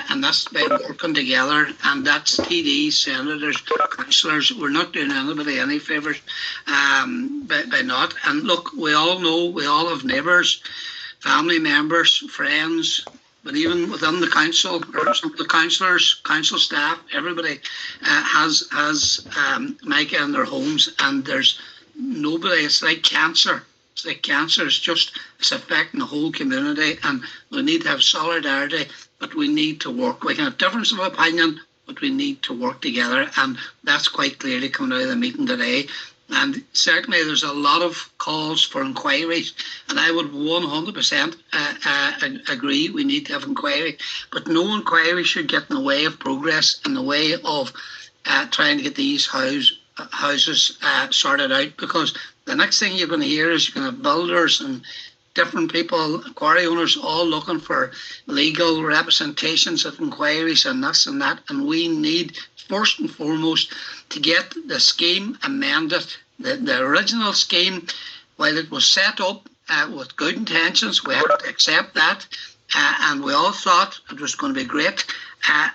and that's by working together, and that's TDs, senators, councillors. We're not doing anybody any favours by not. And look, we all know, we all have neighbours, family members, friends, but even within the council, or some of the councillors, council staff, everybody has mica in their homes, and there's nobody. It's like cancer. It's like cancer. It's affecting the whole community, and we need to have solidarity, but we need to work. We can have difference of opinion, but we need to work together, and that's quite clearly coming out of the meeting today. And certainly there's a lot of calls for inquiries, and I would 100% agree we need to have inquiry, but no inquiry should get in the way of progress, in the way of trying to get these houses sorted out, because the next thing you're going to hear is you're going to have builders and different people, quarry owners, all looking for legal representations of inquiries and this and that. And we need, first and foremost, to get the scheme amended. The original scheme, while it was set up with good intentions, we have to accept that. And we all thought it was going to be great.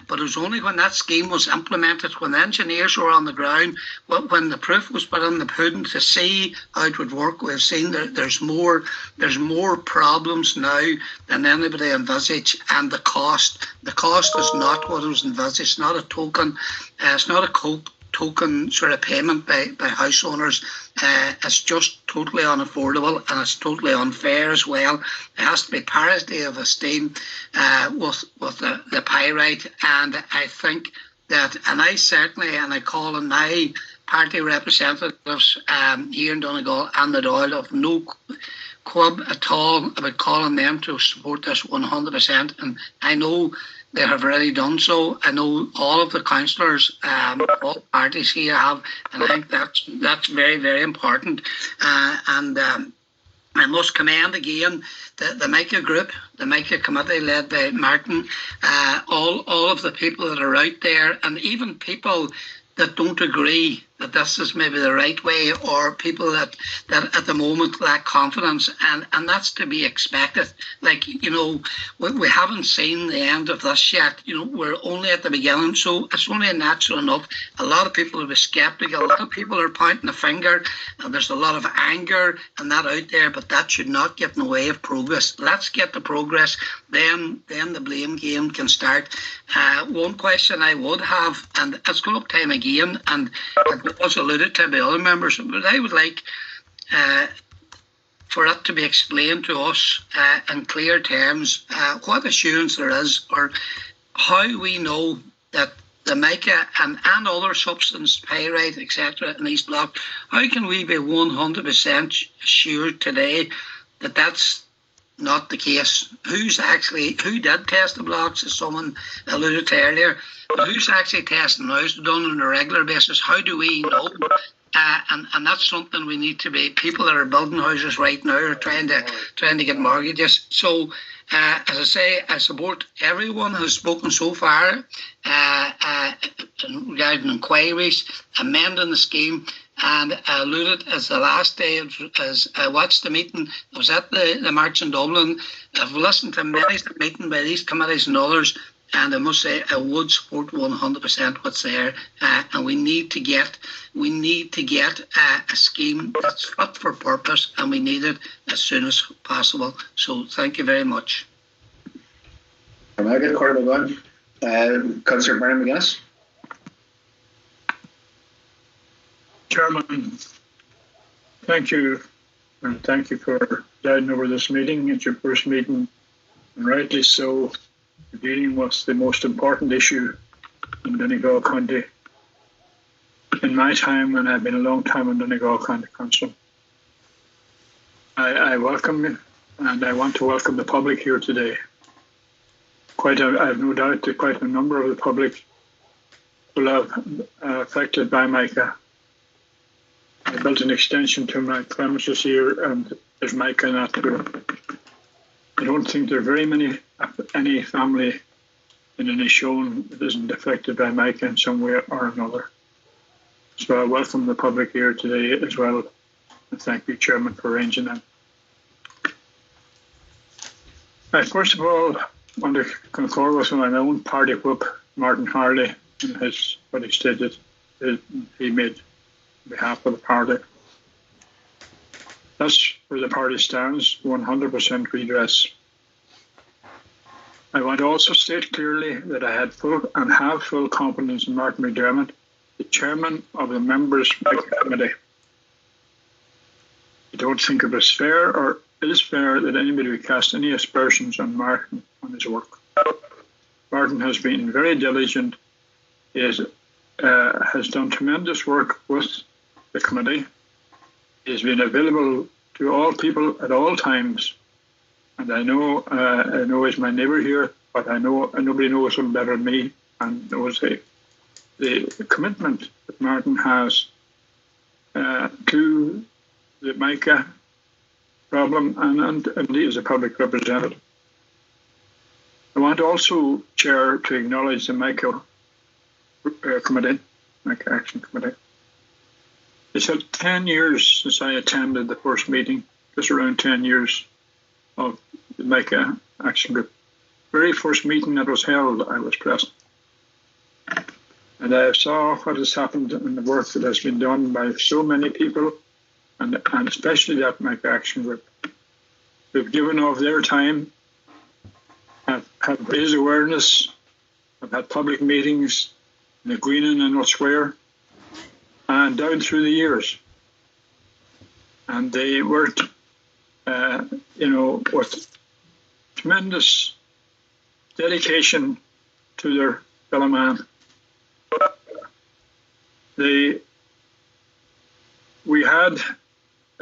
But it was only when that scheme was implemented, when the engineers were on the ground, when the proof was put in the pudding to see how it would work. We've seen that there's more problems now than anybody envisaged, and the cost is not what was envisaged. It's not a token. It's not a token sort of payment by house owners. It's just totally unaffordable, and it's totally unfair as well. It has to be parity of esteem with the pyrite, and I think that, and I call on my party representatives here in Donegal and the Dáil of no quib at all about calling them to support this 100%, and I know they have already done so. I know all of the councillors, all parties here have, and I think that's very, very important. And I must commend again the MICA group, the MICA committee led by Martin, all of the people that are out there, and even people that don't agree that this is maybe the right way, or people that at the moment lack confidence, and that's to be expected. Like, you know, we haven't seen the end of this yet. You know, we're only at the beginning, so it's only natural enough. A lot of people will be sceptical. A lot of people are pointing the finger, and there's a lot of anger and that out there, but that should not get in the way of progress. Let's get the progress, then the blame game can start. One question I would have, and it's come up time again, and it was alluded to by other members, but I would like for it to be explained to us in clear terms what assurance there is, or how we know that the mica and other substance, pyrite, etc. in these blocks, how can we be 100% assured today that that's not the case? Who did test the blocks, as someone alluded to earlier, but who's actually testing now? It's done on a regular basis. How do we know? And that's something we need to be. People that are building houses right now are trying to get mortgages. So, as I say, I support everyone who's spoken so far regarding inquiries, amending the scheme. And I alluded as the last day, as I watched the meeting, I was at the march in Dublin. I've listened to many meetings by these committees and others, and I must say I would support 100% what's there. And we need to get a scheme that's fit for purpose, and we need it as soon as possible. So thank you very much. I'm going to get a quarter of one. Councillor Brian McGuinness. Chairman, thank you, and thank you for presiding over this meeting. It's your first meeting, and rightly so, dealing with the most important issue in Donegal County. In my time, and I've been a long time in Donegal County Council, I welcome you, and I want to welcome the public here today. I have no doubt that quite a number of the public will have affected by mica. I built an extension to my premises here, and there's mica in that too. I don't think there are any family in any shown that isn't affected by mica in some way or another. So I welcome the public here today as well, and thank you, Chairman, for arranging that. First of all, want to concur with my own party whip, Martin Harley, in what he stated he made on behalf of the party. That's where the party stands, 100% redress. I want to also state clearly that I had full and have full confidence in Martin McDermott, the chairman of the members' committee. I don't think it was fair or is fair that anybody would cast any aspersions on Martin on his work. Martin has been very diligent. He has done tremendous work with the committee. He has been available to all people at all times. And I know he's my neighbour here, but I know nobody knows him better than me, and knows the commitment that Martin has to the MICA problem and indeed as a public representative. I want also, Chair, to acknowledge the MICA committee, MICA Action Committee. It's had 10 years since I attended the first meeting, just around 10 years of the MICA Action Group. Very first meeting that was held, I was present. And I saw what has happened and the work that has been done by so many people, and especially that MICA Action Group, who've given of their time, have raised awareness, have had public meetings in the Greening and elsewhere, and down through the years. And they worked, with tremendous dedication to their fellow man. We had,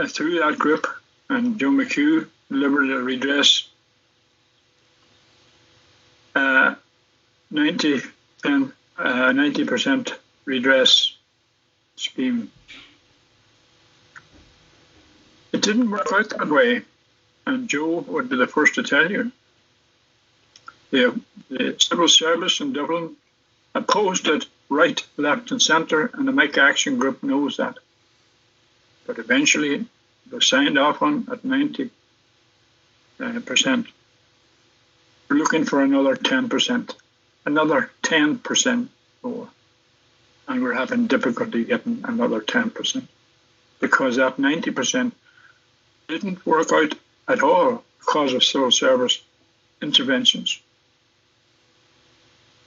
through that group, and Joe McHugh delivered a redress 90% redress scheme. It didn't work out that way, and Joe would be the first to tell you. The civil service in Dublin opposed it right, left and centre, and the MICA Action Group knows that. But eventually it was signed off on at 90%. We're looking for another 10%, another 10% more. And we're having difficulty getting another 10% because that 90% didn't work out at all because of civil service interventions.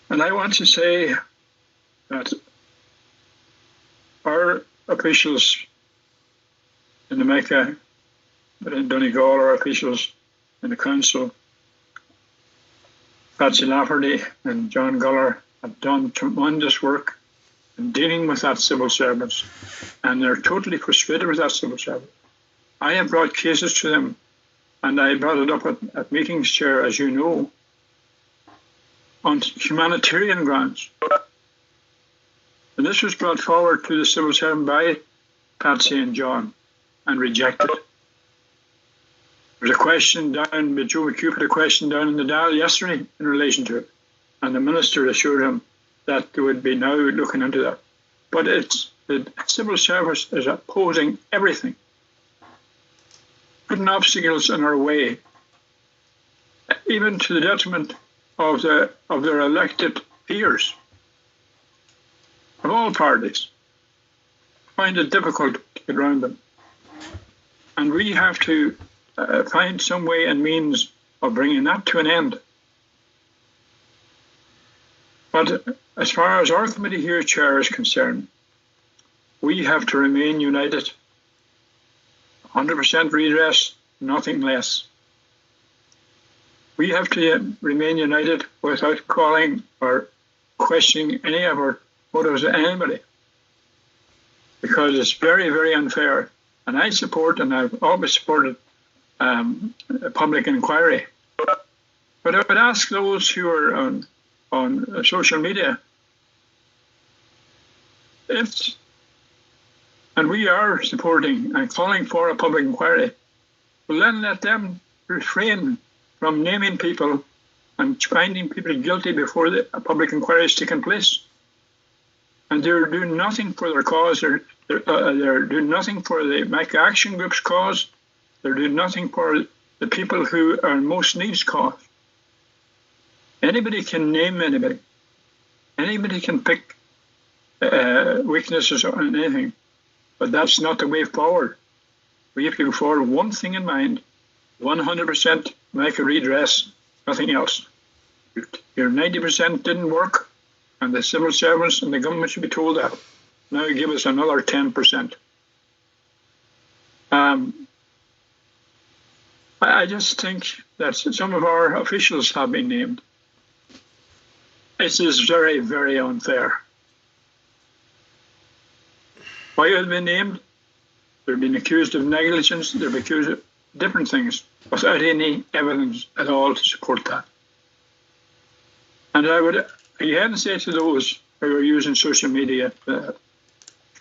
And I want to say that our officials in the MICA, in Donegal, our officials in the council, Patsy Lafferty and John Cllr, have done tremendous work in dealing with that civil service, and they're totally frustrated with that civil service. I have brought cases to them, and I brought it up at meetings, Chair, as you know, on humanitarian grounds. And this was brought forward to the civil servant by Patsy and John and rejected. There's a question down, Joe McHugh put a question down in the dial yesterday in relation to it, and the minister assured him that they would be now looking into that. But the civil service is opposing everything, putting obstacles in our way, even to the detriment of their elected peers of all parties. Find it difficult to get around them. And we have to find some way and means of bringing that to an end. But as far as our committee here, Chair, is concerned, we have to remain united. 100% redress, nothing less. We have to remain united without calling or questioning any of our motives of anybody, because it's very, very unfair. And I support, and I've always supported, a public inquiry. But I would ask those who are on social media, and we are supporting and calling for a public inquiry, well then let them refrain from naming people and finding people guilty before a public inquiry is taking place. And they're doing nothing for their cause. They're doing nothing for the MICA Action Group's cause. They're doing nothing for the people who are in most needs cause. Anybody can name anybody. Anybody can pick weaknesses or anything, but that's not the way forward. We have to go forward with one thing in mind, 100% make a redress, nothing else. Your 90% didn't work, and the civil servants and the government should be told that. Now give us another 10%. I just think that some of our officials have been named. It is very, very unfair. Why have they been named? They've been accused of negligence, they've been accused of different things without any evidence at all to support that. And I would again say to those who are using social media,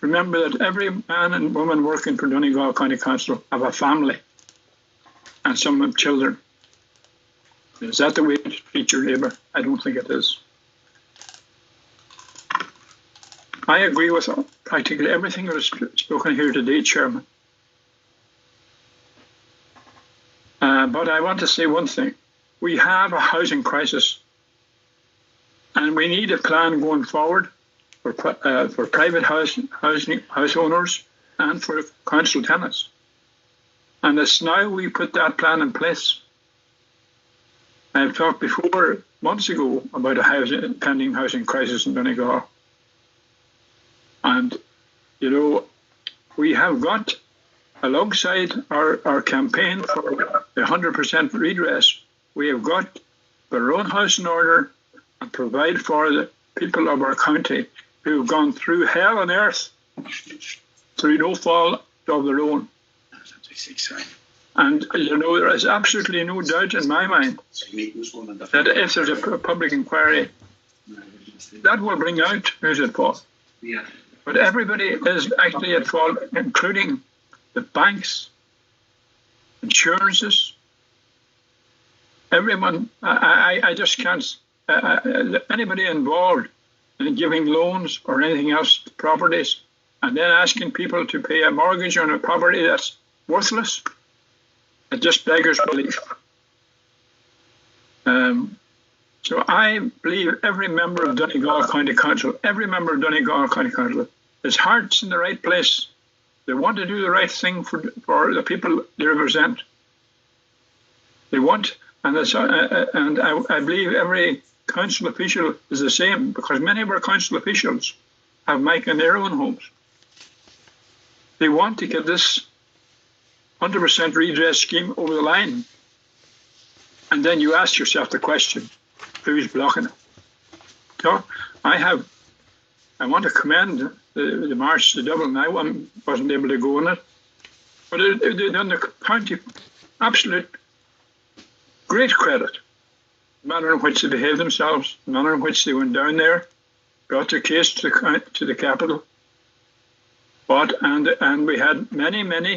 remember that every man and woman working for Donegal County Council have a family and some have children. Is that the way to treat your neighbour? I don't think it is. I agree with practically everything that was spoken here today, Chairman. But I want to say one thing. We have a housing crisis, and we need a plan going forward for private house owners and for council tenants. And it's now we put that plan in place. I've talked before, months ago, about a pending housing crisis in Donegal. And, you know, we have got, alongside our campaign for the 100% redress, we have got our own house in order and provide for the people of our county who have gone through hell on earth through no fault of their own. And, you know, there is absolutely no doubt in my mind that if there's a public inquiry, that will bring out who's at fault. Yeah. But everybody is actually at fault, including the banks, insurances, everyone. I just can't, anybody involved in giving loans or anything else to properties and then asking people to pay a mortgage on a property that's worthless, it just beggars belief. So I believe every member of Donegal County Council, his heart's in the right place. They want to do the right thing for the people they represent. They want, and I believe every council official is the same, because many of our council officials have mic in their own homes. They want to get this 100% redress scheme over the line. And then you ask yourself the question, who's blocking it? So I want to commend the march to Dublin. I wasn't able to go on it, but they done the county absolute great credit. The manner in which they behaved themselves, the manner in which they went down there, brought their case to the capital. And we had many members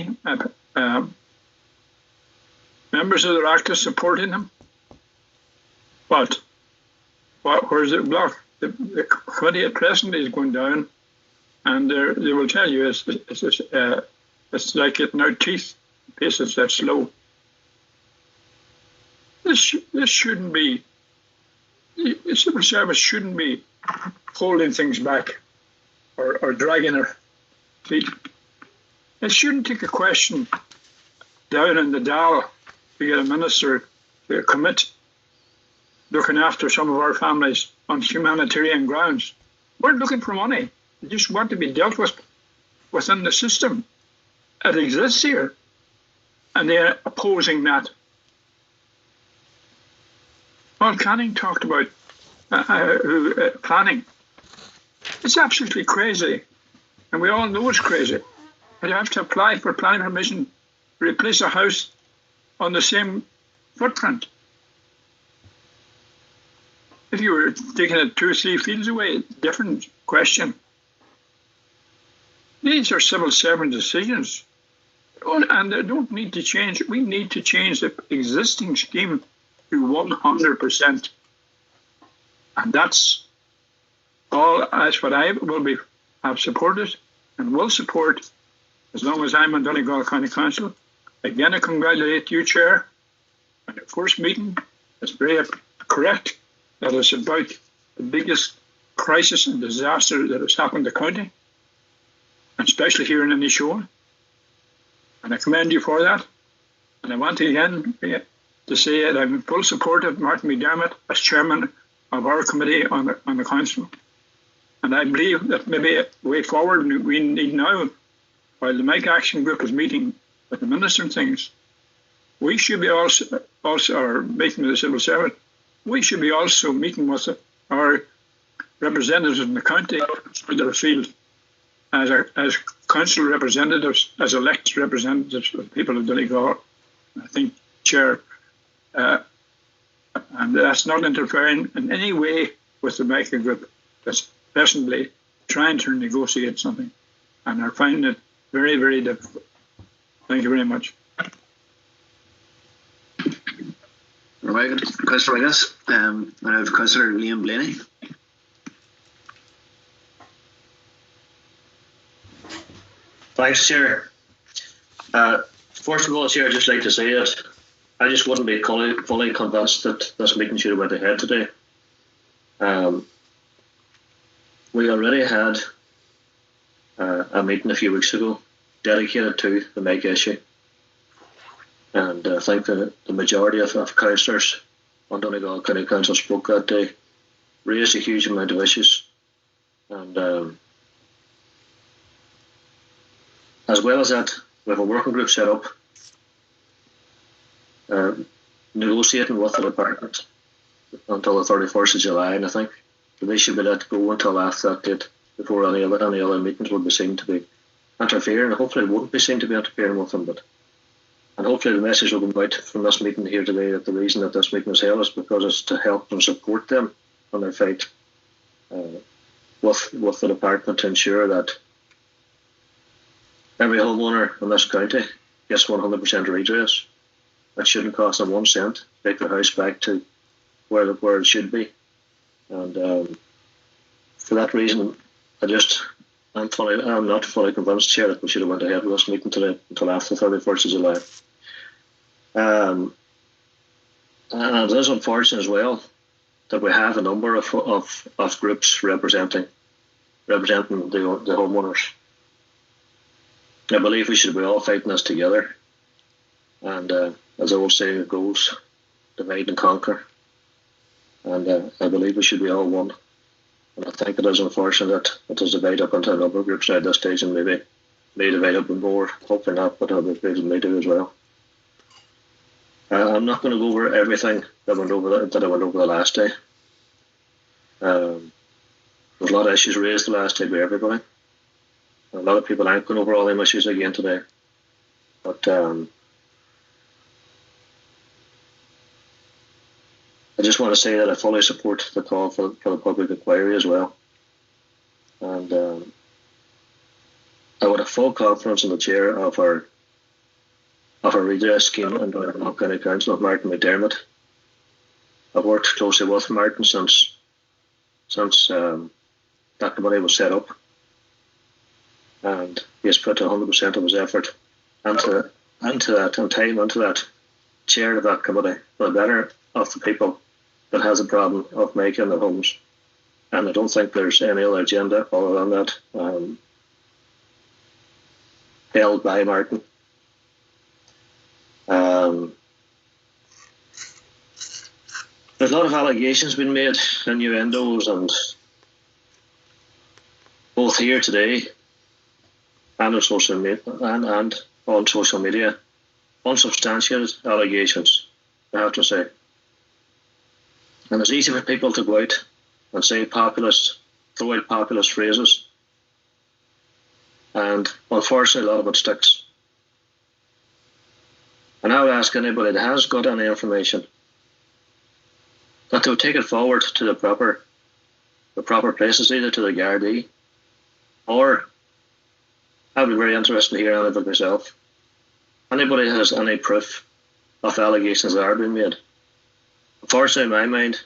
of the Oireachtas supporting them. But where's the block? The committee at present is going down, and they will tell you it's like getting out teeth. Pace is that slow. This shouldn't be. The civil service shouldn't be holding things back or dragging their feet. It shouldn't take a question down in the Dáil to get a minister to commit looking after some of our families on humanitarian grounds. We're looking for money. We just want to be dealt with within the system that exists here. And they're opposing that. Well, Canning talked about planning. It's absolutely crazy. And we all know it's crazy. But you have to apply for planning permission to replace a house on the same footprint. If you were taking it 2 or 3 fields away, different question. These are civil servant decisions. And they don't need to change. We need to change the existing scheme to 100%. And that's all. That's what I have supported and will support as long as I'm on Donegal County Council. Again, I congratulate you, Chair, on your first meeting. It's very correct. that is about the biggest crisis and disaster that has happened to the county, and especially here in Inishowen. And I commend you for that. And I want to again to say that I'm in full support of Martin McDermott as chairman of our committee on the council. And I believe that maybe a way forward we need now, while the Mike Action Group is meeting with the minister and things, we should be also or meeting with the civil servant, we should be also meeting with our representatives in the county for their field as council representatives, as elected representatives of the people of Donegal. I think, Chair, and that's not interfering in any way with the Mike Group. That's personally trying to negotiate something, and are finding it very, very difficult. Thank you very much. Very good. Councillor Wiggins. I have Councillor Liam Blaney. Thanks, Chair. First of all, Chair, I'd just like to say that I just wouldn't be fully convinced that this meeting should have went ahead today. We already had a meeting a few weeks ago dedicated to the Mike issue. And I think the majority of councillors on Donegal County Council spoke that day, raised a huge amount of issues. And as well as that, we have a working group set up, negotiating with the department until the 31st of July, and I think they should be let go until after that date, before any other meetings would be seen to be interfering. Hopefully it wouldn't be seen to be interfering with them, and hopefully the message will come out from this meeting here today that the reason that this meeting is held is because it's to help and support them on their fight with the department to ensure that every homeowner in this county gets 100% redress. It shouldn't cost them 1 cent to take their house back to where it should be. And for that reason, I'm not fully convinced, Chair, that we should have went ahead with this meeting today until after the 31st of July. And it is unfortunate as well that we have a number of groups representing the homeowners. I believe we should be all fighting this together. And as the old saying goes, divide and conquer. And I believe we should be all one. And I think it is unfortunate that it is divided up into a number of groups now at this stage, and maybe may divide up more. Hopefully not, but other groups may do as well. I'm not going to go over everything that I went over the last day. There's a lot of issues raised the last day by everybody. A lot of people aren't going over all them issues again today. But I just want to say that I fully support the call for the public inquiry as well. And I would have full confidence in the chair of our redress scheme in Donegal County Council, of Martin McDermott. I've worked closely with Martin since that committee was set up. And he has put 100% of his effort into that and time into that chair of that committee for the better of the people that has a problem of making their homes. And I don't think there's any other agenda other than that held by Martin. There's a lot of allegations being made, innuendos, and both here today and on social media, and on social media, unsubstantiated allegations, I have to say. And it's easy for people to go out and say throw out populist phrases, and unfortunately a lot of it sticks. And I would ask anybody that has got any information that they would take it forward to the proper places, either to the Gardaí, or I'd be very interested to hear anything myself. Anybody that has any proof of allegations that are being made. Unfortunately, in my mind,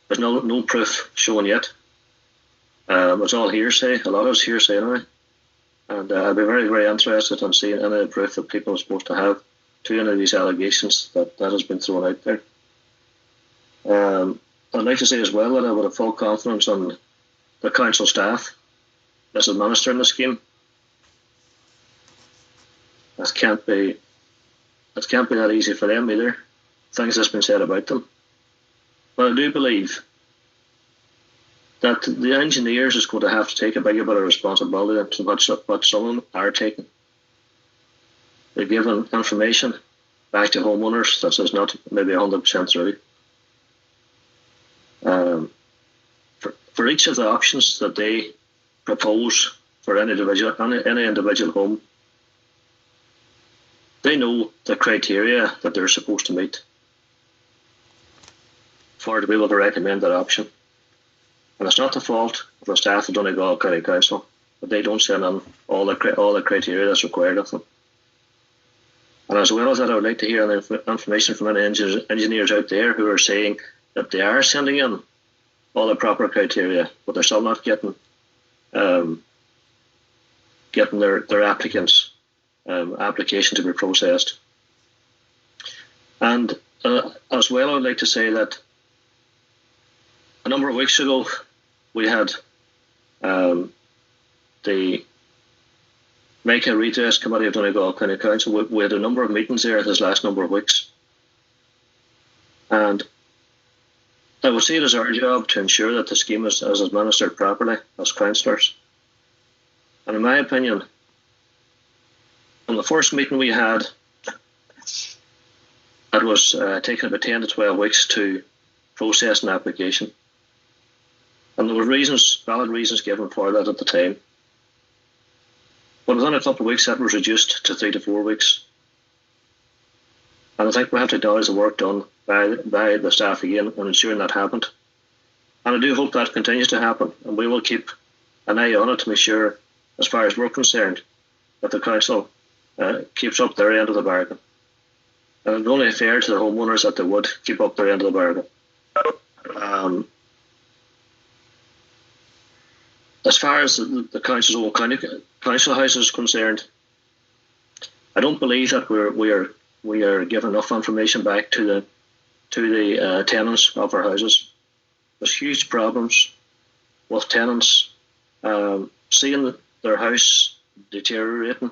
there's no proof shown yet. It's all hearsay. A lot of it's hearsay anyway. And I'd be very, very interested in seeing any proof that people are supposed to have to any of these allegations that has been thrown out there. I'd like to say as well that I would have full confidence on the council staff that's administering the scheme. It can't be that easy for them either. Things that's been said about them. But I do believe that the engineers is going to have to take a bigger bit of responsibility than what some of them are taking. They're giving information back to homeowners that is not maybe 100% true. For each of the options that they propose for any individual home, they know the criteria that they're supposed to meet for to be able to recommend that option. And it's not the fault of the staff of Donegal Co Council that they don't send in all the criteria that's required of them. And as well as that, I would like to hear information from any engineers out there who are saying that they are sending in all the proper criteria, but they're still not getting their applicants' application to be processed. And as well, I would like to say that a number of weeks ago, we had the Make a Redress Committee of Donegal County Council. We had a number of meetings there this last number of weeks. And I would see it as our job to ensure that the scheme is administered properly as councillors. And in my opinion, on the first meeting we had, it was taking about 10 to 12 weeks to process an application. And there were valid reasons given for that at the time. But within a couple of weeks, that was reduced to 3 to 4 weeks. And I think we have to acknowledge the work done by the staff again on ensuring that happened. And I do hope that continues to happen. And we will keep an eye on it to make sure, as far as we're concerned, that the council keeps up their end of the bargain. And it's only fair to the homeowners that they would keep up their end of the bargain. As far as the council's own council house is concerned, I don't believe that we are giving enough information back to the tenants of our houses. There's huge problems with tenants seeing their house deteriorating.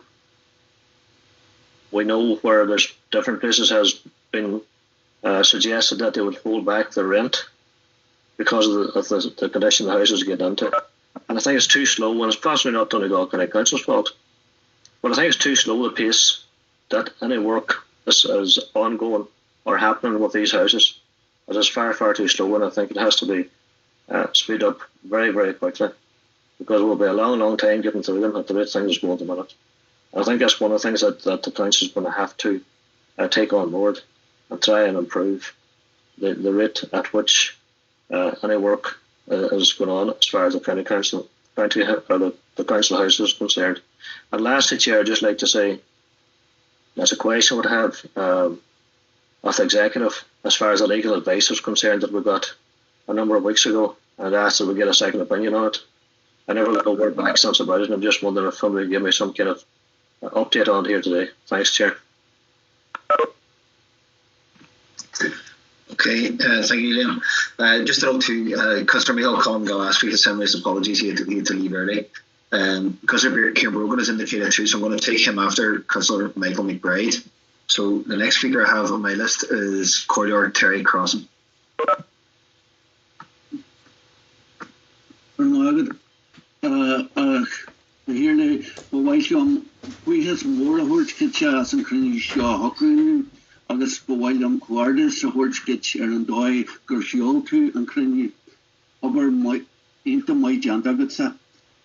We know where there's different places has been suggested that they would hold back the rent because of the condition the houses get into. And I think it's too slow, and it's possibly not Donegal County Council's fault, but I think it's too slow the pace that any work is ongoing or happening with these houses. It is far, far too slow, and I think it has to be speed up very, very quickly, because it will be a long, long time getting through them at the rate things are going at the minute. I think that's one of the things that the council is going to have to take on board and try and improve the rate at which any work is going on as far as the county council or the council house is concerned. And lastly, Chair, I'd just like to say that's a question I would have of the executive as far as the legal advice is concerned that we got a number of weeks ago, and I asked that we get a second opinion on it. I never got a word back since about it, and I'm just wondering if somebody would give me some kind of update on it here today. Thanks, Chair. Okay, thank you, Liam. Just to note to Councillor Michael Collin asked for you to send his apologies. He had to leave early. Councillor Kieran Brogan has indicated too, so I'm going to take him after Councillor Michael McBride. So the next speaker I have on my list is Corridor Terry Crossan. Here now, while we has more horse kitchas and crinny shaw hockering. Agus go bhfuil am cuardas a thuairt an dóid gur seolú an cruinne aber inta mai deanta agatsa.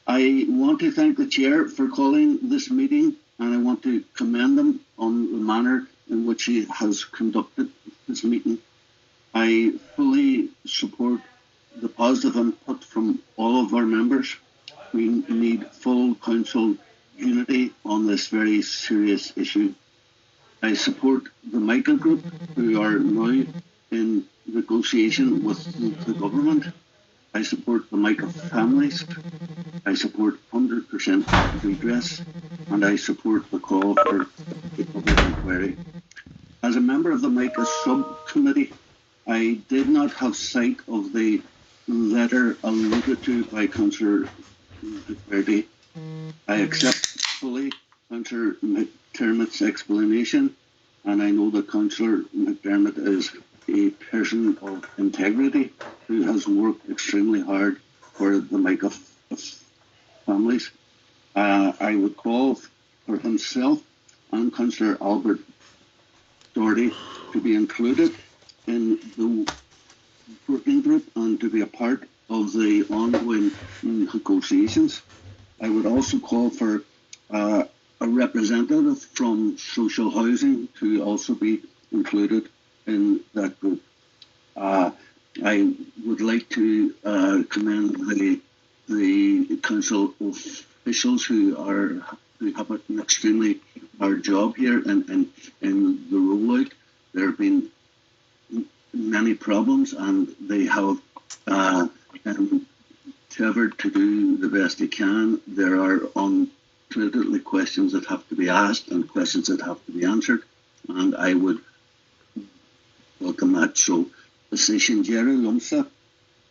I want to thank the chair for calling this meeting, and I want to commend them on the manner in which he has conducted this meeting. I fully support the positive input from all of our members. We need full council unity on this very serious issue. I support the Michael Group, who are now in negotiation with the government. I support the Michael families. I support 100% redress, and I support the call for a public inquiry. As a member of the Michael subcommittee, I did not have sight of the letter alluded to by Councillor McVerdy. I accept fully Councillor McDermott's explanation, and I know that Councillor McDermott is a person of integrity who has worked extremely hard for the Micah families. I would call for himself and Councillor Albert Doherty to be included in the working group and to be a part of the ongoing negotiations. I would also call for a representative from social housing to also be included in that group. I would like to commend the council officials who have an extremely hard job here in the rollout. There have been many problems, and they have endeavoured to do the best they can. There are undoubtedly questions that have to be asked and questions that have to be answered, and I would welcome that. So, decision Jerry Lumsa,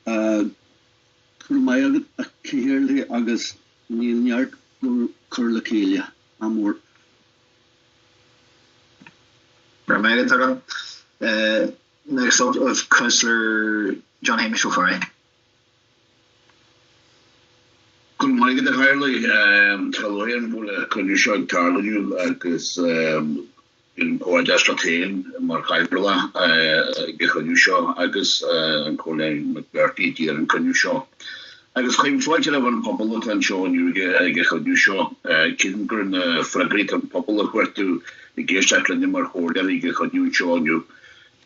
Kurmaya Kihirli Agus Ninyard Kurlakelia Amor. Next up of Councillor John Hamish O'Farrell. Good morning, the Harley. Callorian will condition Carlu because in Coadastratane, Markaibla, Gekonusha, Agus, and Colin McBerty, dear and Conusha. I was claimed 21 popular and show you Gekonusha, Kingren, Fragrit and popular where to the Gestakland in Marhoda, Gekonusha, and you.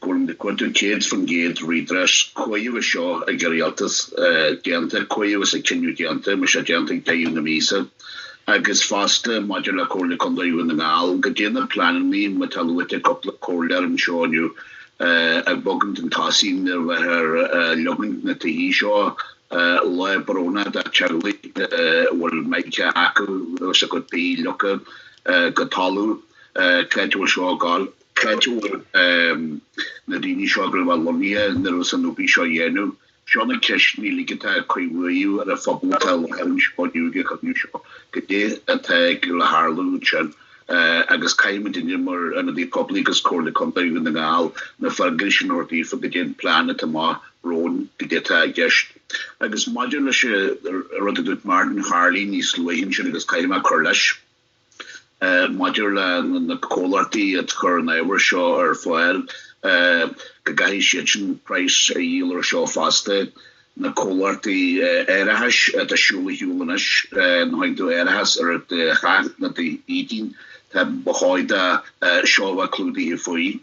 Going the quantum kids from Gate redress, Koyu was Shaw, a Gariatas, Dianta, Koyu was a Kinu Dianta, Misha Dianta, Dayu Namisa, Agus Faster, Modular Corley Condoyu in the Nal, Gadina planning me, Metal with a couple of Corler and showing you a Bogant and Tassin, where her Lugging Nati Shaw, Loya Barona, that Charlie will make Aku, was a good pea, Looker, Gatalu, Cletu Shaw Gal. Nadini Shogre Valonia, and there was a Nubisha Yenu. Shona Kish nearly get a Koyu at a football and shot you get a new show. Gade attack La Harluchan, Agus Kaiman in Yimmer, and the public is called the company in the now, the Fergusson or the Forbidden Planet Ma, Roan, Gideta Gesh. Agus Modular Roderick Martin, Harley, Nisluahin, Agus Kaima Kurlash. Modular and the quality at current hour show or foil, the guy shitchen price a yield or show faster, the quality erahash at the shuli hulanish, and going to erahas or at the hat that the eating, tab behind the show cludi for you.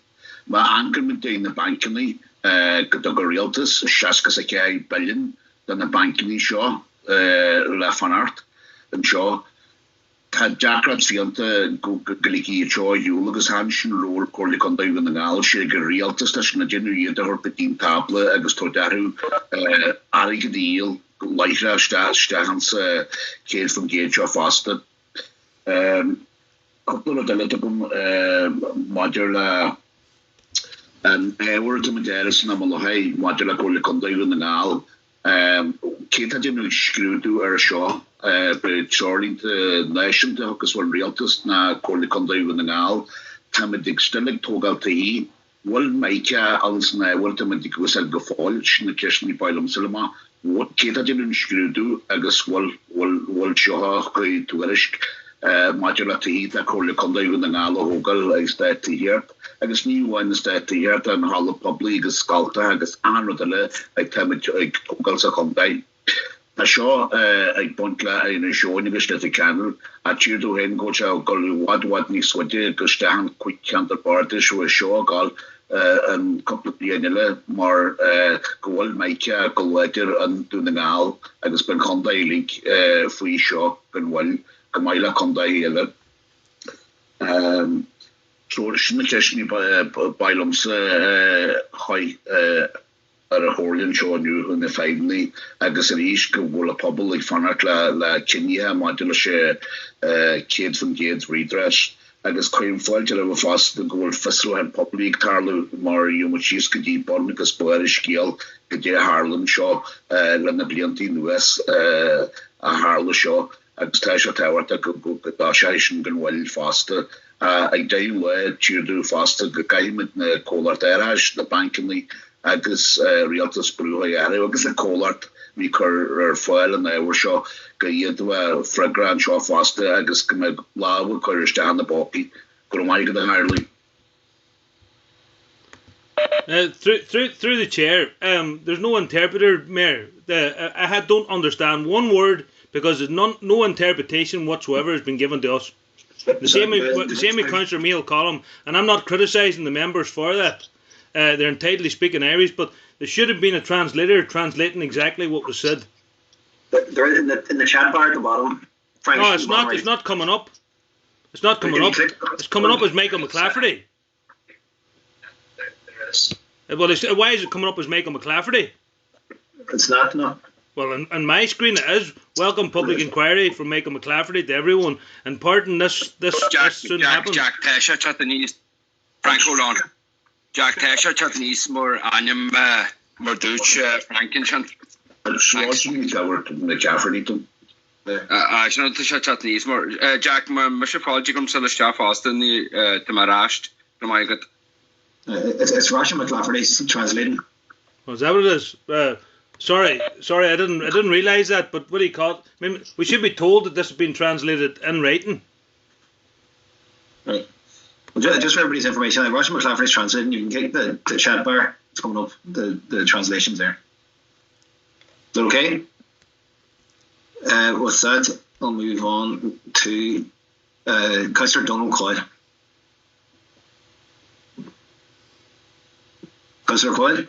My anchorment in the bankini, categorialtus, Shaskasaki billion, than the bankini show, La Fanart, and show. Had Jackraps fianta Galiki Joy, Hulagus Hanshin, Roll, Corley Condoy in the Nal, Shagger Realtus, Station, a genuine her Petin Tabla, Agus Todaru, Arigadil, Lyra, Stahans, Kate from Gage or Faster. Couple of the little modular and Ewer to Maderas and Amalahai, modular Corley Condoy in the Nal. Kate had you screwed to her shaw. Charling to nation to Hocus one realtus na Corley Condoy in the Nal, Tamadig Stilling Togal to he, Will Micah Alsna, Will Tamadig was a Gaffolch, in the Kishni Pilum Silma, what Kate had you screwed to, Agus will show her to Irish, Modular to he, that Corley Condoy in the Nal, Hogal, is that to hear. Agus new one is that to hear, and Hall of Public, Agus Sculta, Agus Anrodale, like Tamadig Togals a Condoy. I saw a Bontla in a show in the Cannel. I cheered to him, go to what needs to do, because stand quick counterparties to a show, call and couple of Pianilla, more goal, make a collector and do the now. And it's been Conday Link, free show, and well, Kamila Conday Hiller. So the Schnickeshni by Lums high. A Horlian show new in the family, Agus Rish, will a public fanat la Kenya, modular share, kids from kids redress, agus chuim fáilte le fast na ggóil fistal an public tarla mar sios go dtí bon agus buir scéal go dé Harlan seo le na bliantí nuas a Harla seo agus tá seo táhairta go dá sé gan bhfuil fásta ag daon le tíú fásta go caiimiid na cólaart éireis na bancannaí agus rialtas brúla agus a cólaart mi chur fáil an éhar seo go iad fragrán seo fásta agus go me láha chuiriste an na bópi go mai go an Ireland. Through the chair, there's no interpreter, Mayor. I don't understand one word because there's no interpretation whatsoever has been given to us. The same with Councillor Miel Column, and I'm not criticising the members for that. They're entitled to speak in Irish, but there should have been a translator translating exactly what was said. They're in the chat bar at the bottom. No, it's not. It's not coming up. It's not coming up. It's coming up as Michael McClafferty. Well, why is it coming up as Michael McClafferty? It's not, no. Well, on my screen it is. Welcome public inquiry from Michael McClafferty to everyone. And pardon this soon happen. Jack Tesha Chatanese. Frank, hold on. Jack Tesha Chatanese more Anyam Murduch Frankenstein. I should not Chatanese more. Jack Mr. Polgicum Celestia Austin the Marasht from my good. It's Russian McClafferty translating. Oh, is that what it is? Sorry, I didn't realise that. But what do you call it? I mean, we should be told that this has been translated in writing. Right. Well, just for everybody's information, Russian McClafferty is translating. You can click the chat bar. It's coming up. The translations there. Is that okay? With that, I'll move on to Councillor Donegal Co Co. Councillor Coyle.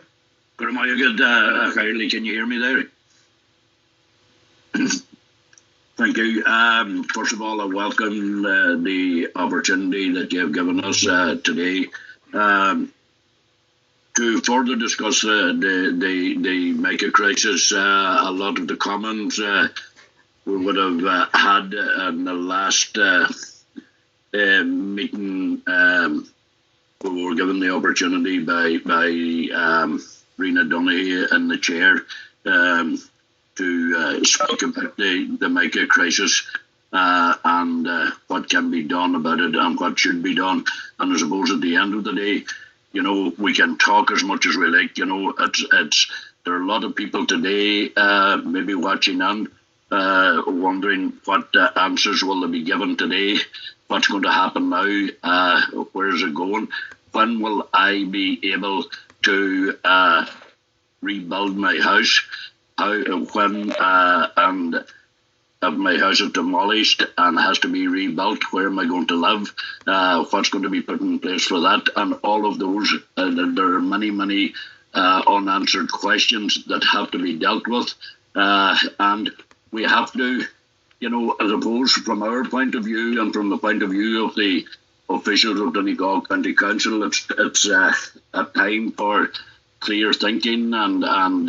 Good Kylie, can you hear me there? Thank you. First of all, I welcome the opportunity that you have given us today to further discuss the mega crisis. A lot of the comments we would have had in the last meeting. We were given the opportunity by Rena Donaghy in the chair to speak about the mega crisis and what can be done about it and what should be done. And I suppose at the end of the day, we can talk as much as we like. There are a lot of people today maybe watching and wondering what answers will they be given today. What's going to happen now? Where is it going? When will I be able to rebuild my house? When and if my house is demolished and has to be rebuilt, where am I going to live? What's going to be put in place for that? And all of those, there are many unanswered questions that have to be dealt with. And we have to, I suppose from our point of view and from the point of view of the officials of Donegal County Council, it's a time for clear thinking and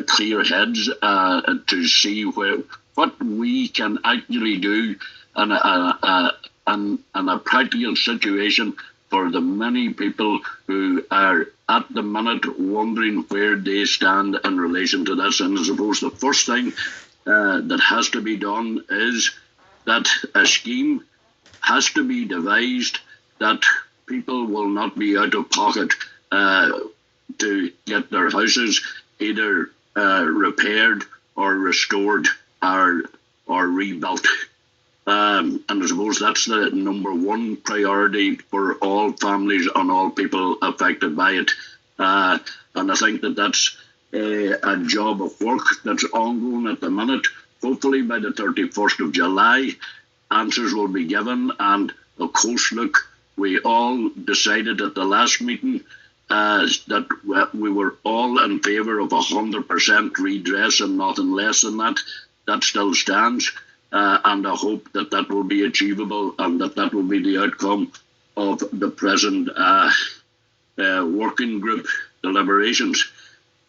clear heads to see what we can actually do in a practical situation for the many people who are at the minute wondering where they stand in relation to this. And I suppose the first thing that has to be done is that a scheme has to be devised that people will not be out of pocket to get their houses either repaired or restored or rebuilt. And I suppose that's the number one priority for all families and all people affected by it. And I think that's a job of work that's ongoing at the minute. Hopefully by the 31st of July, answers will be given. And of course, look, we all decided at the last meeting that we were all in favour of 100% redress and nothing less than that. That still stands. And I hope that will be achievable and that will be the outcome of the present working group deliberations.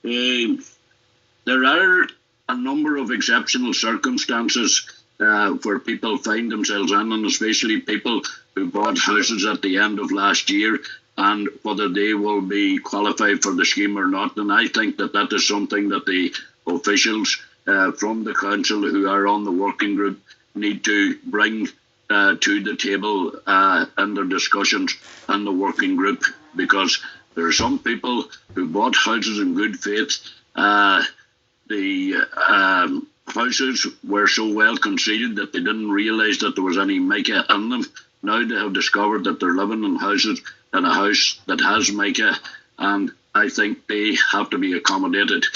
There are a number of exceptional circumstances where people find themselves in, and especially people who bought houses at the end of last year, and whether they will be qualified for the scheme or not. And I think that is something that the officials from the council who are on the working group need to bring to the table in their discussions in the working group, because there are some people who bought houses in good faith. The houses were so well conceded that they didn't realise that there was any mica in them. Now they have discovered that they're living in a house that has mica, and I think they have to be accommodated.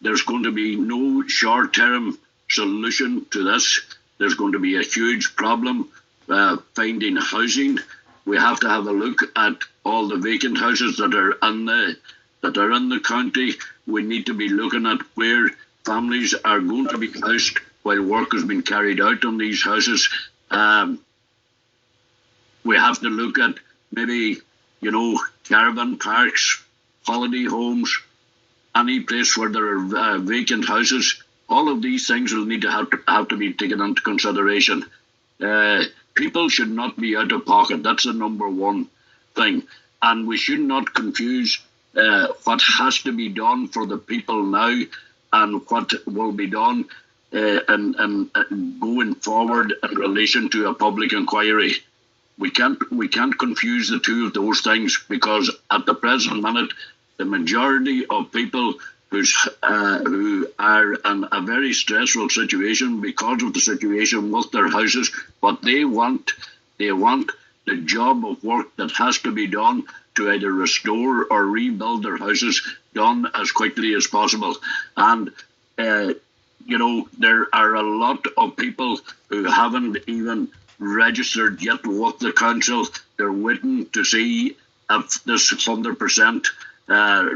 There's going to be no short-term solution to this. There's going to be a huge problem finding housing. We have to have a look at all the vacant houses that are in the county. We need to be looking at where families are going to be housed while work has been carried out on these houses. We have to look at maybe, caravan parks, holiday homes, any place where there are vacant houses. All of these things will need to have to be taken into consideration. People should not be out of pocket. That's the number one thing. And we should not confuse what has to be done for the people now and what will be done and going forward in relation to a public inquiry. We can't confuse the two of those things, because at the present minute, the majority of people who are in a very stressful situation because of the situation with their houses, what they want the job of work that has to be done to either restore or rebuild their houses done as quickly as possible. And there are a lot of people who haven't even registered yet with the council. They're waiting to see if this 100%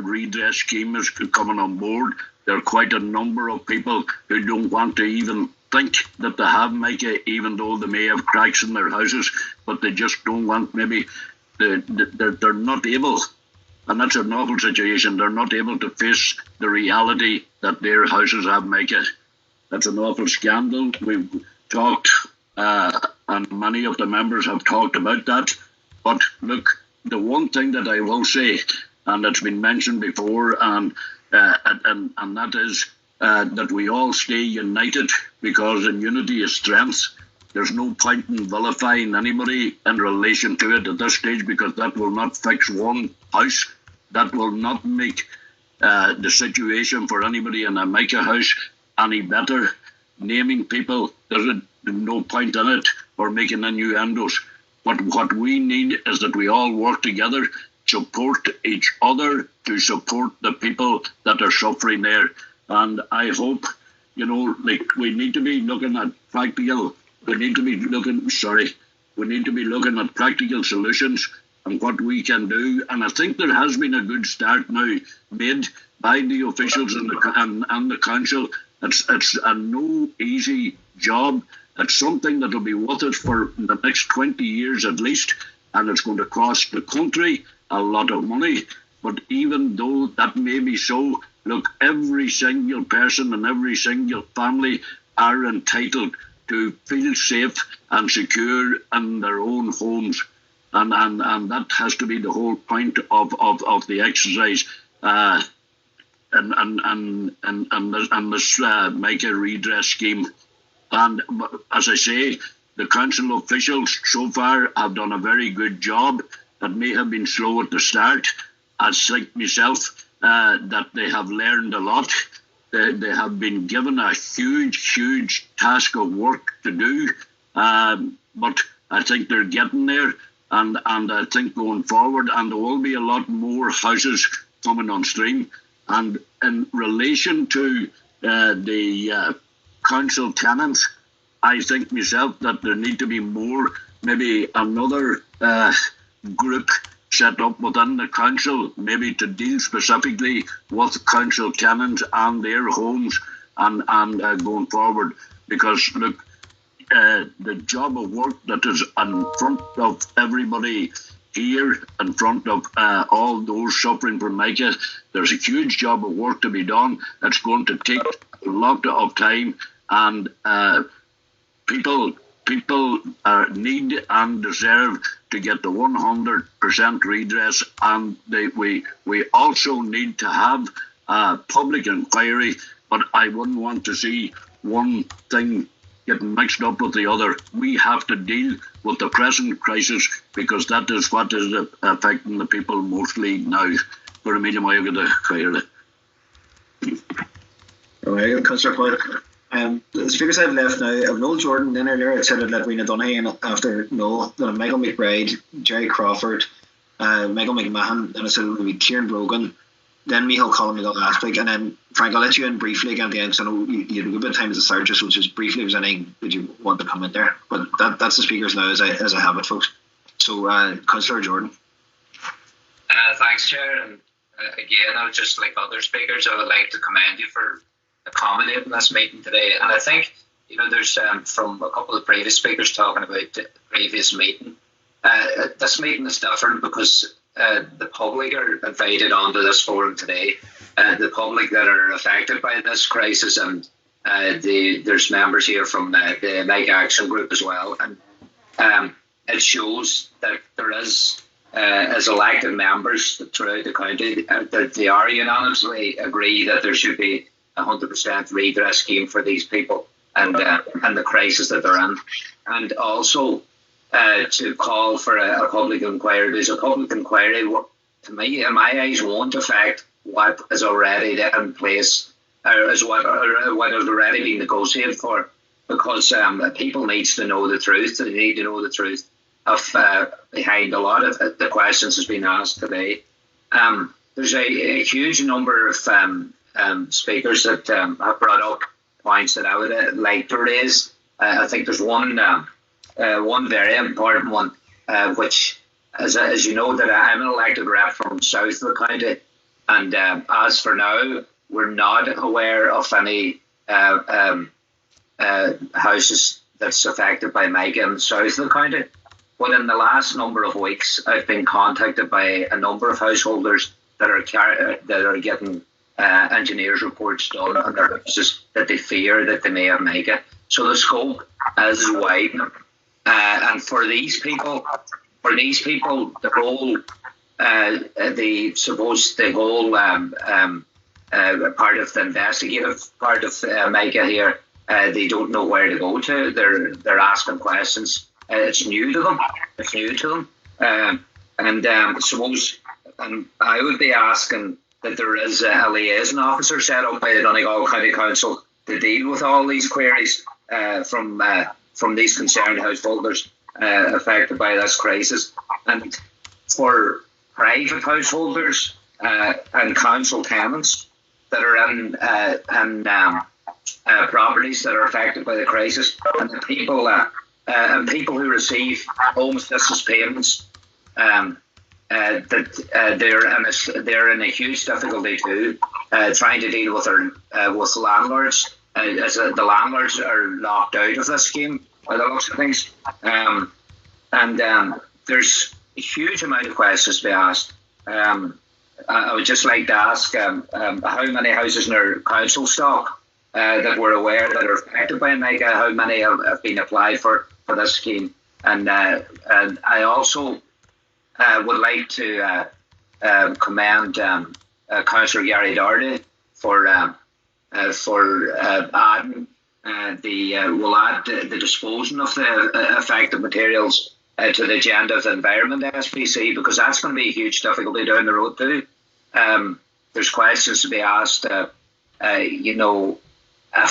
redress scheme is coming on board. There are quite a number of people who don't want to even think that they have mica, even though they may have cracks in their houses, but they just don't want, maybe they're not able, and that's an awful situation. They're not able to face the reality that their houses have mica. That's an awful scandal. We've talked, and many of the members have talked about that. But look, the one thing that I will say, and it's been mentioned before, and that is that we all stay united, because in unity is strength. There's no point in vilifying anybody in relation to it at this stage, because that will not fix one house. That will not make the situation for anybody in a mica house any better. Naming people, there's no point in it, or making innuendos. But what we need is that we all work together, support each other, to support the people that are suffering there. And I hope, we need to be looking at practical. We need to be looking at practical solutions and what we can do. And I think there has been a good start now made by the officials and the council. It's a no easy job. It's something that will be with us for the next 20 years at least, and it's going to cost the country a lot of money. But even though that may be so, look, every single person and every single family are entitled to feel safe and secure in their own mica and that has to be the whole point of the exercise. And this mica redress scheme. And as I say, the council officials so far have done a very good job. It may have been slow at the start. I think myself that they have learned a lot. They have been given a huge task of work to do. But I think they're getting there. And I think going forward, and there will be a lot more houses coming on stream. And in relation to the council tenants, I think myself that there need to be more, maybe another group set up within the council, maybe to deal specifically with council tenants and their homes and going forward. Because look, the job of work that is in front of everybody here, in front of all those suffering from mica, there's a huge job of work to be done. It's going to take a lot of time, and people need and deserve to get the 100% redress, and we also need to have a public inquiry. But I wouldn't want to see one thing getting mixed up with the other. We have to deal with the present crisis, because that is what is affecting the people mostly now. For a medium, I get a clear. Alright, Councillor Paul. The speakers I've left now, I've Noel Jordan, then earlier I said I'd let Rena Donaghy in after Noel, then Michael McBride, Jerry Crawford, Michael McMahon, then I said it would be Kieran Brogan, then Michael Collins last week, and then Frank, I'll let you in briefly again at the end, because I know you had a good bit of time as a start, just which is briefly, if there's anything that you want to comment there. But that's the speakers now as I have it, folks. So, Councillor Jordan. Thanks, Chair. And again, I would just, like other speakers, I would like to commend you for accommodating this meeting today. And I think, there's from a couple of previous speakers talking about the previous meeting. This meeting is different because the public are invited onto this forum today. The public that are affected by this crisis, and there's members here from the Make Action Group as well. And it shows that there is, as elected members throughout the county, that they are unanimously agree that there should be 100% redress scheme for these people and the crisis that they're in, and also to call for a public inquiry. There's a public inquiry, to me, in my eyes, won't affect what is already in place, or is what has already been negotiated for, because people need to know the truth. They need to know the truth of behind a lot of the questions that's been asked today. There's a huge number of speakers that have brought up points that I would like to raise. I think there's one very important one, which, as you know, that I'm an elected rep from south of the county, and as for now, we're not aware of any houses that's affected by mica in the south of the county. But in the last number of weeks, I've been contacted by a number of householders that are getting engineers' reports done on their houses that they fear that they may have mica. So the scope is wide, and for these people, the whole part of the investigative part of mica here, they don't know where to go to. They're asking questions. It's new to them. And I would be asking that there is a liaison officer set up by the Donegal County Council to deal with all these queries from these concerned householders affected by this crisis. And for private householders and council tenants that are in properties that are affected by the crisis, and the people who receive home assistance payments, they're in a huge difficulty too, trying to deal with with landlords, as the landlords are locked out of this scheme by the looks of things, and there's a huge amount of questions to be asked. I would just like to ask how many houses in our council stock that we're aware that are affected by mica, how many have been applied for this scheme, and I also would like to commend Councillor Gary Doherty for adding will add the disposal of the affected materials to the agenda of the Environment SPC, because that's going to be a huge difficulty down the road too. There's questions to be asked, if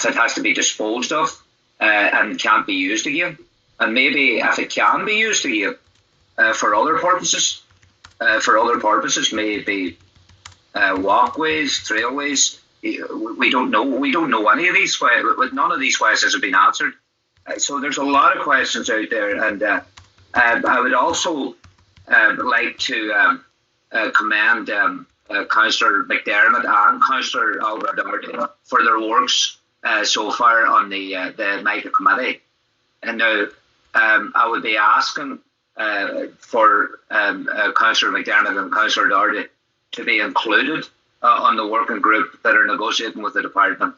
it has to be disposed of and can't be used again, and maybe if it can be used again for other purposes, maybe walkways, trailways. We don't know. We don't know any of these. None of these questions have been answered. So there's a lot of questions out there, and I would also like to commend Councillor McDermott and Councillor Albert Doherty for their works so far on the MICA committee. And now I would be asking for Councillor McDermott and Councillor Doherty to be included on the working group that are negotiating with the department,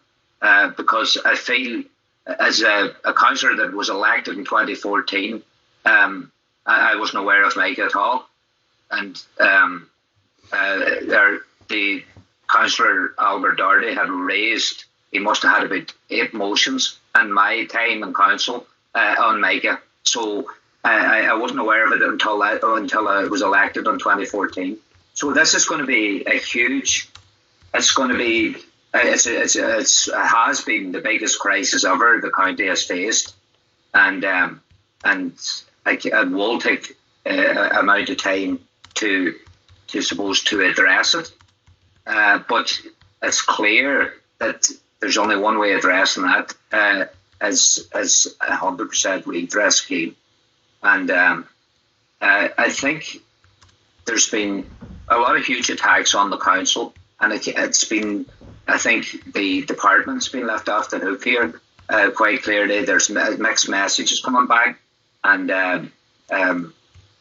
because I feel as a councillor that was elected in 2014, I wasn't aware of Micah at all. And the councillor Albert Doherty had raised, he must have had about 8 motions in my time in council on Micah. So I wasn't aware of it until I was elected in 2014. So this is going to be a huge, it has been the biggest crisis ever the county has faced. And it will take amount of time to address it. But it's clear that there's only one way of addressing that, as 100% redress scheme. And I think there's been a lot of huge attacks on the council, and it's been, I think the department's been left off the hook here quite clearly. There's mixed messages coming back, and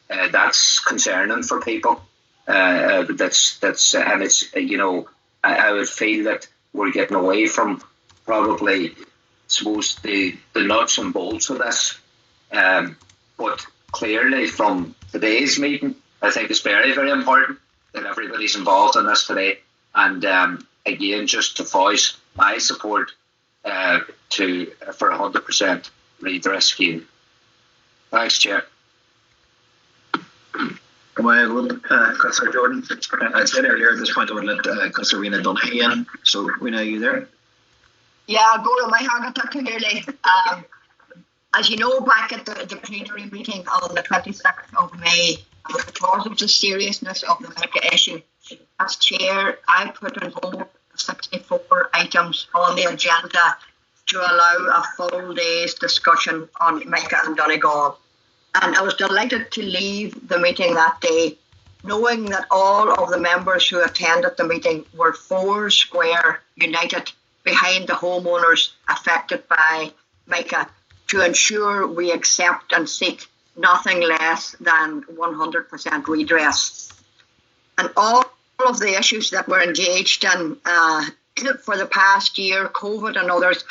that's concerning for people. And it's, you know, I would feel that we're getting away from probably, I suppose, the nuts and bolts of this. But clearly from today's meeting, I think it's very, very important that everybody's involved in this today. And again, just to voice my support for 100% redress scheme. Thanks, Chair. Councillor Jordan. I said earlier at this point I would let Councillor Rena Donaghy in. So, Rena, are you there? Yeah, go to my hand clearly. As you know, back at the plenary meeting on the 26th of May, because of the seriousness of the Micah issue, as chair, I put in hold 64 items on the agenda to allow a full day's discussion on Micah and Donegal. And I was delighted to leave the meeting that day, knowing that all of the members who attended the meeting were four square, united behind the homeowners affected by Micah to ensure we accept and seek nothing less than 100% redress. And all of the issues that we're engaged in for the past year, COVID and others,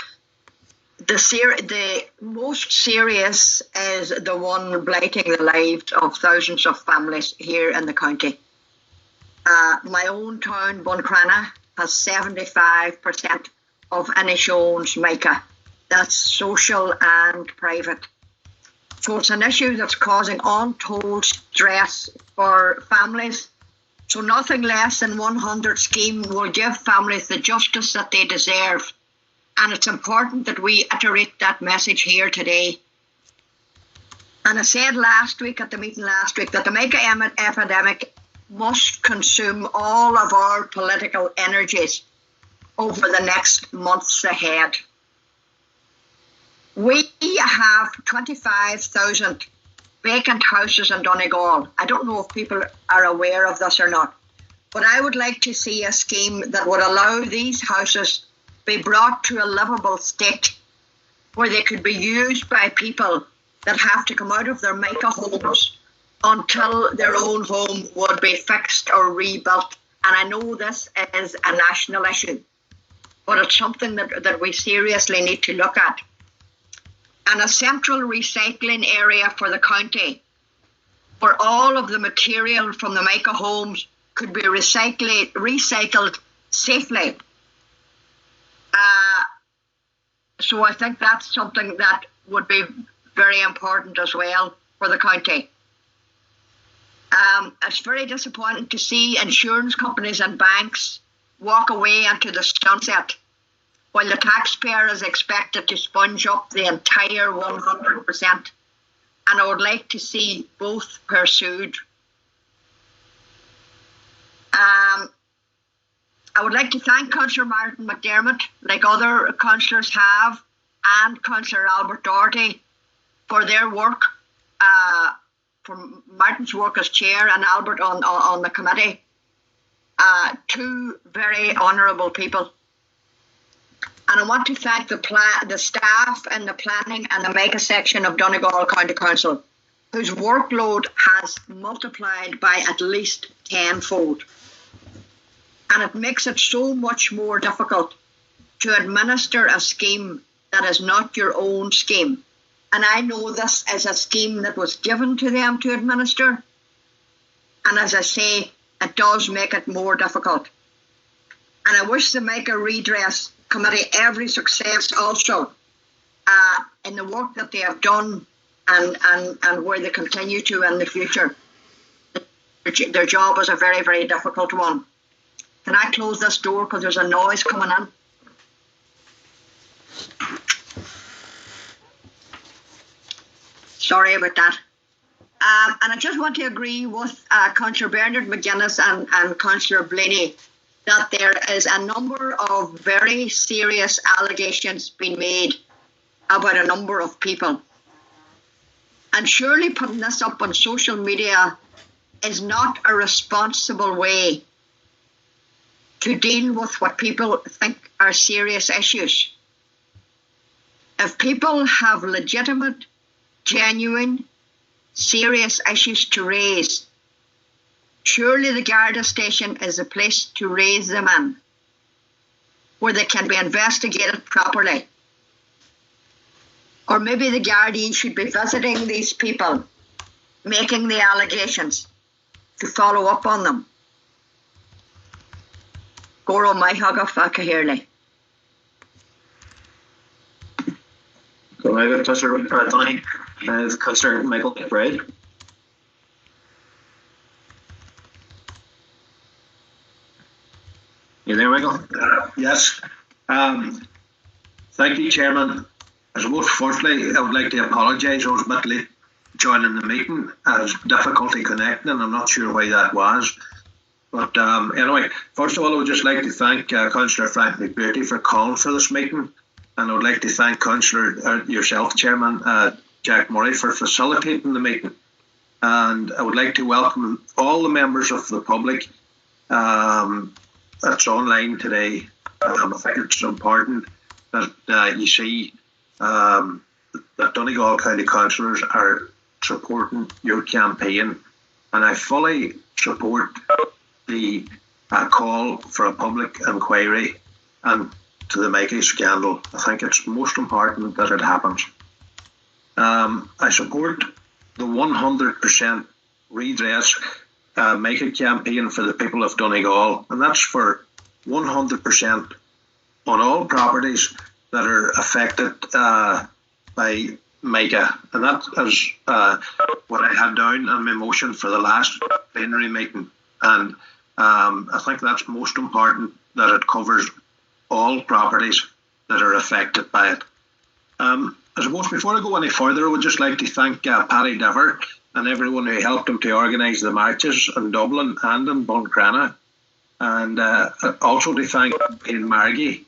the most serious is the one blighting the lives of thousands of families here in the county. My own town, Buncrana, has 75% of Inishowen's Micah. That's social and private. So it's an issue that's causing untold stress for families. So nothing less than 100 scheme will give families the justice that they deserve. And it's important that we iterate that message here today. And I said last week at the meeting last week that the Micah epidemic must consume all of our political energies over the next months ahead. We have 25,000 vacant houses in Donegal. I don't know if people are aware of this or not, but I would like to see a scheme that would allow these houses be brought to a livable state where they could be used by people that have to come out of their Micah homes until their own home would be fixed or rebuilt. And I know this is a national issue, but it's something that we seriously need to look at. And a central recycling area for the county where all of the material from the Micah homes could be recycled safely. So I think that's something that would be very important as well for the county. It's very disappointing to see insurance companies and banks walk away into the sunset while the taxpayer is expected to sponge up the entire 100%. And I would like to see both pursued. I would like to thank Councillor Martin McDermott, like other councillors have, and Councillor Albert Doherty for their work, for Martin's work as chair and Albert on the committee. Two very honourable people. And I want to thank the staff and the planning and the Micah section of Donegal County Council, whose workload has multiplied by at least tenfold. And it makes it so much more difficult to administer a scheme that is not your own scheme. And I know this is a scheme that was given to them to administer. And as I say, it does make it more difficult. And I wish the Micah Redress Committee every success also in the work that they have done and where they continue to in the future. Their job is a very, very difficult one. Can I close this door because there's a noise coming in? Sorry about that. And I just want to agree with Councillor Bernard McGuinness and Councillor Blaney that there is a number of very serious allegations being made about a number of people. And surely putting this up on social media is not a responsible way to deal with what people think are serious issues. If people have legitimate, genuine, serious issues to raise, surely the Garda station is a place to raise them in, where they can be investigated properly. Or maybe the Gardaí should be visiting these people, making the allegations, to follow up on them. Goro mai haga faka hirli. Go ahead, Councillor Donny. Councillor Michael McBride. You there, Michael? Yes. Thank you, Chairman. I suppose firstly, I would like to apologise. I was a bit late joining the meeting. I was difficulty connecting and I'm not sure why that was. But anyway, first of all, I would just like to thank Councillor Frank McBearty for calling for this meeting. And I would like to thank Councillor, yourself, Chairman, Jack Murray, for facilitating the meeting. And I would like to welcome all the members of the public that's online today. I think it's important that you see that Donegal County Councillors are supporting your campaign. And I fully support the call for a public inquiry and to the Mikey scandal. I think it's most important that it happens. I support the 100% redress Mikey campaign for the people of Donegal, and that's for 100% on all properties that are affected by Micah. And that is what I had down in my motion for the last plenary meeting. And I think that's most important, that it covers all properties that are affected by it. I suppose before I go any further, I would just like to thank Paddy Dever and everyone who helped him to organise the marches in Dublin and in Buncrana. And also to thank Ian Margie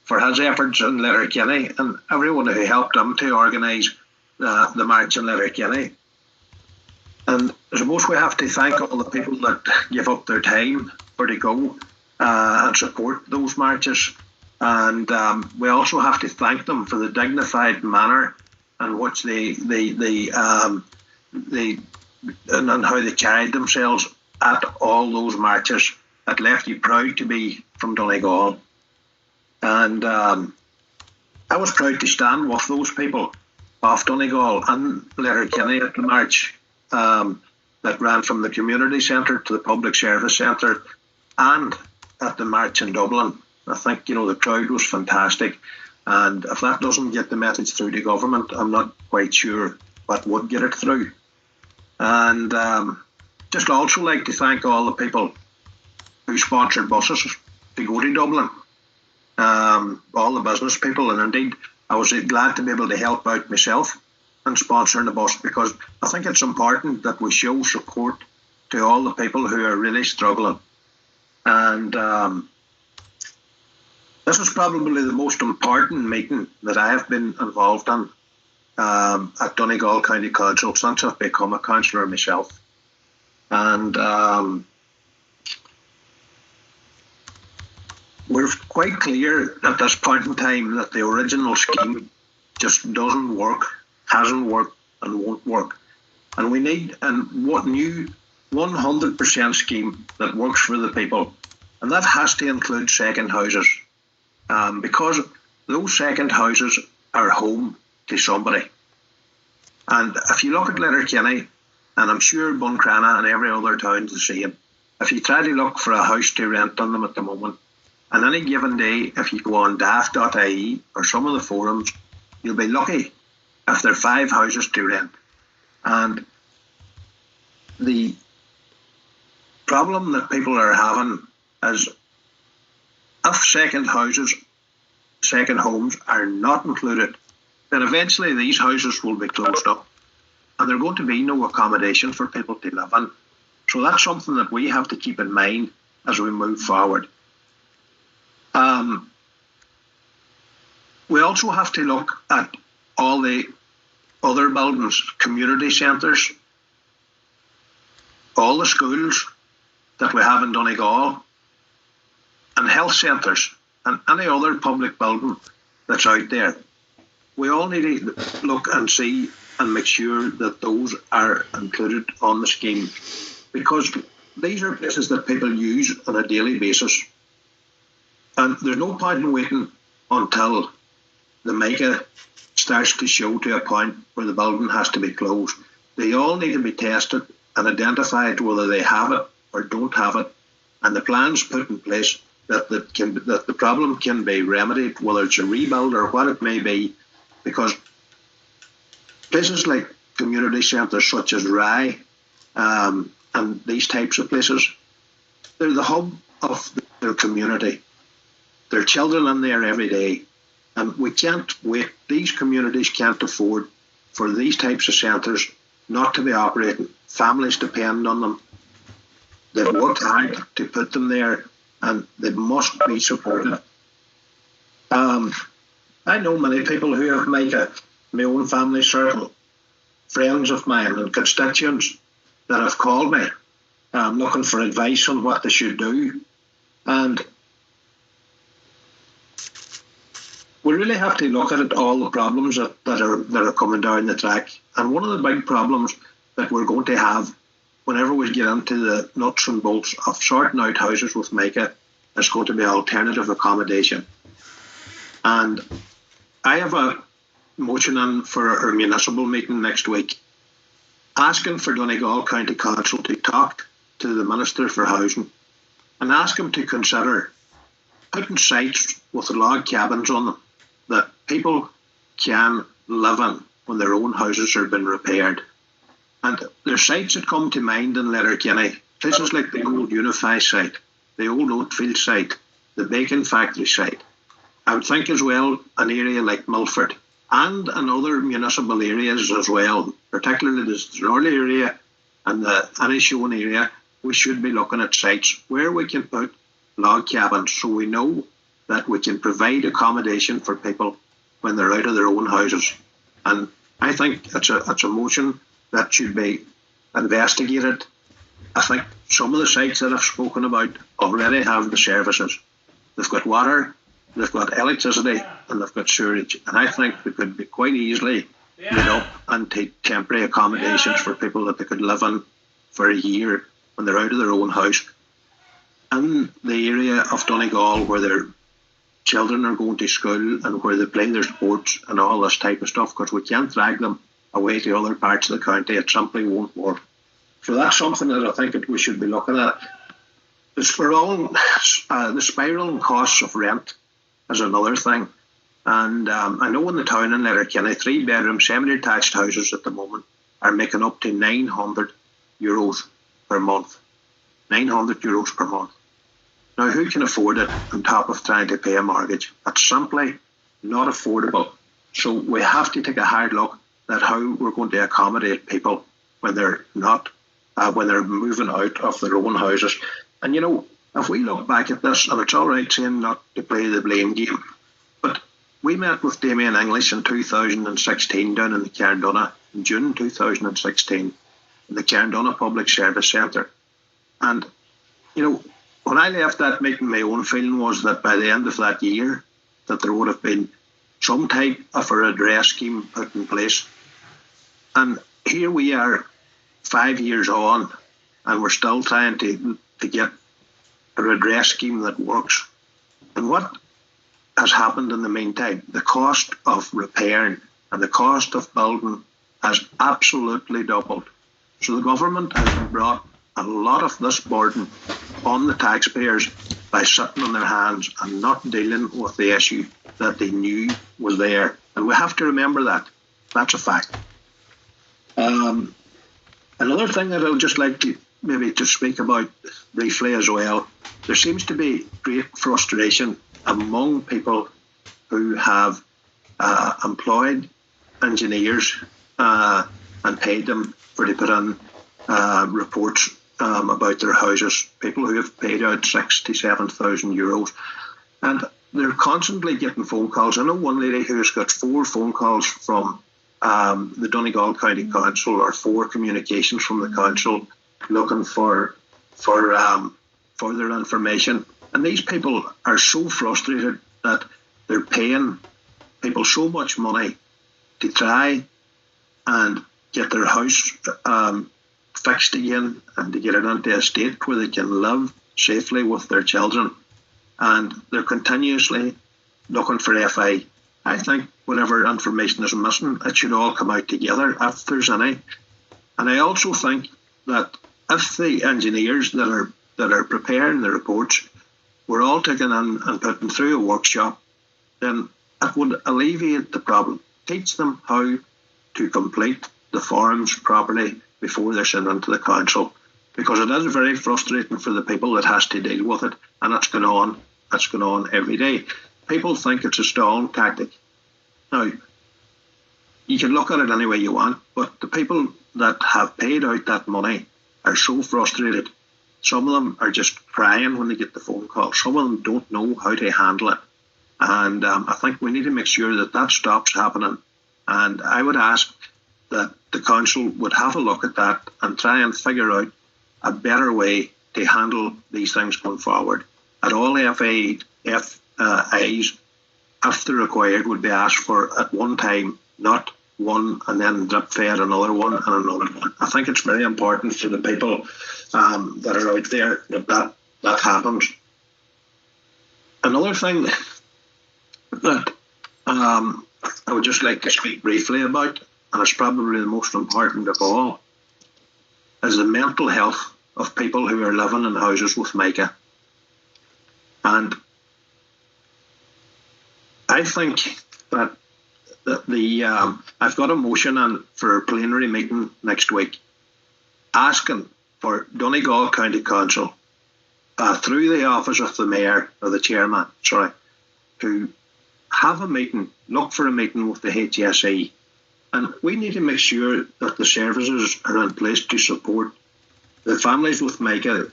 for his efforts in Letterkenny and everyone who helped him to organise the march in Letterkenny. And I suppose we have to thank all the people that give up their time for to go and support those marches. And we also have to thank them for the dignified manner in which they and how they carried themselves at all those marches. That left you proud to be from Donegal. And I was proud to stand with those people of Donegal and Letterkenny at the march that ran from the community centre to the public service centre and at the march in Dublin. I think, the crowd was fantastic. And if that doesn't get the message through to government, I'm not quite sure what would get it through. And just also like to thank all the people who sponsored buses to go to Dublin. All the business people, and indeed I was glad to be able to help out myself in sponsoring the bus, because I think it's important that we show support to all the people who are really struggling. And this is probably the most important meeting that I have been involved in at Donegal County Council since I've become a councillor myself. And we're quite clear at this point in time that the original scheme just doesn't work, hasn't worked, and won't work. And we need a new 100% scheme that works for the people. And that has to include second houses. Because those second houses are home to somebody. And if you look at Letterkenny, and I'm sure Buncrana and every other town's the same, if you try to look for a house to rent on them at the moment, on any given day, if you go on daft.ie or some of the forums, you'll be lucky if there are 5 houses to rent. And the problem that people are having is if second homes are not included, then eventually these houses will be closed up and there's going to be no accommodation for people to live in. So that's something that we have to keep in mind as we move forward. We also have to look at all the other buildings, community centres, all the schools that we have in Donegal, and health centres, and any other public building that's out there. We all need to look and see and make sure that those are included on the scheme, because these are places that people use on a daily basis. And there's no point in waiting until the MICA starts to show to a point where the building has to be closed. They all need to be tested and identified whether they have it or don't have it, and the plans put in place that the problem can be remedied, whether it's a rebuild or what it may be, because places like community centres such as Rye and these types of places, they're the hub of their community. There are children in there every day, and we can't wait. These communities can't afford for these types of centres not to be operating. Families depend on them. They've worked hard to put them there, and they must be supported. I know many people who have made my own family circle, friends of mine and constituents that have called me looking for advice on what they should do. And we really have to look at all the problems that are coming down the track. And one of the big problems that we're going to have whenever we get into the nuts and bolts of sorting out houses with MICA is going to be alternative accommodation. And I have a motion in for our municipal meeting next week, asking for Donegal County Council to talk to the Minister for Housing and ask him to consider putting sites with log cabins on them that people can live in when their own houses are being repaired. And there's sites that come to mind in Letterkenny, places like the old Unify site, the old Oatfield site, the Bacon Factory site. I would think as well an area like Milford and in other municipal areas as well, particularly the Snorley area and the Inishowen area. We should be looking at sites where we can put log cabins so we know that we can provide accommodation for people when they're out of their own houses. And I think it's a motion that should be investigated. I think some of the sites that I've spoken about already have the services. They've got water, they've got electricity, and they've got sewerage. And I think they could be quite easily made up and take temporary accommodations for people that they could live in for a year when they're out of their own house. In the area of Donegal where their children are going to school and where they play their sports and all this type of stuff, because we can't drag them away to other parts of the county. It simply won't work. So that's something that I think that we should be looking at. The spiralling costs of rent is another thing. And I know in the town in Letterkenny, 3-bedroom semi-detached houses at the moment are making up to €900 per month. €900 per month. Now, who can afford it on top of trying to pay a mortgage? That's simply not affordable. So we have to take a hard look at how we're going to accommodate people when they're not, when they're moving out of their own houses. And you know, if we look back at this, and it's all right saying not to play the blame game, but we met with Damien English in 2016 down in the Cairndonagh, in June 2016, in the Cairndonagh Public Service Centre. And, you know, when I left that meeting, my own feeling was that by the end of that year, that there would have been some type of a redress scheme put in place. And here we are 5 years on, and we're still trying to get a redress scheme that works. And what has happened in the meantime. The cost of repairing and the cost of building has absolutely doubled. So the government has brought a lot of this burden on the taxpayers by sitting on their hands and not dealing with the issue that they knew was there. And we have to remember that. That's a fact. Another thing that I would just like to maybe to speak about briefly as well, there seems to be great frustration among people who have employed engineers and paid them for to put in reports about their houses, people who have paid out €67,000. And they're constantly getting phone calls. I know one lady who has got 4 phone calls from the Donegal County Council, or 4 communications from the council looking for further information. And these people are so frustrated that they're paying people so much money to try and get their house fixed again and to get it into a state where they can live safely with their children. And they're continuously looking for FI. I think whatever information is missing, it should all come out together if there's any. And I also think that if the engineers that are preparing the reports were all taken in and put them through a workshop, then it would alleviate the problem. Teach them how to complete the forms properly before they're sent into the council, because it is very frustrating for the people that has to deal with it, and it's going on. It's going on every day. People think it's a stalling tactic. Now, you can look at it any way you want, but the people that have paid out that money are so frustrated. Some of them are just crying when they get the phone call. Some of them don't know how to handle it. And I think we need to make sure that that stops happening. And I would ask that the council would have a look at that and try and figure out a better way to handle these things going forward. At all FAs, if they're required, would be asked for at one time, not one and then drip fed another one and another one. I think it's very important for the people that are out there that happens. Another thing that I would just like to speak briefly about, and it's probably the most important of all, is the mental health of people who are living in houses with mica. And I think that I've got a motion on for a plenary meeting next week asking for Donegal County Council through the office of the mayor, or the chairman, to have a meeting, look for a meeting with the HSE. And we need to make sure that the services are in place to support the families with mica,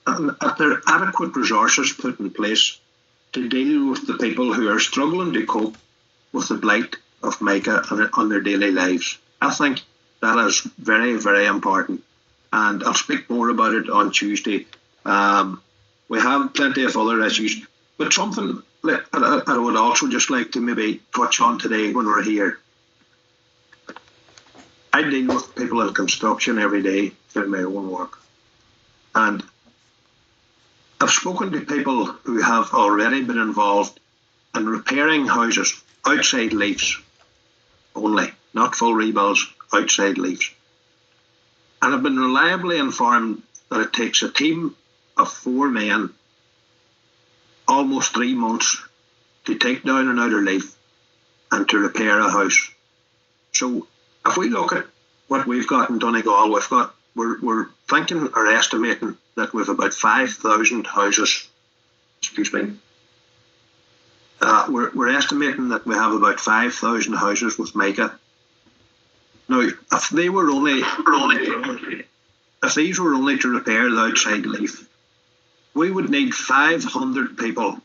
and that there are adequate resources put in place to deal with the people who are struggling to cope with the blight of mica on their daily lives. I think that is very, very important. And I'll speak more about it on Tuesday. We have plenty of other issues, but something I would also just like to maybe touch on today when we're here. I deal with people in construction every day through my own work. And I've spoken to people who have already been involved in repairing houses, outside leaves only, not full rebuilds, outside leaves. And I've been reliably informed that it takes a team of 4 men almost 3 months to take down an outer leaf and to repair a house. So if we look at what we've got in Donegal, we're thinking or estimating that we've about 5,000 houses. Excuse me. We're estimating that we have about 5,000 houses with mica. Now, if these were only to repair the outside leaf, we would need 500 people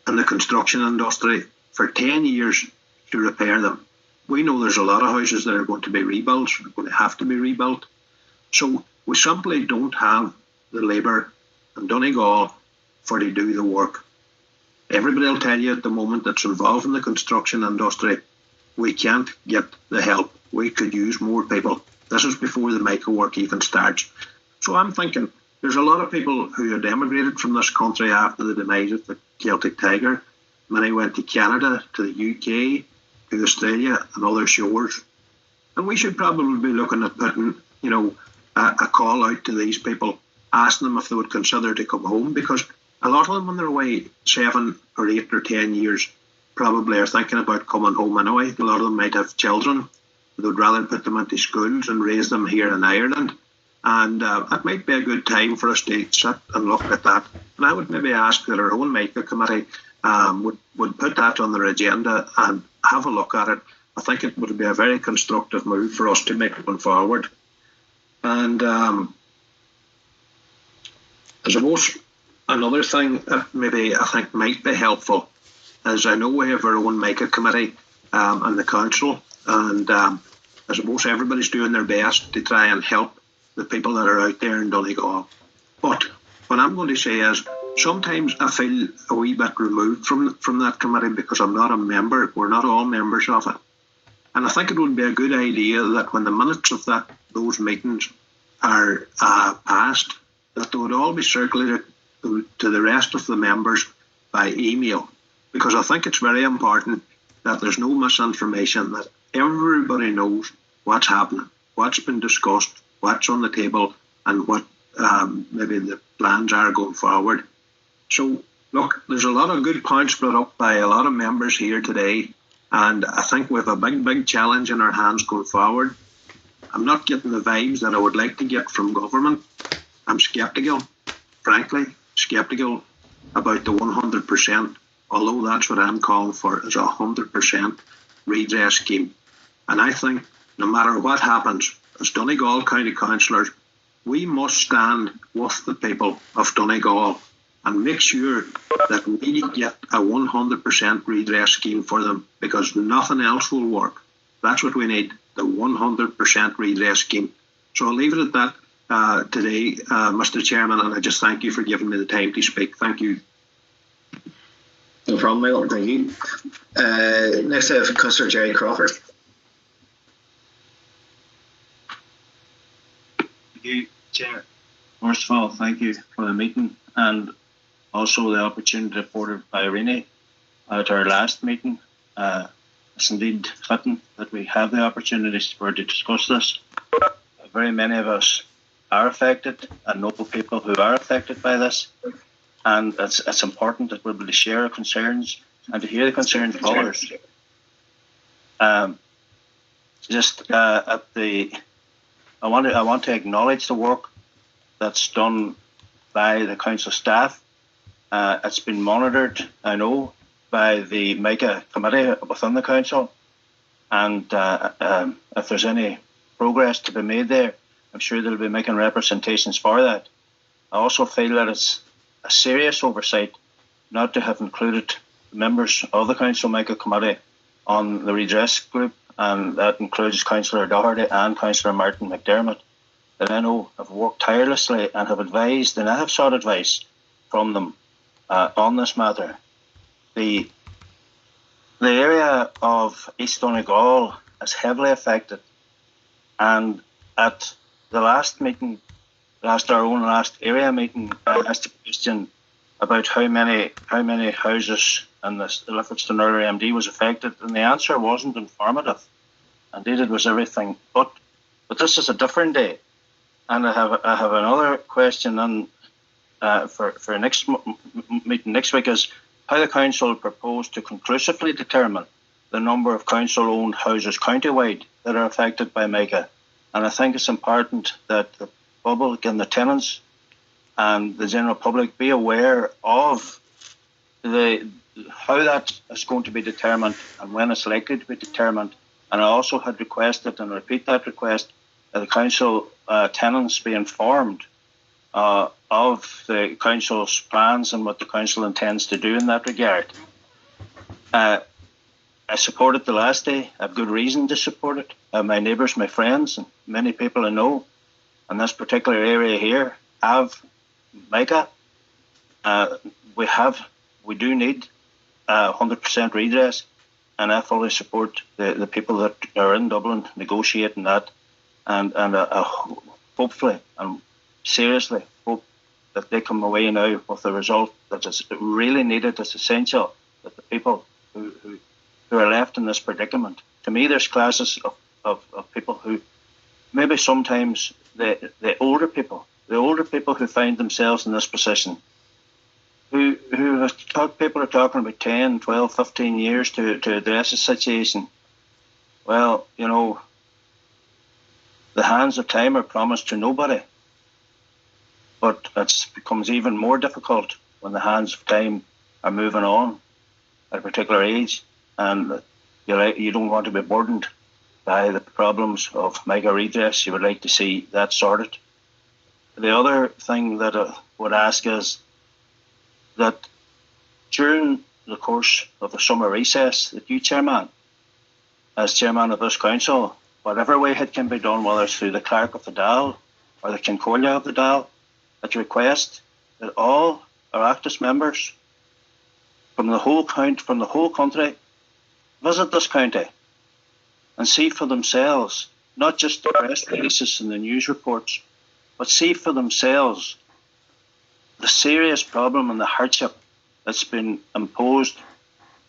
in the construction industry for 10 years to repair them. We know there's a lot of houses that are going to be rebuilt, are going to have to be rebuilt. So we simply don't have the labour in Donegal to do the work. Everybody will tell you at the moment that's involved in the construction industry, we can't get the help. We could use more people. This is before the mica work even starts. So I'm thinking there's a lot of people who had emigrated from this country after the demise of the Celtic Tiger. Many went to Canada, to the UK, to Australia and other shores. And we should probably be looking at putting, a call out to these people, asking them if they would consider to come home, because a lot of them, when they're away 7 or 8 or 10 years, probably are thinking about coming home anyway. A lot of them might have children. They would rather put them into schools and raise them here in Ireland. And it might be a good time for us to sit and look at that. And I would maybe ask that our own MICA committee would put that on their agenda and have a look at it. I think it would be a very constructive move for us to make going forward. And I suppose another thing that maybe I think might be helpful is, I know we have our own MICA committee and the council, and I suppose everybody's doing their best to try and help the people that are out there in Donegal. But what I'm going to say is, sometimes I feel a wee bit removed from that committee because I'm not a member. We're not all members of it. And I think it would be a good idea that when the minutes of those meetings are passed, that they would all be circulated to the rest of the members by email. Because I think it's very important that there's no misinformation, that everybody knows what's happening, what's been discussed, what's on the table, and what maybe the plans are going forward. So, look, there's a lot of good points brought up by a lot of members here today, and I think we have a big challenge in our hands going forward. I'm not getting the vibes that I would like to get from government. I'm sceptical, frankly, sceptical about the 100%, although that's what I'm calling for, is a 100% redress scheme. And I think no matter what happens, as Donegal County Councillors, we must stand with the people of Donegal and make sure that we get a 100% redress scheme for them, because nothing else will work. That's what we need, the 100% redress scheme. So I'll leave it at that today, Mr. Chairman, and I just thank you for giving me the time to speak. Thank you. No problem, Michael. Thank you. Next I have Councillor Jerry Crawford. Thank you, Chair. First of all, thank you for the meeting, and also the opportunity reported by Irene at our last meeting. It's indeed fitting that we have the opportunities to discuss this. Very many of us are affected and know people who are affected by this, and it's important that we're able to share our concerns and to hear the concerns of others. I want to acknowledge the work that's done by the council staff. It's been monitored, I know, by the MICA committee within the council, and if there's any progress to be made there, I'm sure they'll be making representations for that. I also feel that it's a serious oversight not to have included members of the council MICA committee on the redress group, and that includes Councillor Doherty and Councillor Martin McDermott, that I know have worked tirelessly and have advised, and I have sought advice from them on this matter. The area of East Donegal is heavily affected, and at the last meeting, our own last area meeting, I asked a question about how many houses in the Livingston Early MD was affected, and the answer wasn't informative. Indeed, it was everything but this is a different day, and I have another question on for next meeting next week, is how the council proposed to conclusively determine the number of council-owned houses countywide that are affected by MICA. And I think it's important that the public and the tenants and the general public be aware of how that is going to be determined and when it's likely to be determined. And I also had requested, and repeat that request, that the council tenants be informed of the council's plans and what the council intends to do in that regard. I supported the last day. I have good reason to support it. My neighbours, my friends, and many people I know in this particular area here have MICA. We do need 100% redress, and I fully support the people that are in Dublin negotiating that, and hopefully and seriously hope that they come away now with the result that is really needed. It's essential that the people who are left in this predicament, to me there's classes of people who maybe sometimes the older people who find themselves in this position, who people are talking about 10, 12, 15 years to address the situation. Well, you know, the hands of time are promised to nobody, but it becomes even more difficult when the hands of time are moving on at a particular age, and you don't want to be burdened by the problems of mega redress. You would like to see that sorted. The other thing that I would ask is that during the course of the summer recess, that you, Chairman, as Chairman of this Council, whatever way it can be done, whether it's through the Clerk of the Dáil or the Concordia of the Dáil, that you request that all Oireachtas members from the whole country visit this county and see for themselves, not just the press releases and the news reports, but see for themselves the serious problem and the hardship that's been imposed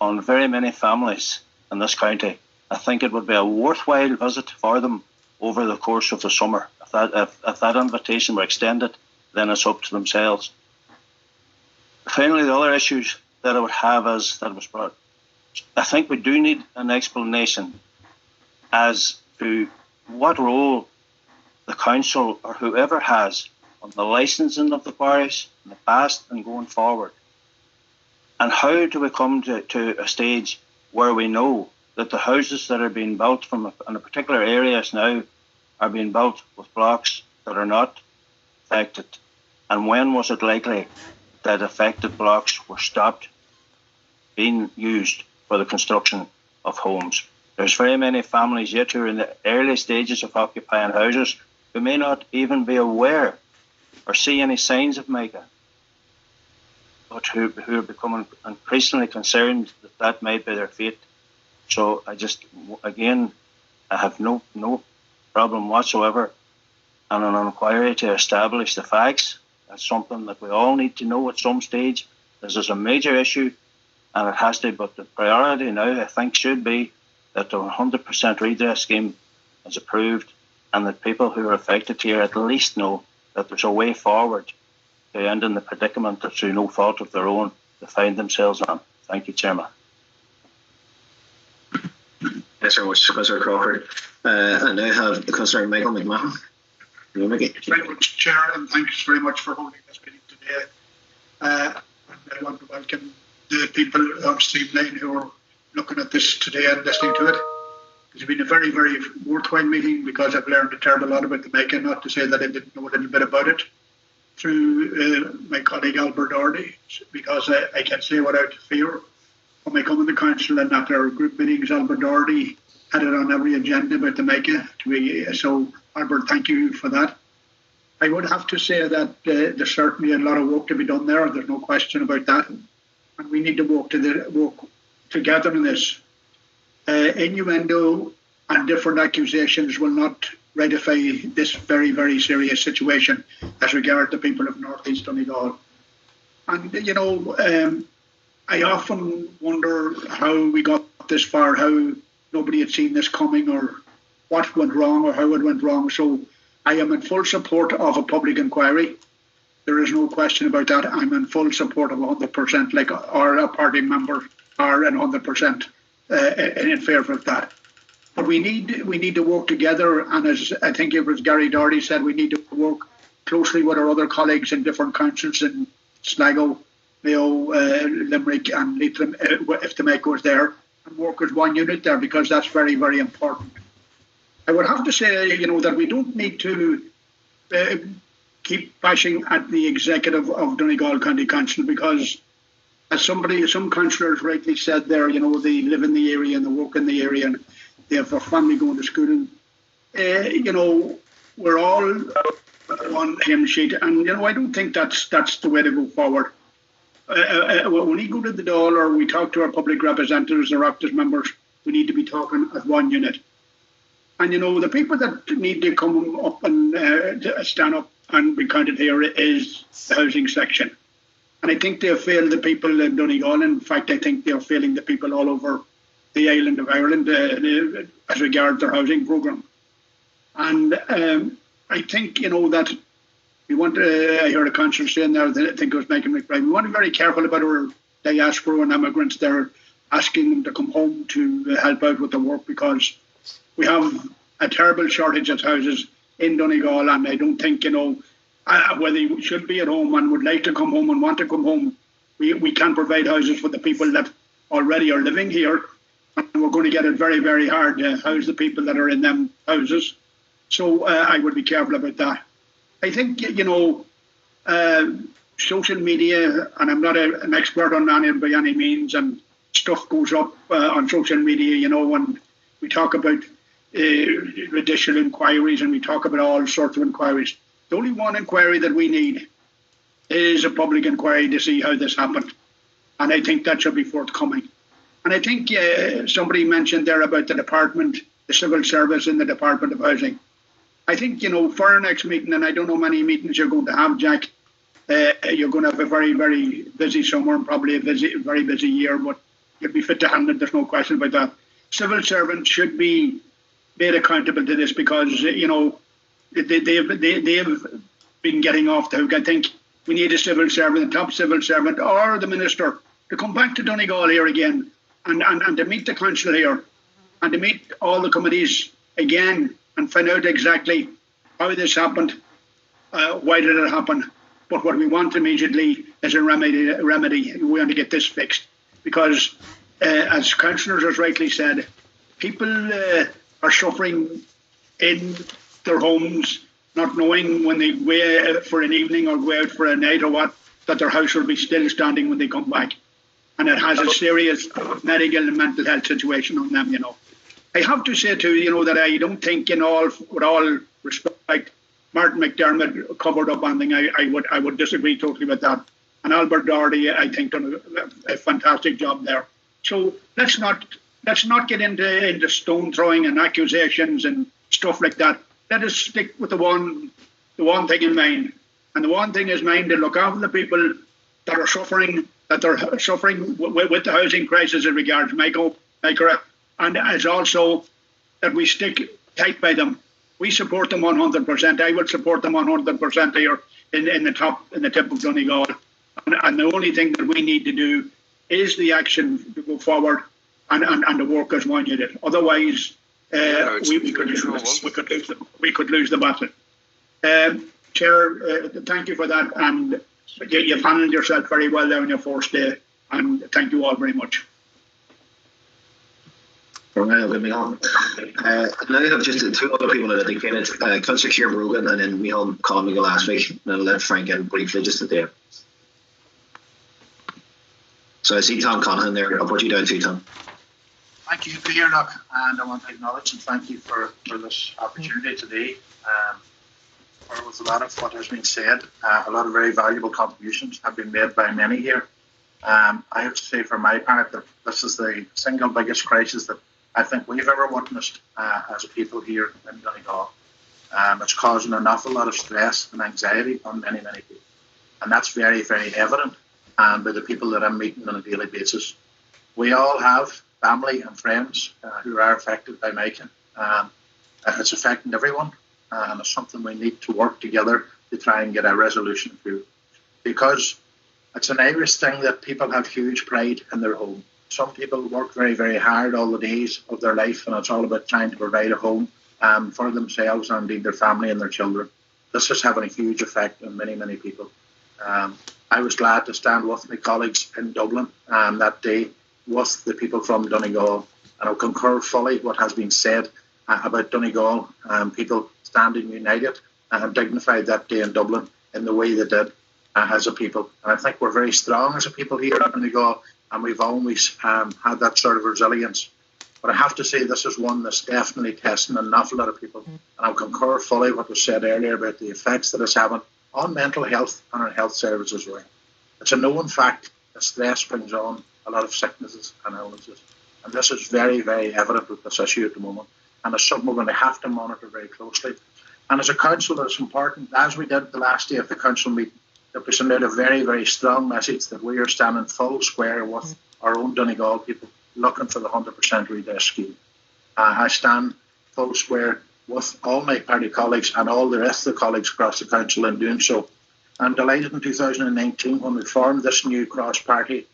on very many families in this county. I think it would be a worthwhile visit for them over the course of the summer. If that invitation were extended, then it's up to themselves. Finally, the other issues that I would have is that was brought. I think we do need an explanation as to what role the council or whoever has on the licensing of the parish in the past and going forward. And how do we come to a stage where we know that the houses that are being built in a particular areas now are being built with blocks that are not affected? And when was it likely that affected blocks were stopped being used for the construction of homes? There's very many families yet who are in the early stages of occupying houses who may not even be aware or see any signs of mica, but who are becoming increasingly concerned that might be their fate. So I have no problem whatsoever on an inquiry to establish the facts. That's something that we all need to know at some stage. This is a major issue, and it has to, but the priority now, I think, should be that the 100% redress scheme is approved, and that people who are affected here at least know that there's a way forward to ending the predicament that through no fault of their own they find themselves on. Thank you, Chairman. Thanks very much, Councillor Crawford. I now have the Councillor Michael McMahon. Thanks very much, Chair, and thanks very much for holding this meeting today. I want to welcome the people on Streamline who are looking at this today and listening to it. It's been a very, very worthwhile meeting because I've learned a terrible lot about the mica, not to say that I didn't know a little bit about it, through my colleague Albert Doherty, because I can say without fear, when I come in the council and at our group meetings, Albert Doherty had it on every agenda about the mica. So, Albert, thank you for that. I would have to say that there's certainly a lot of work to be done there. There's no question about that. And we need to work together in this. Innuendo and different accusations will not rectify this very, very serious situation as regards the people of North East Donegal. And, you know, I often wonder how we got this far, how nobody had seen this coming, or what went wrong, or how it went wrong. So I am in full support of a public inquiry. There is no question about that. I'm in full support of 100%, like our party member are in 100% in favour of that. But we need to work together, and as I think it was Gary Doherty said, we need to work closely with our other colleagues in different councils in Sligo, Mayo, Limerick and Leitrim, if the mica was there, and work as one unit there, because that's very, very important. I would have to say, you know, that we don't need to keep bashing at the executive of Donegal County Council, because as some councillors rightly said there, you know, they live in the area and they work in the area and they have their family going to school. And, you know, we're all one hymn sheet, and, you know, I don't think that's the way to go forward. When we go to the Dáil or we talk to our public representatives or Oireachtas members, we need to be talking as one unit. And, you know, the people that need to come up and stand up and be counted here is the housing section. And I think they have failed the people in Donegal. In fact, I think they are failing the people all over the island of Ireland as regards their housing programme. And I think, that we want to, I heard a councillor saying there, I think it was Michael McBride, we want to be very careful about our diaspora and immigrants there, asking them to come home to help out with the work, because we have a terrible shortage of houses in Donegal, and I don't think, whether you should be at home and would like to come home and want to come home, we can't provide houses for the people that already are living here, and we're going to get it very, very hard to house the people that are in them houses. So I would be careful about that. I think, social media, and I'm not an expert on that by any means, and stuff goes up on social media, and we talk about judicial inquiries and we talk about all sorts of inquiries. The only one inquiry that we need is a public inquiry to see how this happened. And I think that should be forthcoming. And I think somebody mentioned there about the department, the civil service in the Department of Housing. I think, for our next meeting, and I don't know how many meetings you're going to have, Jack, you're going to have a very, very busy summer and probably a very busy year, but you'll be fit to handle it, there's no question about that. Civil servants should be made accountable to this, because, they have been getting off the hook. I think we need a civil servant, the top civil servant, or the minister, to come back to Donegal here again and to meet the council here and to meet all the committees again and find out exactly how this happened, why did it happen. But what we want immediately is a remedy. We want to get this fixed, because as councillors has rightly said, people are suffering in their homes, not knowing when they go out for an evening or go out for a night or what, that their house will be still standing when they come back. And it has a serious medical and mental health situation on them, I have to say too, that I don't think, with all respect, Martin McDermott covered up anything. I would disagree totally with that. And Albert Doherty, I think, done a fantastic job there. So let's not get into stone throwing and accusations and stuff like that. Let us stick with the one thing in mind. And the one thing is mind to look after the people that are suffering, with the housing crisis in regards Michael, and as also that we stick tight by them. We support them 100%. I would support them 100% here in the tip of Donegal. And the only thing that we need to do is the action to go forward and the work as one unit. Otherwise, we could lose the battle. Chair, thank you for that, and you've handled yourself very well there on your first day, and thank you all very much. Now we have just two other people that are dedicated, Councillor Cllr Brogan, and then we had Colin McGill last week, and I'll let Frank in briefly just at the end. So I see Tom Conahan there. I'll put you down too, Tom. Thank you, Peter, and I want to acknowledge and thank you for this opportunity today. There was a lot of what has been said. A lot of very valuable contributions have been made by many here. I have to say for my part that this is the single biggest crisis that I think we've ever witnessed as a people here in Donegal. It's causing an awful lot of stress and anxiety on many, many people. And that's very, very evident by the people that I'm meeting on a daily basis. We all have family and friends who are affected by Mica. It's affecting everyone, and it's something we need to work together to try and get a resolution to. Because it's an Irish thing that people have huge pride in their home. Some people work very, very hard all the days of their life, and it's all about trying to provide a home for themselves and indeed their family and their children. This is having a huge effect on many, many people. I was glad to stand with my colleagues in Dublin that day with the people from Donegal, and I concur fully what has been said about Donegal, people standing united and dignified that day in Dublin in the way they did as a people. And I think we're very strong as a people here in Donegal, and we've always had that sort of resilience. But I have to say this is one that's definitely testing an awful lot of people. And I concur fully what was said earlier about the effects that it's having on mental health and on health services as well. It's a known fact that stress brings on a lot of sicknesses and illnesses. And this is very, very evident with this issue at the moment. And it's something we're going to have to monitor very closely. And as a council, it's important, as we did the last day of the council meeting, that we send out a very, very strong message that we are standing full square with our own Donegal people looking for the 100% redress scheme. I stand full square with all my party colleagues and all the rest of the colleagues across the council in doing so. I'm delighted in 2019 when we formed this new cross-party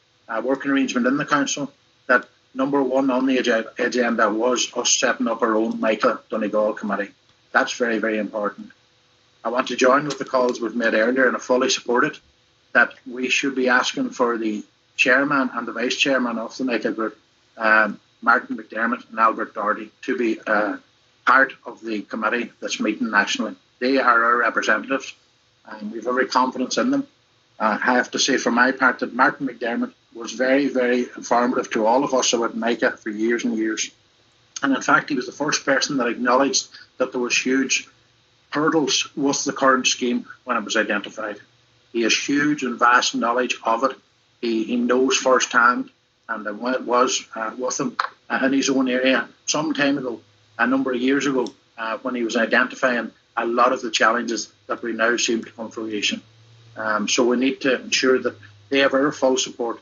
working arrangement in the council that number one on the agenda was us setting up our own Michael Donegal committee. That's very, very important. I want to join with the calls we've made earlier, and I fully support it, that we should be asking for the chairman and the vice chairman of the Michael group, Martin McDermott and Albert Doherty, to be part of the committee that's meeting nationally. They are our representatives, and we have every confidence in them. I have to say for my part that Martin McDermott was very, very informative to all of us about Micah for years and years. And in fact, he was the first person that acknowledged that there was huge hurdles with the current scheme when it was identified. He has huge and vast knowledge of it. He knows firsthand, and when it was with him in his own area some time ago, a number of years ago, when he was identifying a lot of the challenges that we now seem to come to fruition. So we need to ensure that they have our full support.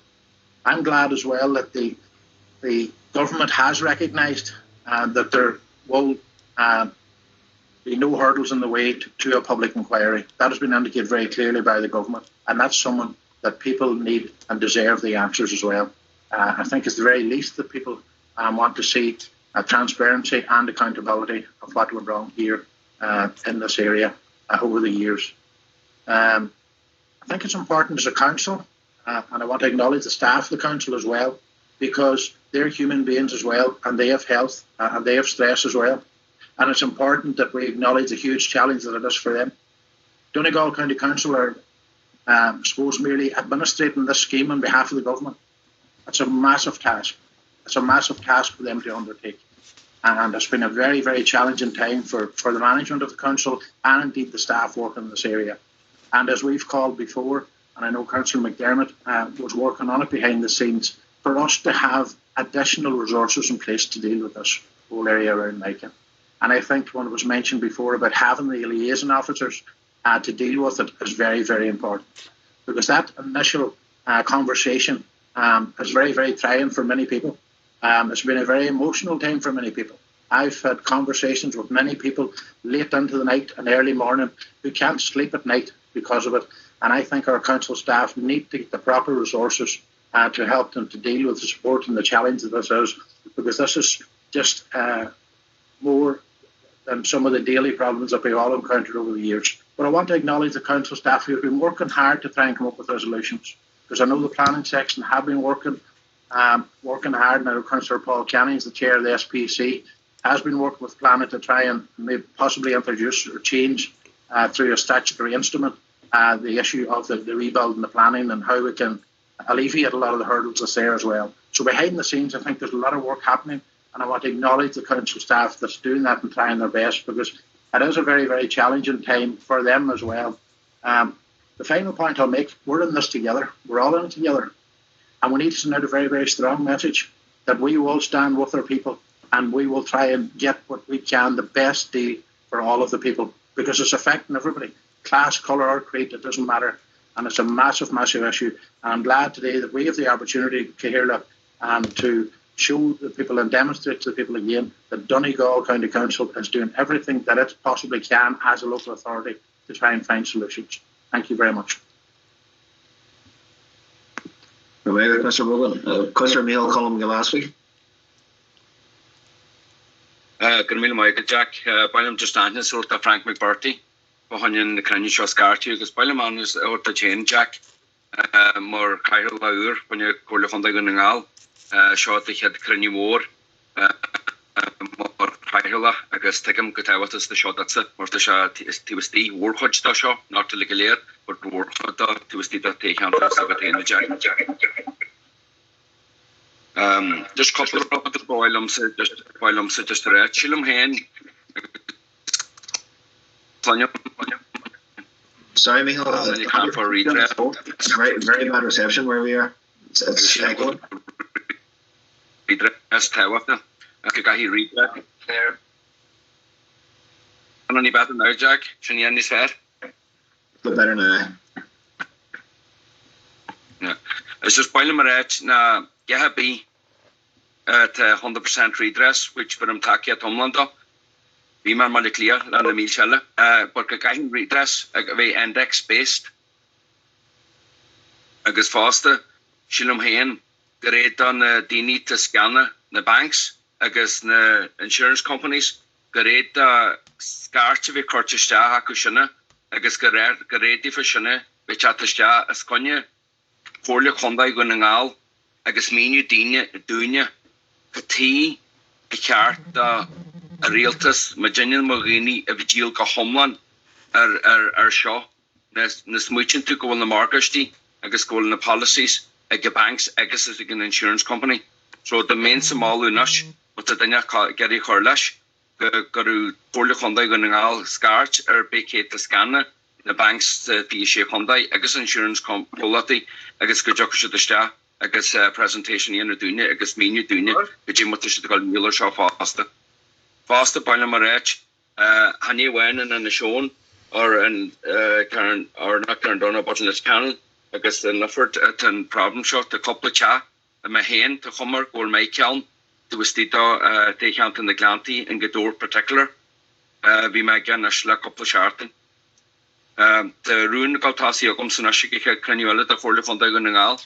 I'm glad as well that the government has recognised that there will be no hurdles in the way to a public inquiry. That has been indicated very clearly by the government, and that's someone that people need and deserve the answers as well. I think it's the very least that people want to see transparency and accountability of what went wrong here in this area over the years. I think it's important as a council, and I want to acknowledge the staff of the council as well, because they're human beings as well, and they have health and they have stress as well. And it's important that we acknowledge the huge challenge that it is for them. Donegal County Council are, suppose, merely administrating this scheme on behalf of the government. It's a massive task. It's a massive task for them to undertake. And it's been a very, very challenging time for the management of the council and indeed the staff working in this area. And as we've called before, and I know Councillor McDermott was working on it behind the scenes, for us to have additional resources in place to deal with this whole area around Micah. And I think when it was mentioned before about having the liaison officers to deal with it is very, very important. Because that initial conversation is very, very trying for many people. It's been a very emotional time for many people. I've had conversations with many people late into the night and early morning who can't sleep at night because of it. And I think our council staff need to get the proper resources to help them to deal with the support and the challenge that this is, because this is just more than some of the daily problems that we've all encountered over the years. But I want to acknowledge the council staff who have been working hard to try and come up with resolutions, because I know the planning section have been working hard, and I know Councillor Paul Canning, the chair of the SPC, has been working with planning to try and maybe possibly introduce or change through a statutory instrument the issue of the rebuild and the planning and how we can alleviate a lot of the hurdles that's there as well. So behind the scenes, I think there's a lot of work happening, and I want to acknowledge the council staff that's doing that and trying their best, because it is a very, very challenging time for them as well. The final point I'll make, we're in this together. We're all in it together. And we need to send out a very, very strong message that we will stand with our people and we will try and get what we can, the best deal for all of the people, because it's affecting everybody. Class, colour or creed, it doesn't matter. And it's a massive, massive issue. And I'm glad today that we have the opportunity, Cllr, to show the people and demonstrate to the people again that Donegal County Council is doing everything that it possibly can as a local authority to try and find solutions. Thank you very much. Councillor Neil Cullum Gillespie. Good morning, Michael Jack. Bailum just on this sort of Frank McBurty. Behind the Crenny Shaw Scar to you, because Bailum on is out the chain, Jack. More Cairo Laur, when you call the Donegal, shot the head Crenny Moore. More Cairo, I guess, take him good out as the shot that's it. Or the shot to the work watch the show, not to Cllr, but work to the take on the Sabatina Jack. Just a couple of Bailums, just to read Chillum Hen. Sorry, Michael. It's very, very bad reception where we are. It's echoing. Redress Tawafna. I got he read that there. And any better now, Jack? Shouldn't you end this fair? But better now. Yeah. It's just boiling my head na GHB at 100% redress, which for them taki at Homelander. Be my molecular and the meal shell. But the kind redress, we index based. I guess faster. Shilum Hain, great on the need to scan the banks, I guess the insurance companies, great scarce we purchased a cushion, I guess great for shunne, which at the star as conya, Corley Honda going all, I guess mean you dunya, tea, a cart, a realtus, Maginian Morini, a vigil ka homeland, shaw, Nesmuchin to go on the market, I guess go on the policies. Ag banks, agus is an insurance company. So the main small unash, but the dinner Gary Corlash, Guru Porla Honda Gunningal Scarch, or Bake the scanner, the banks, PSA Honda, agus insurance quality, agus Gajokusha the Star, agus presentation in the Dunya, agus Menu Dunya, which you must call Muller Shaw faster. Faster Parliamarech, Honey Wen and the Sean, or in Karen, or not Karen Donner, but in this panel. I guess the Nufford at an problem shot a couple of cha and my hand to Hummer or my count to was Tito take out in the Glanty and get door particular. We might get a schluck couple of sharten. The ruin Galtasi comes to Nashiki Cranuela, the Corley von Diagonal,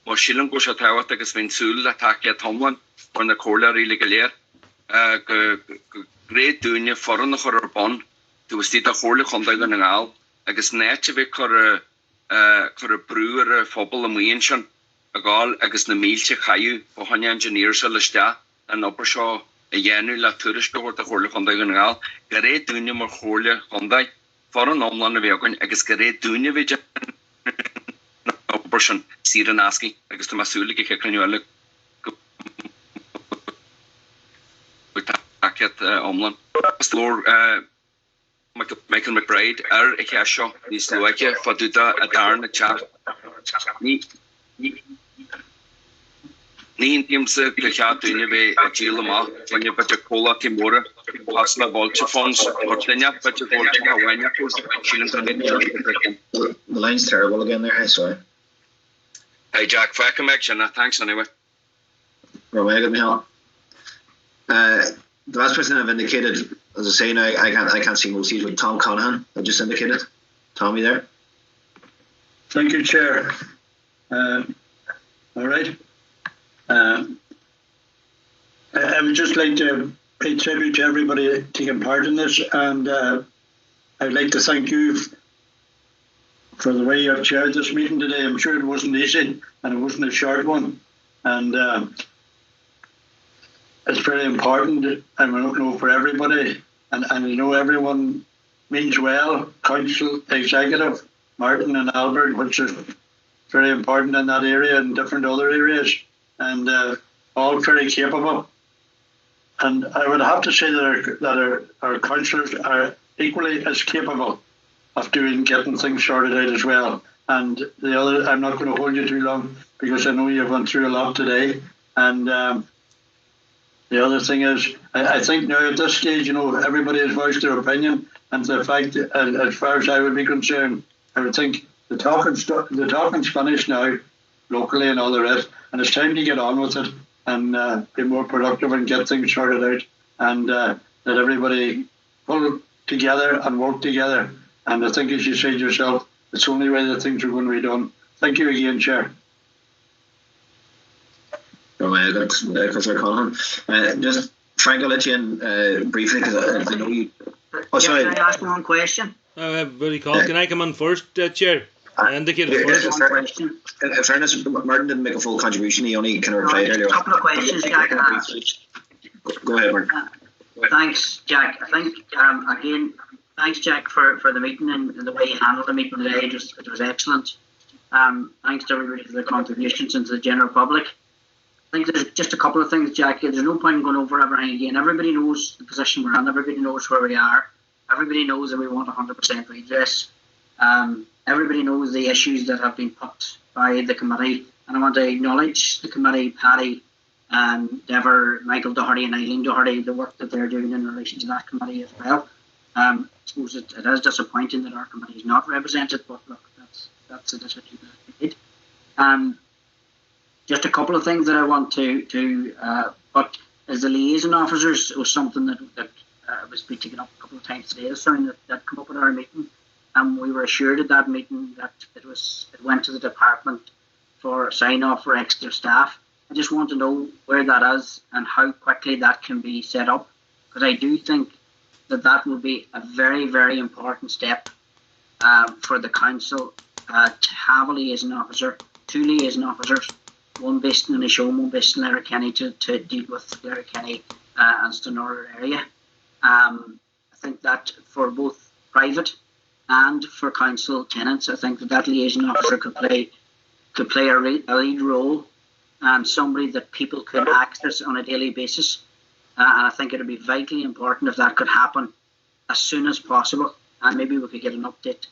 or Shilling goes at Tower, the Svensul attack at Tomlin, on the Corla really galere. Great dunya foreign the horror bond to was Tito Corley von Diagonal. I guess naturally for a brewer a phobal and we ancient a gal agus na mealche chayu for honey engineers a lista and upper shaw a yanu la tourist door the horle Honda gal gare dunya more horle Honda for an online of yagon agus gare dunya vision operation Siranaski agus the masuli kekranyu with packet online store Michael McBride, a casho, these two for Duda, a darn a chat. Ni teams a chat in a Gilama, when you put a cola timora, Hasla vulture funds, or Tenya, but you go to Hawaii, the line's terrible again there, sorry. Hey Jack, FMcB, thanks anyway. Romeo, give me help. The last person I've indicated, as I say now, I can't see most with Tom Conahan. I just indicated. Tom, you there? Thank you, Chair. All right. I would just like to pay tribute to everybody taking part in this, and I'd like to thank you for the way you have chaired this meeting today. I'm sure it wasn't easy, and it wasn't a short one, and it's very important, and I don't know for everybody, and I know everyone means well, council, executive, Martin and Albert, which is very important in that area and different other areas, and all very capable. And I would have to say that our councillors are equally as capable of getting things sorted out as well. And the other, I'm not going to hold you too long because I know you've gone through a lot today, and the other thing is, I think now at this stage, everybody has voiced their opinion, and the fact, as far as I would be concerned, I would think the talking's finished now, locally and all the rest, and it's time to get on with it and be more productive and get things sorted out, and let everybody pull together and work together. And I think, as you said yourself, it's the only way that things are going to be done. Thank you again, Chair. Just Frank, I'll let you in briefly because I know you. Oh, sorry. Can I ask one question? Buddy Call, can I come on first, Chair? I indicated first. In fairness, Martin didn't make a full contribution. He only kind of replied earlier. A couple of questions, Jack. Go ahead, Martin. Thanks, Jack. I think again, thanks, Jack, for the meeting and the way you handled the meeting today. It was excellent. Thanks to everybody for their contributions and to the general public. I think there's just a couple of things, Jack. There's no point in going over everything again. Everybody knows the position we're in. Everybody knows where we are. Everybody knows that we want 100% redress. Everybody knows the issues that have been put by the committee. And I want to acknowledge the committee, Paddy, Dever, Michael Doherty and Eileen Doherty, the work that they're doing in relation to that committee as well. I suppose it is disappointing that our committee is not represented, but look, that's a decision that we made. Just a couple of things that I want to but as the liaison officers, it was something that was being taken up a couple of times today. It's something that came up at our meeting, and we were assured at that meeting that it went to the department for sign off for extra staff. I just want to know where that is and how quickly that can be set up, because I do think that will be a very, very important step for the council to have a liaison officer, 2 liaison officers, one based in Inishowen, one based in Letterkenny to deal with Letterkenny and Stranraer area. I think that for both private and for council tenants, I think that liaison officer could play a lead role and somebody that people could access on a daily basis. And I think it would be vitally important if that could happen as soon as possible. And maybe we could get an update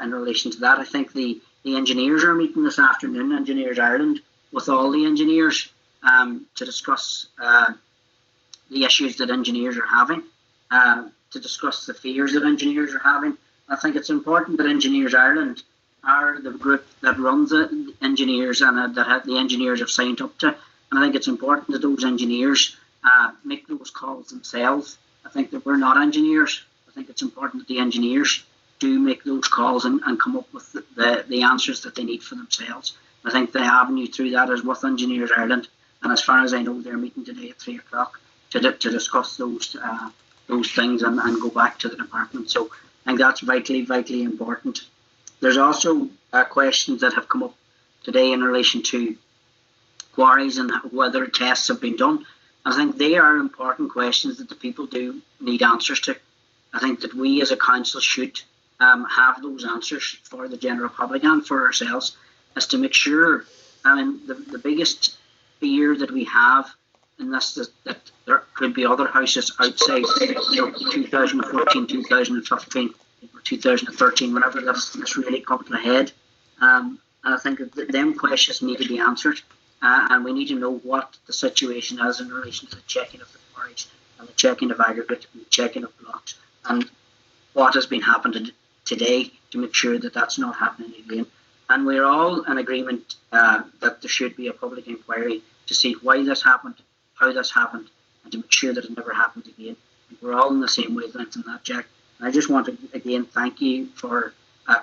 in relation to that. I think the engineers are meeting this afternoon, Engineers Ireland, with all the engineers to discuss the issues that engineers are having, to discuss the fears that engineers are having. I think it's important that Engineers Ireland are the group that runs the engineers and that the engineers have signed up to. And I think it's important that those engineers make those calls themselves. I think that we're not engineers. I think it's important that the engineers do make those calls and come up with the answers that they need for themselves. I think the avenue through that is with Engineers Ireland, and as far as I know, they're meeting today at 3 o'clock to discuss those things and go back to the department. So I think that's vitally important. There's also questions that have come up today in relation to quarries and whether tests have been done. I think they are important questions that the people do need answers to. I think that we as a council should have those answers for the general public and for ourselves, is to make sure. I mean, the biggest fear that we have in this is that there could be other houses outside 2014, 2015 or 2013, whenever this really comes ahead. And I think that them questions need to be answered, and we need to know what the situation is in relation to the checking of the quarries and the checking of aggregate and the checking of blocks, and what has been happening today to make sure that that's not happening again. And we're all in agreement that there should be a public inquiry to see why this happened, how this happened, and to make sure that it never happened again. We're all in the same wavelength on that, Jack. And I just want to again thank you for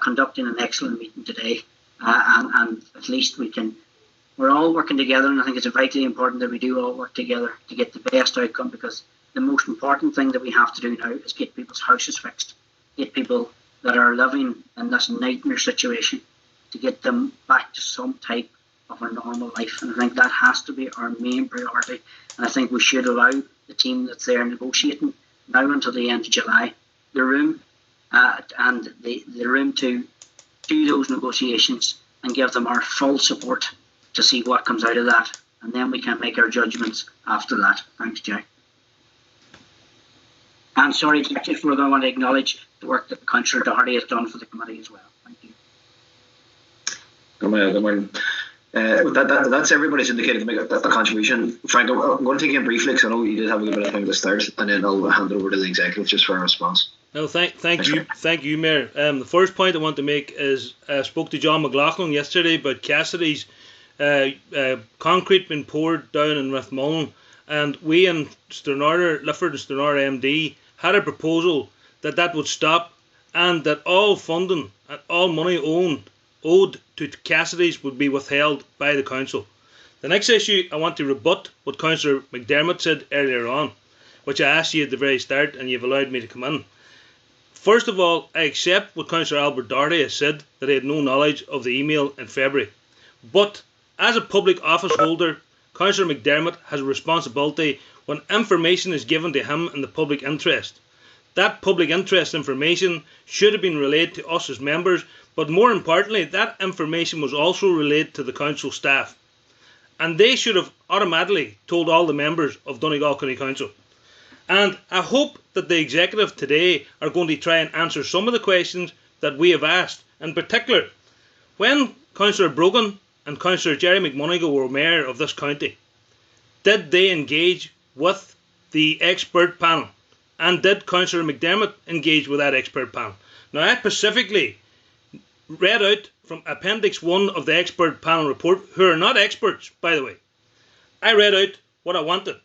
conducting an excellent meeting today. And at least we're all working together, and I think it's vitally important that we do all work together to get the best outcome, because the most important thing that we have to do now is get people's houses fixed, get people that are living in this nightmare situation, to get them back to some type of a normal life. And I think that has to be our main priority. And I think we should allow the team that's there negotiating now until the end of July the room and the room to do those negotiations and give them our full support to see what comes out of that. And then we can make our judgments after that. Thanks, Jack. I'm sorry, just further I want to acknowledge the work that Councillor Doherty has done for the committee as well. Thank you. Good morning. That's everybody's indicated to make a contribution. Frank, I'm going to take you in briefly because I know you did have a little bit of time to start, and then I'll hand it over to the executive just for a response. No, thank you, Mayor. The first point I want to make is I spoke to John McLaughlin yesterday about Cassidy's concrete being poured down in Rathmullen, and we in Lifford and Stranraer MD had a proposal that would stop, and that all funding and all money owed to Cassidy's would be withheld by the council. The next issue, I want to rebut what Councillor McDermott said earlier on, which I asked you at the very start and you've allowed me to come in. First of all, I accept what Councillor Albert Doherty has said, that he had no knowledge of the email in February. But as a public office holder, Councillor McDermott has a responsibility when information is given to him in the public interest. That public interest information should have been relayed to us as members, but more importantly, that information was also relayed to the council staff. And they should have automatically told all the members of Donegal Co Council. And I hope that the executive today are going to try and answer some of the questions that we have asked. In particular, when Councillor Brogan and Councillor Jerry McMonigle were mayor of this county, did they engage with the expert panel? And did Councillor McDermott engage with that expert panel? Now, I specifically read out from Appendix 1 of the expert panel report, who are not experts, by the way. I read out what I wanted.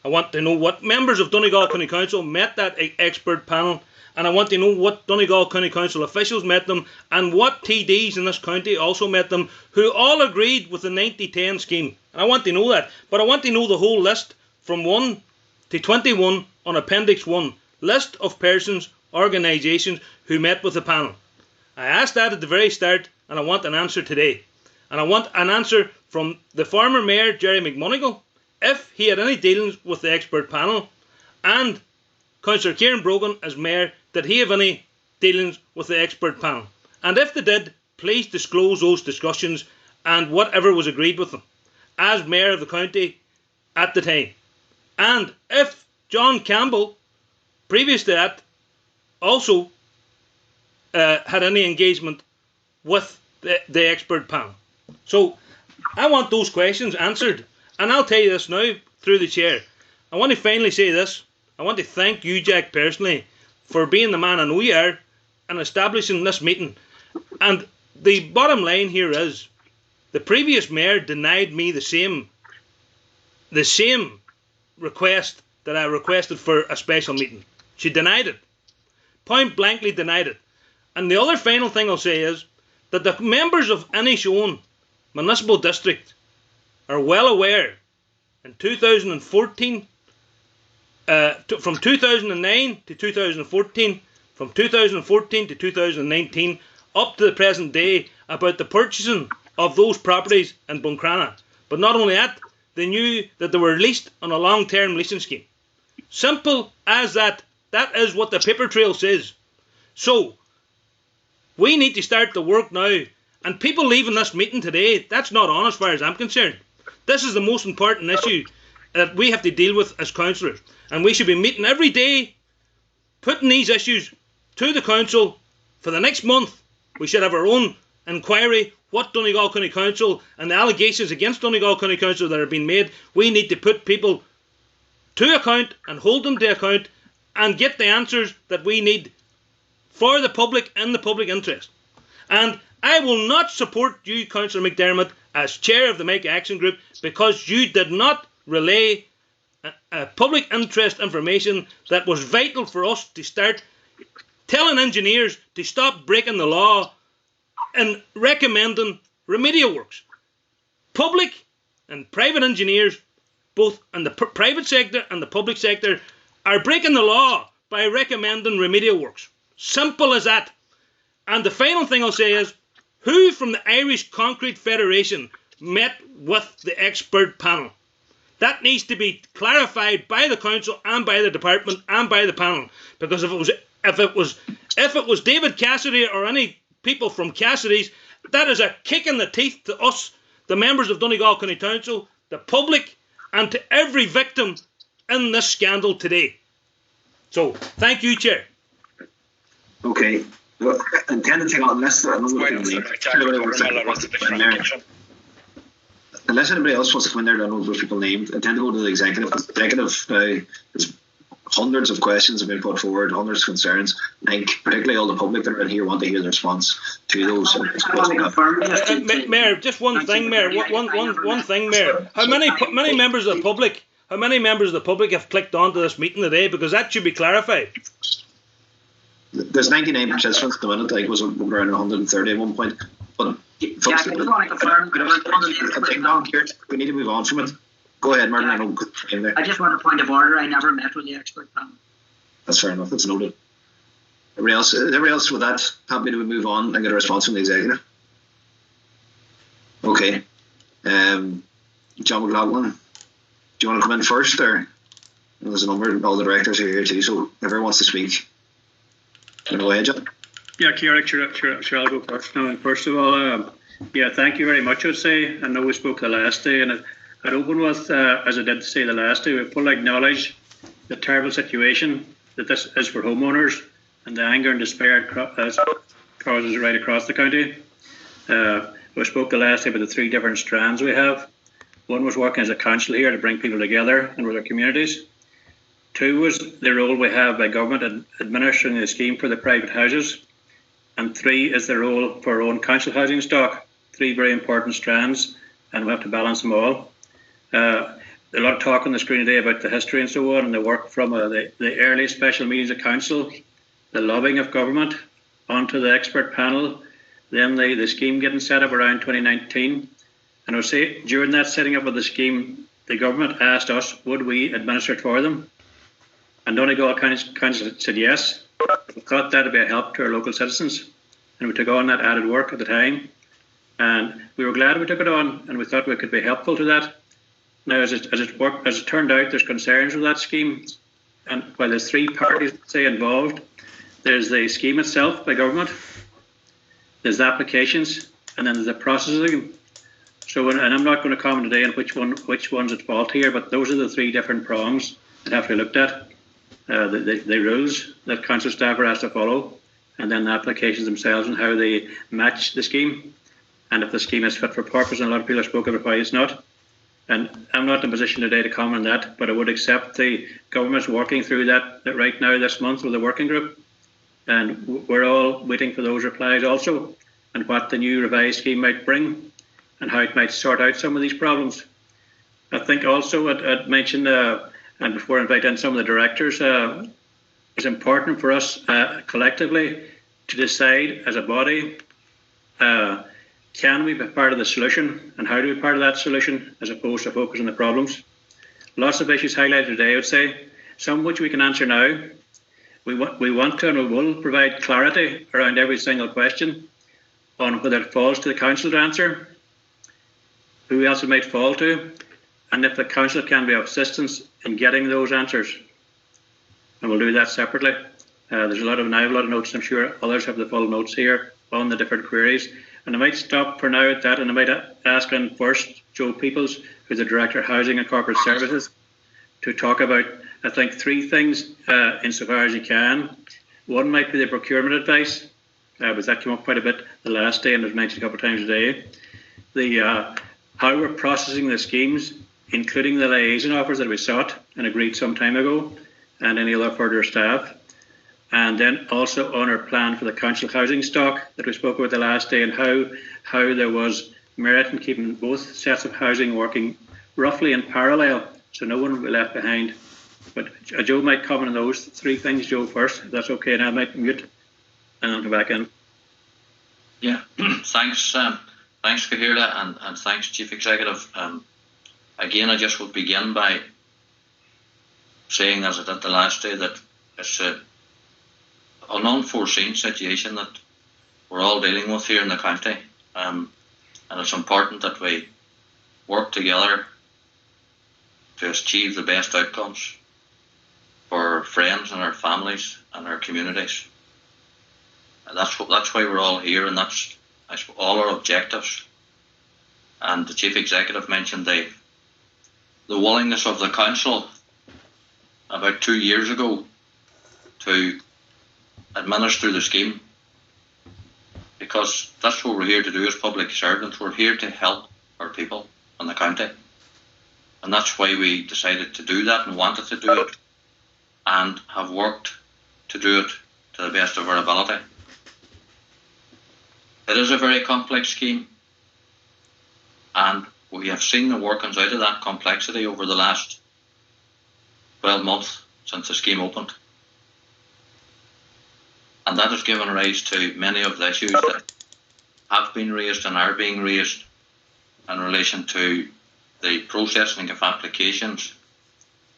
I want to know what members of Donegal County Council met that expert panel, and I want to know what Donegal County Council officials met them, and what TDs in this county also met them, who all agreed with the 90-10 scheme. And I want to know that, but I want to know the whole list from 1 to 21 on Appendix 1, list of persons, organisations who met with the panel. I asked that at the very start, and I want an answer today. And I want an answer from the former Mayor, Jerry McMonigal, if he had any dealings with the expert panel, and Councillor Kieran Brogan as Mayor, did he have any dealings with the expert panel? And if they did, please disclose those discussions and whatever was agreed with them as Mayor of the county at the time. And if John Campbell, previous to that, also had any engagement with the expert panel. So I want those questions answered. And I'll tell you this now through the chair. I want to finally say this. I want to thank you, Jack, personally, for being the man I know you are and establishing this meeting. And the bottom line here is the previous mayor denied me the same request that I requested for a special meeting. She denied it. Point blankly denied it. And the other final thing I'll say is that the members of Inishowen Municipal District are well aware in 2014, from 2009 to 2014, from 2014 to 2019, up to the present day, about the purchasing of those properties in Buncrana. But not only that, they knew that they were leased on a long-term leasing scheme. Simple as that. That is what the paper trail says. So, we need to start the work now. And people leaving this meeting today, that's not on as far as I'm concerned. This is the most important issue that we have to deal with as councillors. And we should be meeting every day, putting these issues to the council for the next month. We should have our own inquiry, what Donegal County Council and the allegations against Donegal County Council that are being made. We need to put people to account and hold them to account and get the answers that we need for the public and the public interest. And I will not support you, Councillor McDermott, as chair of the Make Action Group, because you did not relay public interest information that was vital for us to start telling engineers to stop breaking the law and recommending remedial works. Public and private engineers, both in the private sector and the public sector, are breaking the law by recommending remedial works. Simple as that. And the final thing I'll say is, who from the Irish Concrete Federation met with the expert panel? That needs to be clarified by the council and by the department and by the panel. Because if it was David Cassidy or any people from Cassidy's, that is a kick in the teeth to us, the members of Donegal County Council, the public, and to every victim in this scandal today. So, thank you, Chair. Okay. Well, intend to take on unless anybody else wants to come in there, I don't know those people named. Intend to go to the executive. The executive there's hundreds of questions have been put forward, hundreds of concerns. I think particularly all the public that are in here want to hear the response to those. Mayor, just one thing, Mayor. One thing, Mayor. How many members of the public? How many members of the public have clicked onto this meeting today? Because that should be clarified. There's 99 participants at the minute. I think it was around 130 at one point. But folks, we need to move on from it. Go ahead, Martin. I just want a point of order. I never met with the expert panel. That's fair enough. That's noted. Everybody else with that, happy to move on and get a response from the executive. Okay. John McLaughlin, do you want to come in first, or there's a number of all the directors are here too, so whoever wants to speak. Go ahead, John. Yeah, Ciara, I'll go first now. And first of all, thank you very much, I'd say. I know we spoke the last day, and I'd open with, as I did say the last day, we fully acknowledge the terrible situation that this is for homeowners and the anger and despair it causes right across the county. We spoke the last day about the three different strands we have. One was working as a council here to bring people together and with our communities. Two was the role we have by government administering the scheme for the private houses. and 3 is the role for our own council housing stock. 3 very important strands, and we have to balance them all. A lot of talk on the screen today about the history and so on, and the work from the early special meetings of council, the lobbying of government, onto the expert panel, then the scheme getting set up around 2019. And I would say during that setting up of the scheme, the government asked us, would we administer it for them? And Donegal Council said yes. We thought that would be a help to our local citizens, and we took on that added work at the time. And we were glad we took it on, and we thought we could be helpful to that. Now, as it turned out, there's concerns with that scheme, and while there's 3 parties involved, there's the scheme itself by government, there's the applications, and then there's the processing. So, and I'm not going to comment today on which one's at fault here, but those are the 3 different prongs that have to be looked at. The rules that council staff are asked to follow, and then the applications themselves and how they match the scheme, and if the scheme is fit for purpose. And a lot of people have spoken about why it's not. And I'm not in a position today to comment on that, but I would accept the government's working through that right now this month with the working group. And we're all waiting for those replies also, and what the new revised scheme might bring and how it might sort out some of these problems. I think also I'd mentioned, and before I invite in some of the directors, it's important for us collectively to decide as a body, can we be part of the solution, and how do we be part of that solution, as opposed to focus on the problems. Lots of issues highlighted today, I would say, some of which we can answer now. We want to and we will provide clarity around every single question on whether it falls to the council to answer, who else it might fall to, and if the council can be of assistance in getting those answers. And we'll do that separately. There's I have a lot of notes, I'm sure others have the full notes here on the different queries. And I might stop for now at that, and I might ask in first Joe Peoples, who's the Director of Housing and Corporate Services, to talk about, I think, 3 things insofar as you can. One might be the procurement advice, because that came up quite a bit the last day and was mentioned a couple of times today. The how we're processing the schemes, including the liaison offers that we sought and agreed some time ago, and any other further staff. And then also on our plan for the council housing stock that we spoke about the last day, and how there was merit in keeping both sets of housing working roughly in parallel, so no one will be left behind. But Joe might comment on those 3 things, Joe, first, if that's okay, and I might mute and I'll come back in. Yeah, thanks Cahirla, and thanks Chief Executive. Again, I just would begin by saying, as I did the last day, that it's an unforeseen situation that we're all dealing with here in the county, and it's important that we work together to achieve the best outcomes for our friends and our families and our communities. And that's why we're all here, and that's all our objectives. And the Chief Executive mentioned the willingness of the council about 2 years ago to administer the scheme, because that's what we're here to do as public servants. We're here to help our people in the county, and that's why we decided to do that and wanted to do it, and have worked to do it to the best of our ability. It is a very complex scheme, and we have seen the workings out of that complexity over the last 12 months since the scheme opened. And that has given rise to many of the issues that have been raised and are being raised in relation to the processing of applications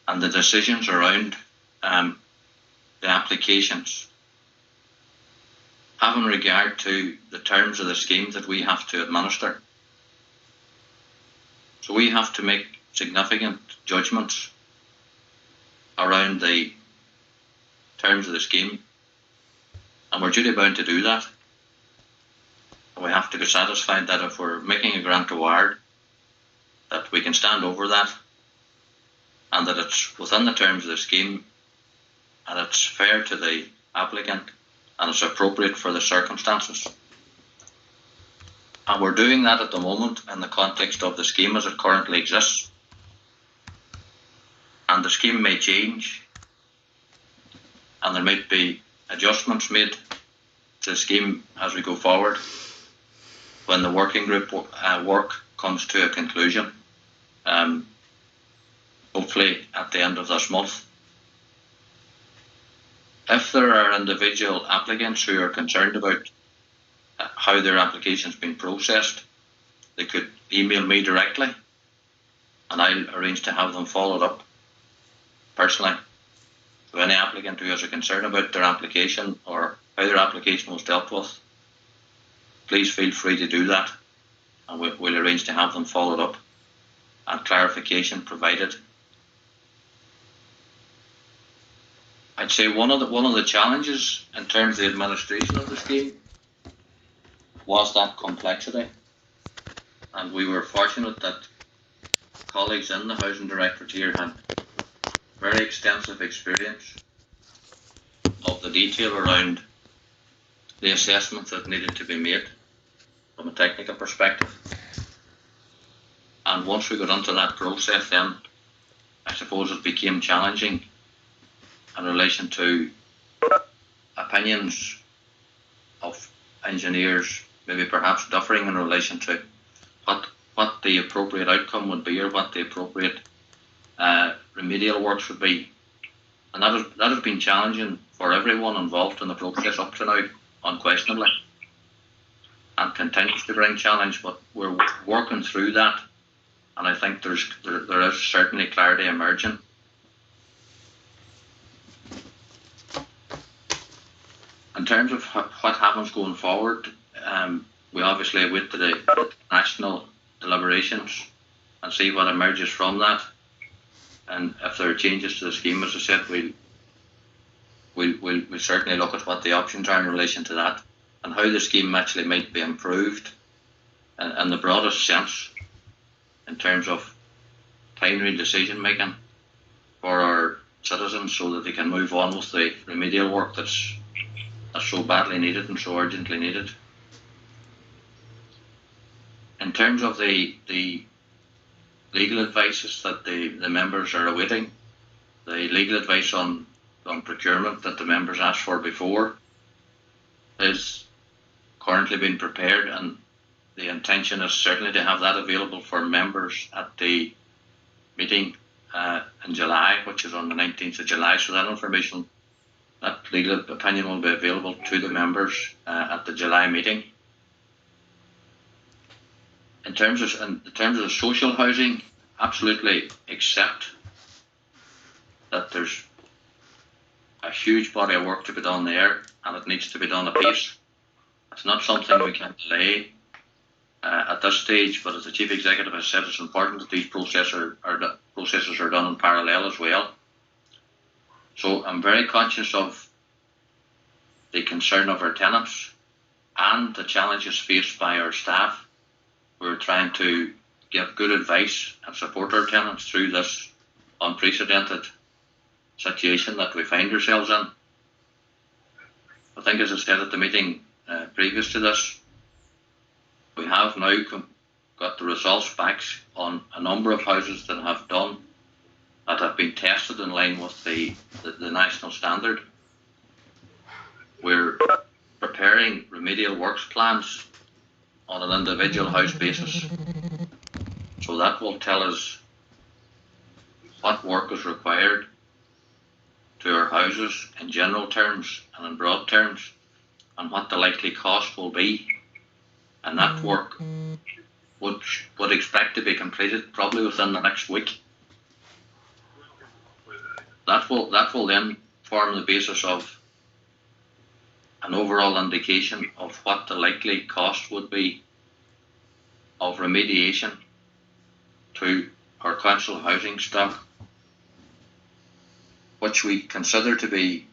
and the decisions around the applications, having regard to the terms of the scheme that we have to administer. So we have to make significant judgments around the terms of the scheme, and we're duty bound to do that. And we have to be satisfied that if we're making a grant award, that we can stand over that, and that it's within the terms of the scheme, and it's fair to the applicant, and it's appropriate for the circumstances. And we're doing that at the moment in the context of the scheme as it currently exists. And the scheme may change, and there might be adjustments made the scheme as we go forward when the working group work comes to a conclusion, hopefully at the end of this month. If there are individual applicants who are concerned about how their application's been processed, they could email me directly and I'll arrange to have them followed up personally. So any applicant who has a concern about their application or how their application was dealt with, please feel free to do that, and we'll arrange to have them followed up and clarification provided. I'd say one of the challenges in terms of the administration of the scheme was that complexity, and we were fortunate that colleagues in the Housing Directorate here had very extensive experience of the detail around the assessments that needed to be made from a technical perspective. And once we got into that process, then I suppose it became challenging in relation to opinions of engineers, maybe perhaps differing in relation to what the appropriate outcome would be or what the appropriate remedial works would be. And that has been challenging for everyone involved in the process up to now, unquestionably, and continues to bring challenge, but we're working through that, and I think there is certainly clarity emerging. In terms of what happens going forward, we obviously await the national deliberations and see what emerges from that. And if there are changes to the scheme, as I said, we'll certainly look at what the options are in relation to that and how the scheme actually might be improved in the broadest sense in terms of timely decision making for our citizens so that they can move on with the remedial work that's so badly needed and so urgently needed. In terms of the legal advices that the members are awaiting, the legal advice on procurement that the members asked for before is currently being prepared, and the intention is certainly to have that available for members at the meeting in July, which is on the 19th of July. So that information, that legal opinion, will be available to the members at the July meeting. In terms of the social housing, absolutely accept that there's a huge body of work to be done there, and it needs to be done apace. It's not something we can delay at this stage, but as the Chief Executive has said, it's important that these processes are done in parallel as well. So I'm very conscious of the concern of our tenants and the challenges faced by our staff. We're trying to give good advice and support our tenants through this unprecedented situation that we find ourselves in. I think, as I said at the meeting previous to this, we have now got the results back on a number of houses that have been tested in line with the national standard. We're preparing remedial works plans on an individual house basis. So that will tell us what work is required to our houses in general terms and in broad terms, and what the likely cost will be. And that work would expect to be completed probably within the next week. That will then form the basis of an overall indication of what the likely cost would be of remediation to our council housing stock, which we consider to be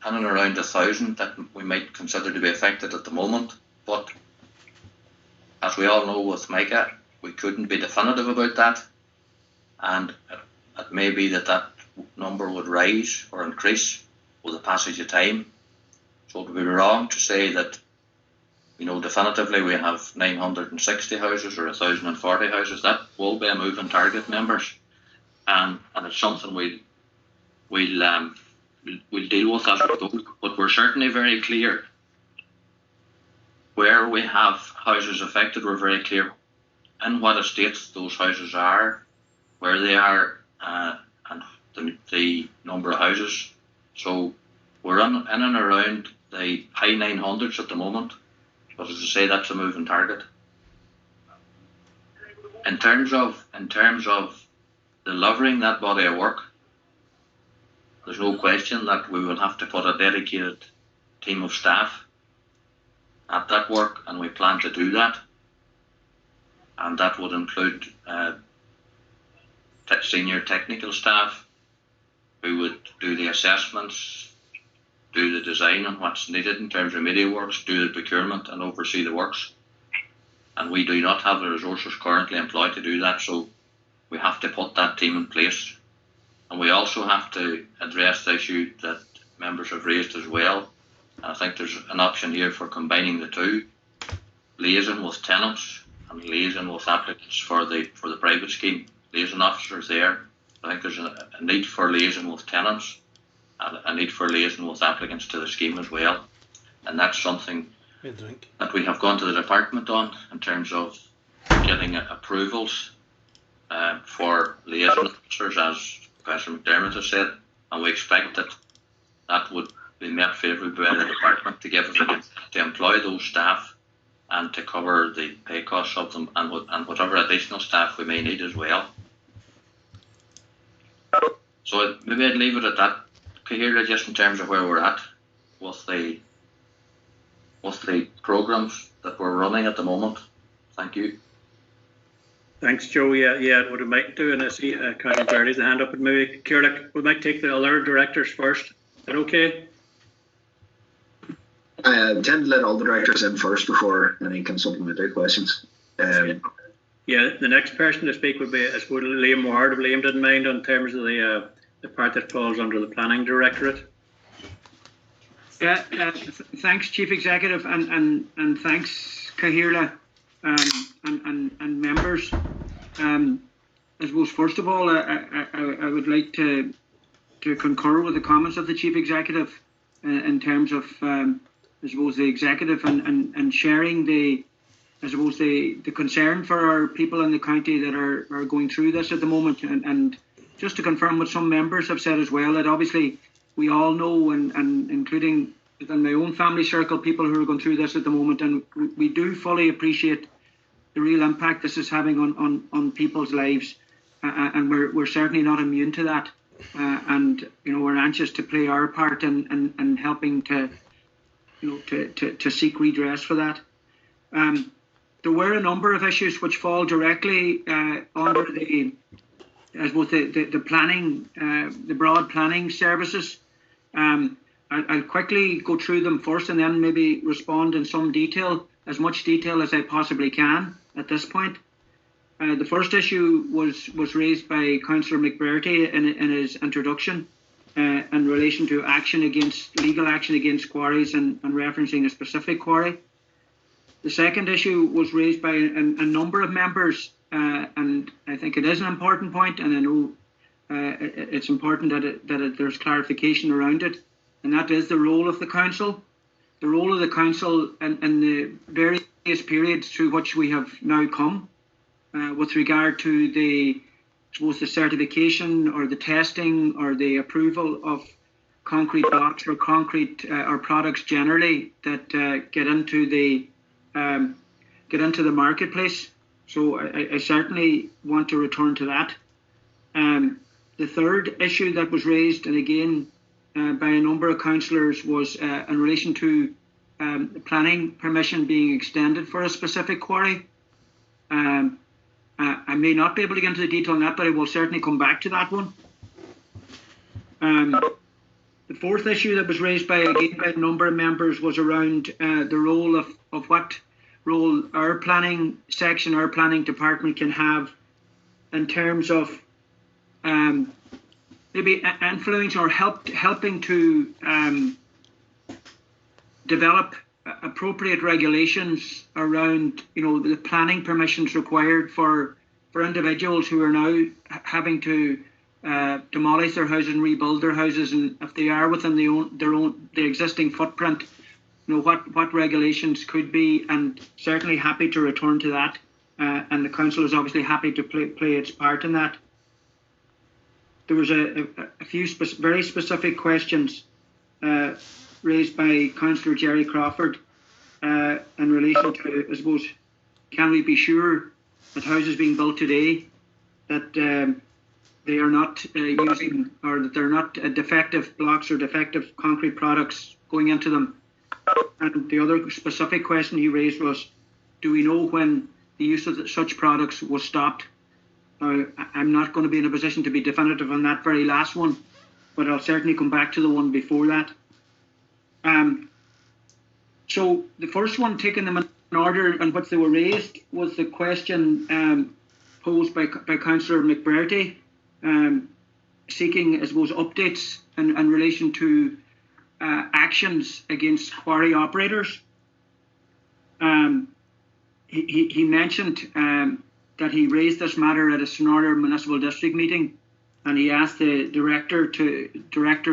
in and around 1,000 that we might consider to be affected at the moment. But as we all know with MICA, we couldn't be definitive about that, and it may be that number would rise or increase with the passage of time. So it would be wrong to say that, definitively we have 960 houses or 1,040 houses. That will be a moving target, members, and it's something we'll deal with as we go. But we're certainly very clear where we have houses affected, we're very clear in what estates those houses are, where they are, and the number of houses. So we're in and around the high 900s at the moment, but as I say, that's a moving target. In terms of delivering that body of work, there's no question that we will have to put a dedicated team of staff at that work, and we plan to do that. And that would include senior technical staff who would do the assessments, do the design on what's needed in terms of media works, do the procurement and oversee the works. And we do not have the resources currently employed to do that, so we have to put that team in place. And we also have to address the issue that members have raised as well. And I think there's an option here for combining the two, liaison with tenants and liaison with applicants for the private scheme. Liaison officers there. I think there's a need for liaison with tenants and a need for liaison with applicants to the scheme as well. And that's something that we have gone to the department on in terms of getting approvals for liaison officers, as Professor McDermott has said, and we expect that that would be met favourably by the department to give us to employ those staff and to cover the pay costs of them and whatever additional staff we may need as well. So maybe I'd leave it at that, Cllr, just in terms of where we're at with the programmes that we're running at the moment. Thank you. Thanks, Joe. Yeah, what we might do, and I see Conor Barry's hand up, and maybe Cllr, we might take the other directors first. Is that okay? I tend to let all the directors in first before any can supplementary questions. Yeah, the next person to speak would be, I suppose, Liam Ward, if Liam didn't mind, in terms of the part that falls under the Planning Directorate. Yeah, thanks, Chief Executive, and thanks, Cllr, and members. I suppose, first of all, I would like to concur with the comments of the Chief Executive in terms of, I suppose, the executive and sharing the concern for our people in the county that are going through this at the moment, and just to confirm what some members have said as well, that obviously we all know, and including within my own family circle, people who are going through this at the moment, and we do fully appreciate the real impact this is having on people's lives, and we're certainly not immune to that, and we're anxious to play our part in helping to seek redress for that. There were a number of issues which fall directly under the planning, the broad planning services. I'll quickly go through them first and then maybe respond in some detail, as much detail as I possibly can at this point. The first issue was raised by Councillor McBurty in his introduction in relation to legal action against quarries and referencing a specific quarry. The second issue was raised by a number of members, and I think it is an important point, and I know it's important that there's clarification around it, and that is the role of the council. The role of the council in the various periods through which we have now come with regard to the certification or the testing or the approval of concrete blocks or concrete or products generally that get into the marketplace. So I certainly want to return to that. The third issue that was raised, and again by a number of councillors, was in relation to planning permission being extended for a specific quarry. I may not be able to get into the detail on that, but I will certainly come back to that one. The fourth issue that was raised by a number of members was around the role of what role our planning section, our planning department can have in terms of maybe influence or helping to develop appropriate regulations around the planning permissions required for individuals who are now having to demolish their houses and rebuild their houses, and if they are within the existing footprint, what regulations could be, and certainly happy to return to that. And the council is obviously happy to play its part in that. There was a few very specific questions raised by Councillor Jerry Crawford in relation to, I suppose, can we be sure that houses being built today that they are not using, or that they're not defective blocks or defective concrete products going into them? And the other specific question he raised was, do we know when the use of such products was stopped? I'm not going to be in a position to be definitive on that very last one, but I'll certainly come back to the one before that. So the first one, taking them in order in which they were raised, was the question posed by Councillor McBurty, seeking, I suppose, updates in relation to actions against quarry operators. He mentioned that he raised this matter at a Snorter Municipal District meeting, and he asked the director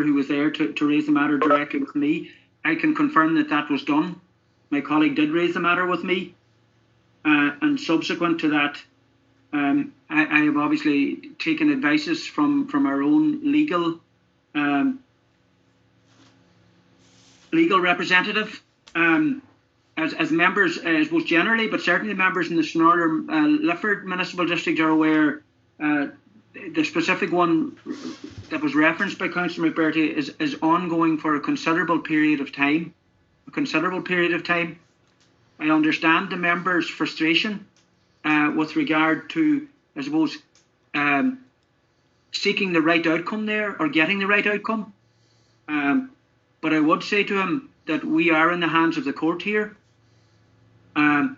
who was there to raise the matter directly with me. I can confirm that that was done. My colleague did raise the matter with me, and subsequent to that, I have obviously taken advices from our own legal representative. As members, I suppose generally, but certainly members in the Snorter Lifford Municipal District are aware, the specific one that was referenced by Councillor McBurty is ongoing for a considerable period of time. I understand the members' frustration with regard to, I suppose, seeking the right outcome there, or getting the right outcome. But I would say to him that we are in the hands of the court here, and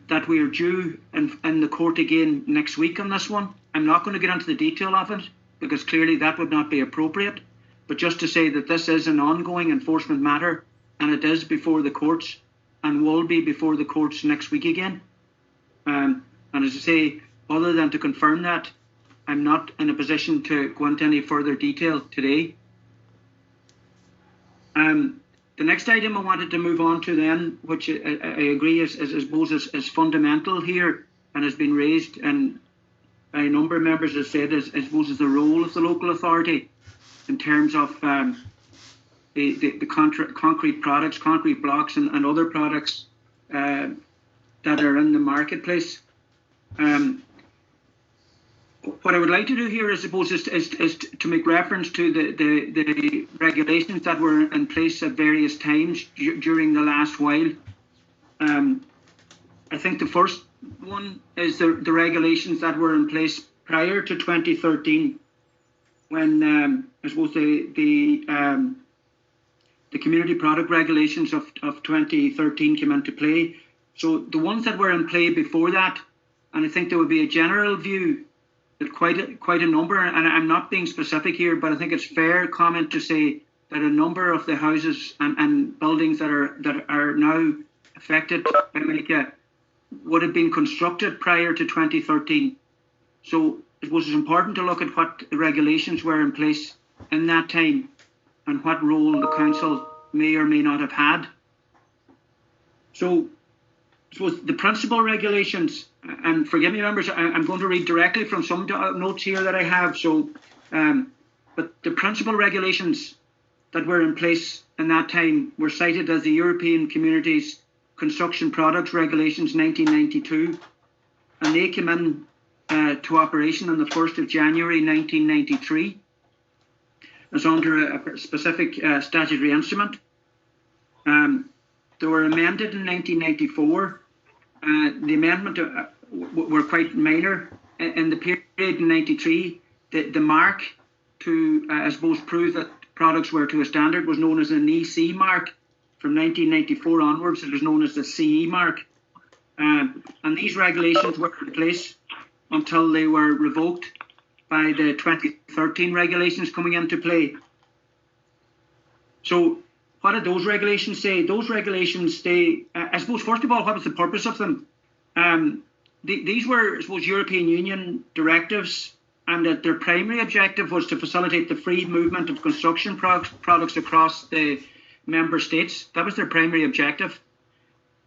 that we are due in the court again next week on this one. I'm not going to get into the detail of it, because clearly that would not be appropriate, but just to say that this is an ongoing enforcement matter, and it is before the courts, and will be before the courts next week again. And as I say, other than to confirm that, I'm not in a position to go into any further detail today. The next item I wanted to move on to then, which I agree is fundamental here, and has been raised, and by a number of members have said, is the role of the local authority in terms of the concrete products, concrete blocks, and other products that are in the marketplace. What I would like to do here, I suppose, is to make reference to the regulations that were in place at various times during the last while. I think the first one is the regulations that were in place prior to 2013, when I suppose the community product regulations of 2013 came into play. So the ones that were in play before that, and I think there would be a general view that quite a number, and I'm not being specific here, but I think it's fair comment to say that a number of the houses and buildings that are now affected by MICA would have been constructed prior to 2013. So it was important to look at what regulations were in place in that time, and what role the council may or may not have had. So I suppose the principal regulations, and forgive me members, I'm going to read directly from some notes here that I have. So, but the principal regulations that were in place in that time were cited as the European Communities Construction Products Regulations 1992, and they came in to operation on the 1st of January 1993 as under a specific statutory instrument. They were amended in 1994. The amendment were quite minor. In the period in 93, the mark to, I suppose, prove that products were to a standard was known as an EC mark. From 1994 onwards, it was known as the CE mark. And these regulations were in place until they were revoked by the 2013 regulations coming into play. So what did those regulations say? Those regulations say, I suppose, first of all, what was the purpose of them? These were, I suppose, European Union directives, and that their primary objective was to facilitate the free movement of construction products across the member states. That was their primary objective.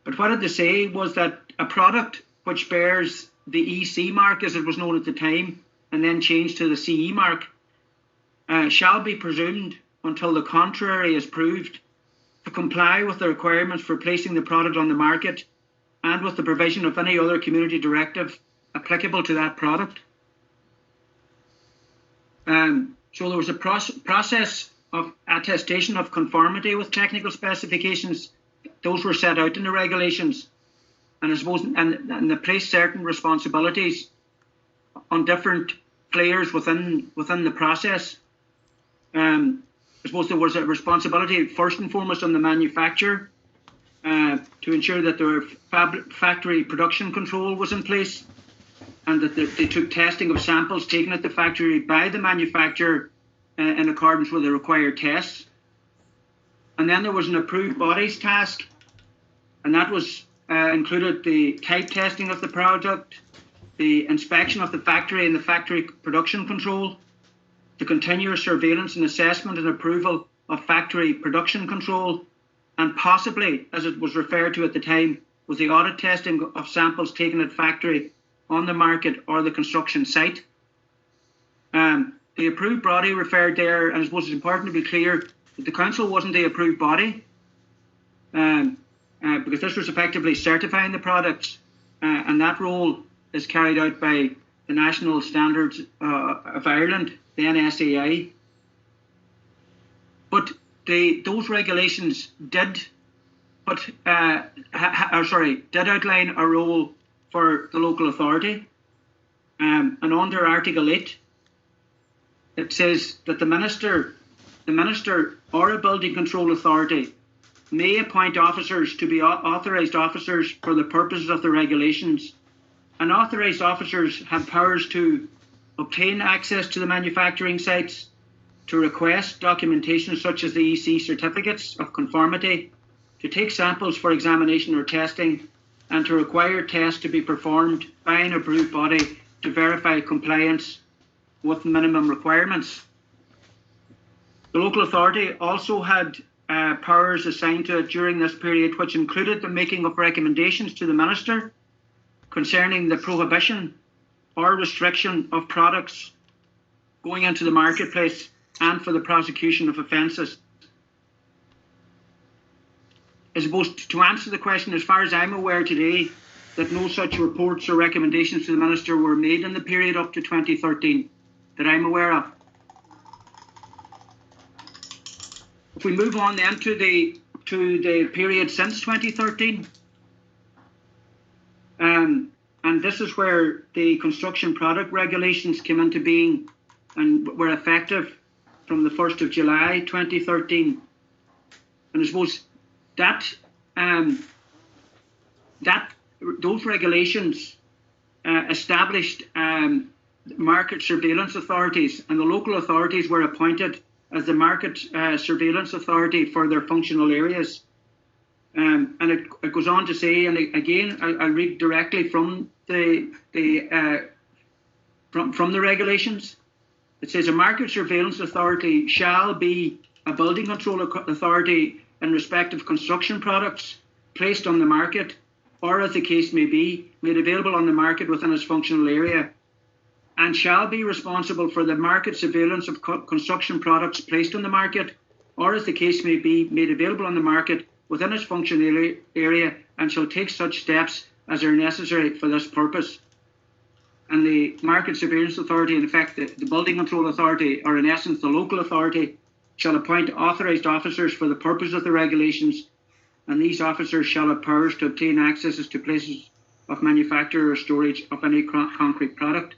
But what did they say was that a product which bears the EC mark, as it was known at the time, and then changed to the CE mark, shall be presumed until the contrary is proved to comply with the requirements for placing the product on the market and with the provision of any other community directive applicable to that product. So there was a process of attestation of conformity with technical specifications. Those were set out in the regulations, and I suppose and they placed certain responsibilities on different players within the process. I suppose there was a responsibility first and foremost on the manufacturer to ensure that their factory production control was in place, and that they took testing of samples taken at the factory by the manufacturer in accordance with the required tests. And then there was an approved bodies task, and that was included the type testing of the product, the inspection of the factory and the factory production control, the continuous surveillance and assessment and approval of factory production control, and possibly, as it was referred to at the time, was the audit testing of samples taken at factory, on the market or the construction site. The approved body referred there, and I suppose it's important to be clear that the council wasn't the approved body, because this was effectively certifying the products, and that role is carried out by the National Standards of Ireland, the NSAI. But those regulations did outline a role for the local authority, and under Article 8, it says that the minister or a building control authority may appoint officers to be authorised officers for the purposes of the regulations. And authorised officers have powers to obtain access to the manufacturing sites, to request documentation such as the EC certificates of conformity, to take samples for examination or testing, and to require tests to be performed by an approved body to verify compliance with minimum requirements. The local authority also had powers assigned to it during this period, which included the making of recommendations to the minister concerning the prohibition or restriction of products going into the marketplace and for the prosecution of offences. I suppose to answer the question, as far as I'm aware today, that no such reports or recommendations to the minister were made in the period up to 2013 that I'm aware of. If we move on then to the period since 2013, and this is where the construction product regulations came into being and were effective from the 1st of July 2013. And I suppose that those regulations established market surveillance authorities, and the local authorities were appointed as the market surveillance authority for their functional areas. And it goes on to say, and again, I'll read directly from the regulations. It says a market surveillance authority shall be a building control authority in respect of construction products placed on the market, or as the case may be, made available on the market within its functional area, and shall be responsible for the market surveillance of construction products placed on the market, or as the case may be, made available on the market within its functional area, and shall take such steps as are necessary for this purpose. And the market surveillance authority, in effect the building control authority, or in essence the local authority, shall appoint authorised officers for the purpose of the regulations, and these officers shall have powers to obtain accesses to places of manufacture or storage of any concrete product.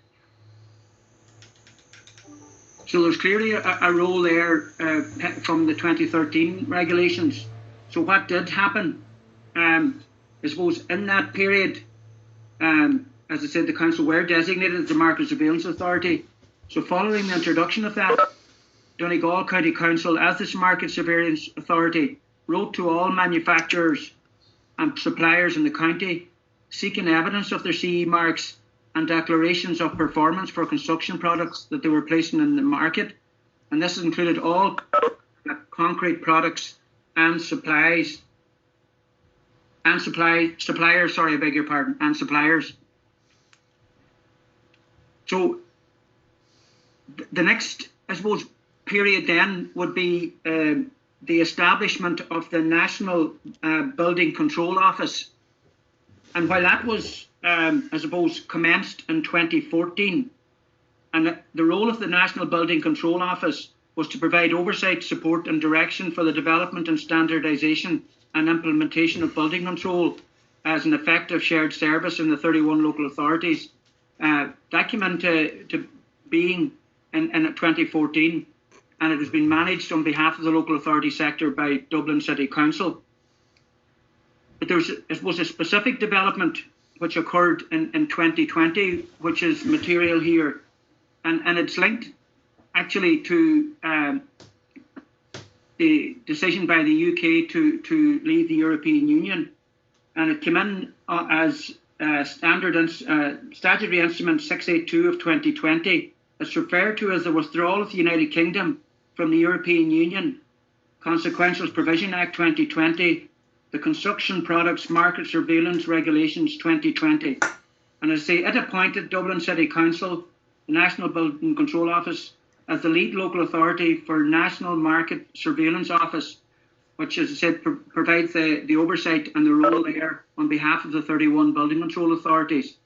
So there's clearly a role there from the 2013 regulations. So what did happen? I suppose in that period, as I said, the council were designated as the market surveillance authority. So following the introduction of that, Donegal County Council, as this market surveillance authority, wrote to all manufacturers and suppliers in the county seeking evidence of their CE marks and declarations of performance for construction products that they were placing in the market. And this included all concrete products and suppliers. Sorry, I beg your pardon, and suppliers. So the next, I suppose, period then would be the establishment of the National Building Control Office. And while that was, I suppose, commenced in 2014, and the role of the National Building Control Office was to provide oversight, support and direction for the development and standardisation and implementation of building control as an effective shared service in the 31 local authorities. That came into being in 2014, and it has been managed on behalf of the local authority sector by Dublin City Council. But it was a specific development which occurred in 2020, which is material here, and it's linked actually to the decision by the UK to leave the European Union, and it came in as Statutory Instrument 682 of 2020. It's referred to as the Withdrawal of the United Kingdom from the European Union, Consequentials Provision Act 2020, the Construction Products Market Surveillance Regulations 2020. And as I say, it appointed Dublin City Council, the National Building Control Office, as the lead local authority for National Market Surveillance Office, which, as I said, provides the oversight and the role there on behalf of the 31 building control authorities.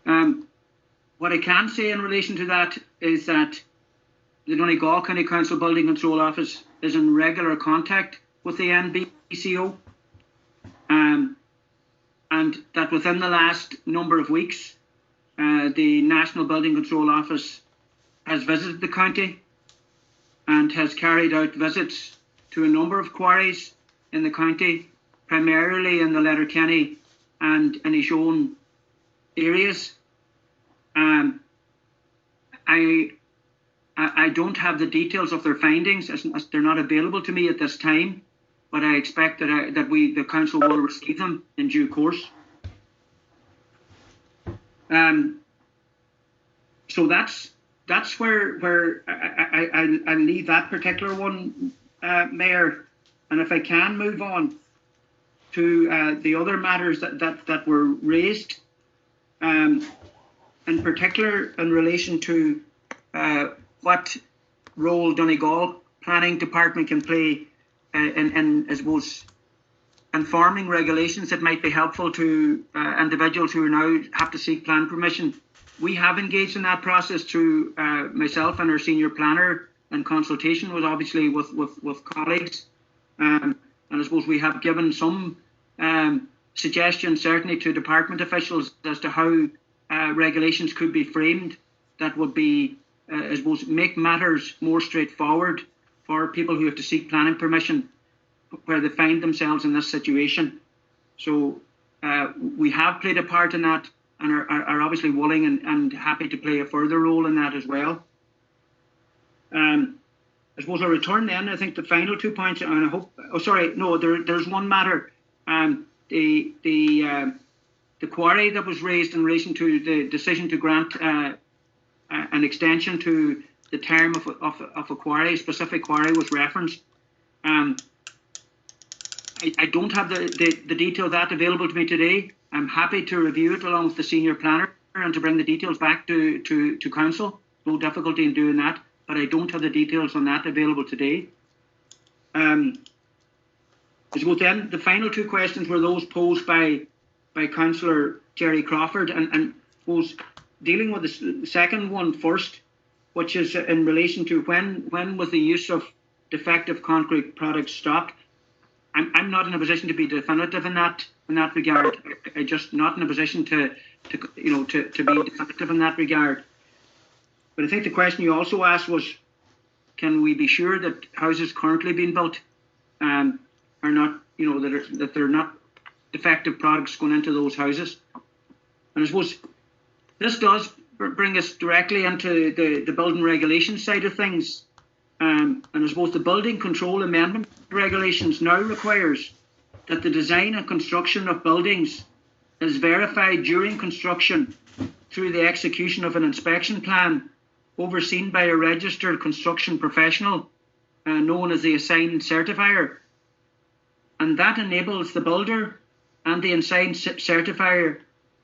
What I can say in relation to that is that the Donegal County Council Building Control Office is in regular contact with the NBCO, and that within the last number of weeks, the National Building Control Office has visited the county and has carried out visits to a number of quarries in the county, primarily in the Letterkenny and Inishowen areas. I don't have the details of their findings, as they're not available to me at this time, but I expect that the council will receive them in due course. So that's where I leave that particular one, Mayor. And if I can move on to the other matters that were raised, in particular in relation to what role Donegal Planning Department can play in I suppose, informing regulations that might be helpful to individuals who now have to seek plan permission. We have engaged in that process through myself and our senior planner, in consultation with obviously with colleagues, and I suppose we have given some suggestions certainly to department officials as to how regulations could be framed that would be, I suppose, make matters more straightforward for people who have to seek planning permission where they find themselves in this situation. So we have played a part in that and are obviously willing and happy to play a further role in that as well. I suppose I'll return then, I think, the final 2 points, and I hope, there's one matter. The query that was raised in relation to the decision to grant an extension to the term of a quarry, a specific quarry was referenced. I don't have the detail of that available to me today. I'm happy to review it along with the senior planner and to bring the details back to council. No difficulty in doing that, but I don't have the details on that available today. I suppose then the final 2 questions were those posed by Councillor Jerry Crawford, and was dealing with the second one first, which is in relation to when was the use of defective concrete products stopped. I'm not in a position to be definitive in that regard. I'm just not in a position to be definitive in that regard. But I think the question you also asked was, can we be sure that houses currently being built are not, that they're not defective products going into those houses? And I suppose this does bring us directly into the building regulations side of things. And I suppose the Building Control Amendment Regulations now requires that the design and construction of buildings is verified during construction through the execution of an inspection plan overseen by a registered construction professional known as the assigned certifier, and that enables the builder and the assigned certifier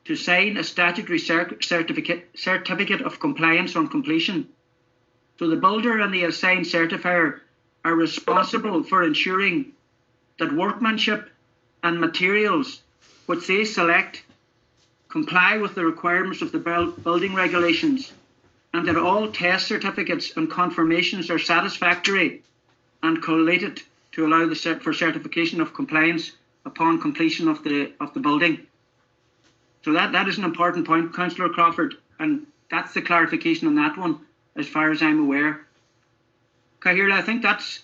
to sign a statutory certificate of compliance on completion. So the builder and the assigned certifier are responsible for ensuring that workmanship and materials which they select comply with the requirements of the building regulations, and that all test certificates and confirmations are satisfactory and collated to allow for certification of compliance upon completion of the building. So that is an important point, Councillor Crawford, and that's the clarification on that one, as far as I'm aware. Cahirla, I think that's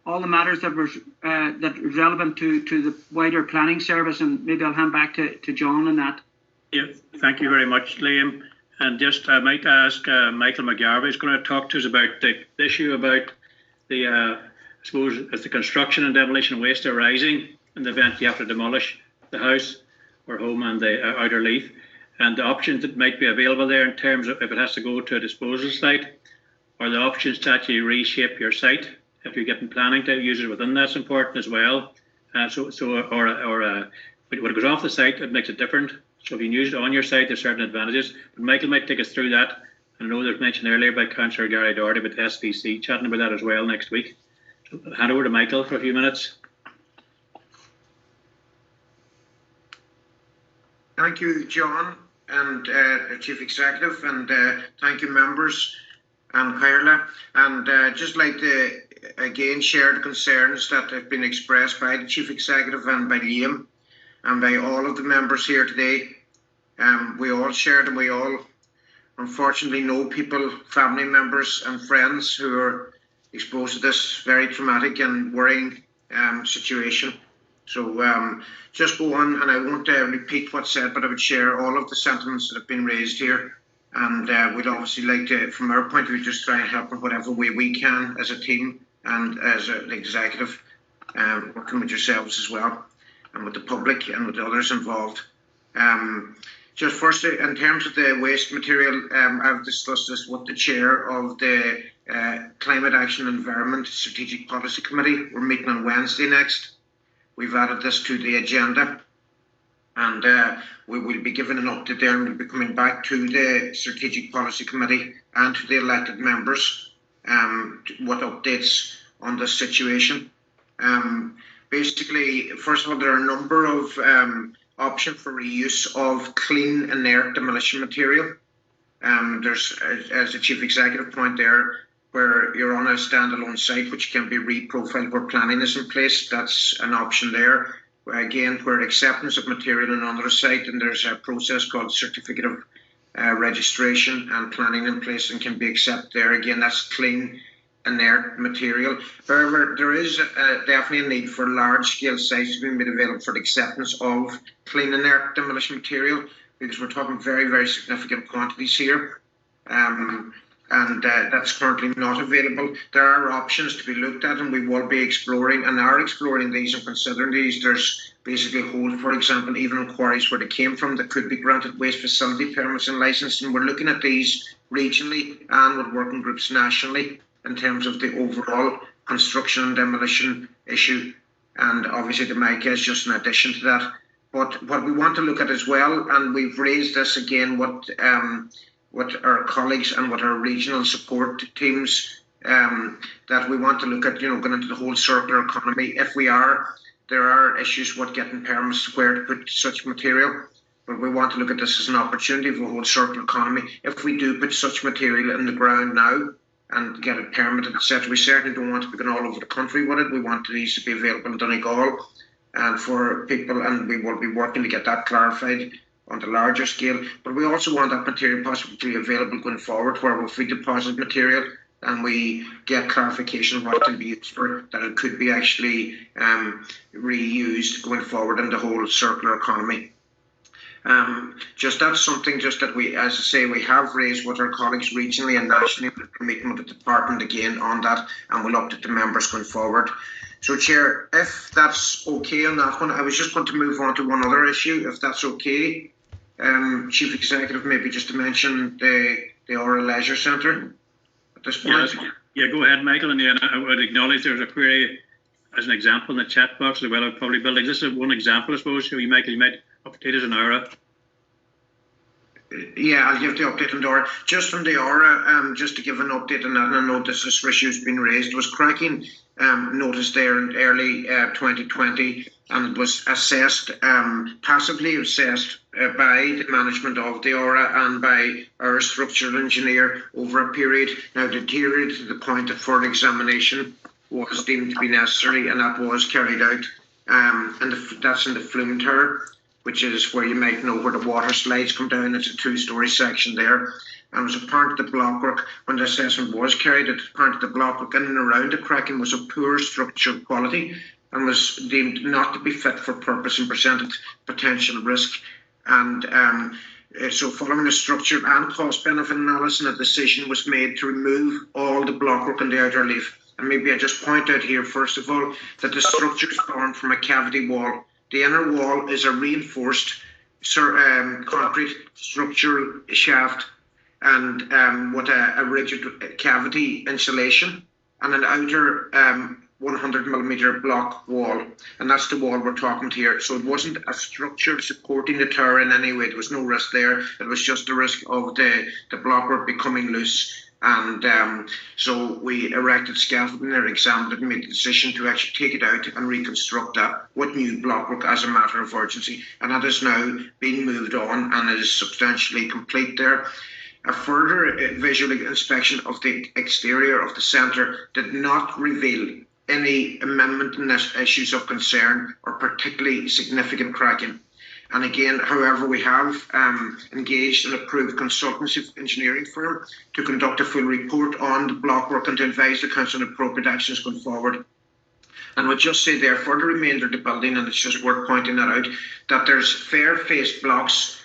all the matters that were that are relevant to the wider planning service, and maybe I'll hand back to John on that. Yeah, thank you very much, Liam. And just I might ask Michael McGarvey is going to talk to us about the issue about the, I suppose, as the construction and demolition waste arising in the event you have to demolish the house or home and the outer leaf, and the options that might be available there in terms of if it has to go to a disposal site, or the options to actually reshape your site if you're getting planning to use it within that's important as well. When it goes off the site, it makes it different. So if you use it on your site, there's certain advantages. But Michael might take us through that. I know there's mentioned earlier by Councillor Gary Doherty about the SVC, chatting about that as well next week. So I'll hand over to Michael for a few minutes. Thank you, John, and Chief Executive, and thank you, members, and Cahirla. And just like to again share the concerns that have been expressed by the Chief Executive and by Liam and by all of the members here today. We all shared, and we all unfortunately know people, family members and friends who are exposed to this very traumatic and worrying situation. So just go on, and I won't repeat what's said, but I would share all of the sentiments that have been raised here. And we'd obviously like to, from our point of view, just try and help in whatever way we can as a team and as an executive, working with yourselves as well, and with the public and with the others involved. Just first, in terms of the waste material, I've discussed this with the chair of the Climate Action and Environment Strategic Policy Committee. We're meeting on Wednesday next. We've added this to the agenda, and we will be given an update there, and we'll be coming back to the Strategic Policy Committee and to the elected members what updates on this situation. Basically, first of all, there are a number of options for reuse of clean inert demolition material. There's, as the Chief Executive point there, where you're on a standalone site which can be reprofiled where planning is in place, that's an option there. Again, where acceptance of material on another site, and there's a process called certificate of registration and planning in place and can be accepted there. Again, that's clean inert material. However, there is definitely a need for large-scale sites to be made available for the acceptance of clean inert demolition material, because we're talking very, very significant quantities here. And that's currently not available. There are options to be looked at, and we will be exploring and are exploring these and considering these. There's basically hold, for example, even in quarries where they came from that could be granted waste facility permits and licensing. And we're looking at these regionally and with working groups nationally in terms of the overall construction and demolition issue. And obviously the MICA is just an addition to that. But what we want to look at as well, and we've raised this again, what our colleagues and what our regional support teams, that we want to look at, going into the whole circular economy. If we are, there are issues with getting permits where to put such material, but we want to look at this as an opportunity for the whole circular economy. If we do put such material in the ground now and get it permitted, etc., we certainly don't want to be going all over the country with it. We want these to be available in Donegal and for people, and we will be working to get that clarified on the larger scale. But we also want that material possibly to be available going forward, where we'll free deposit material and we get clarification of what it can be used for, that it could be actually reused going forward in the whole circular economy. Just that's something just that we, as I say, we have raised with our colleagues regionally and nationally. We're meeting with the department again on that, and we'll update the members going forward. So, Chair, if that's okay on that one, I was just going to move on to one other issue, if that's okay. Chief Executive, maybe just to mention the Oral Leisure Centre at this point. Yeah, go ahead, Michael, and then I would acknowledge there's a query as an example in the chat box as well of public buildings. This is one example, I suppose. So Michael, you might update us on Aura. Yeah, I'll give the update on the Aura. Just on the Aura, just to give an update on that, and I know this issue has been raised, was cracking noticed there in early 2020, and it was assessed, passively assessed by the management of the Aura and by our structural engineer over a period. Now, deteriorated to the point that further examination was deemed to be necessary, and that was carried out. And that's in the flume tower, which is where you might know where the water slides come down. It's a 2-story section there. And it was apparent that the blockwork, when the assessment was carried, it was apparent that the blockwork in and around the cracking was of poor structural quality and was deemed not to be fit for purpose and presented potential risk. And so following the structure and cost benefit analysis, a decision was made to remove all the blockwork on the outer leaf. And maybe I just point out here, first of all, that the structure is formed from a cavity wall. The inner wall is a reinforced concrete structural shaft and with a rigid cavity insulation and an outer 100mm block wall. And that's the wall we're talking here. So it wasn't a structure supporting the tower in any way. There was no risk there. It was just the risk of the blockwork becoming loose. And so we erected scaffolding and examined it and made the decision to actually take it out and reconstruct that with new blockwork as a matter of urgency. And that is now being moved on and is substantially complete there. A further visual inspection of the exterior of the centre did not reveal any amendment in issues of concern or particularly significant cracking. And again, however, we have engaged an approved consultancy engineering firm to conduct a full report on the blockwork and to advise the council on appropriate actions going forward. And I would just say there, for the remainder of the building, and it's just worth pointing that out, that there's fair-faced blocks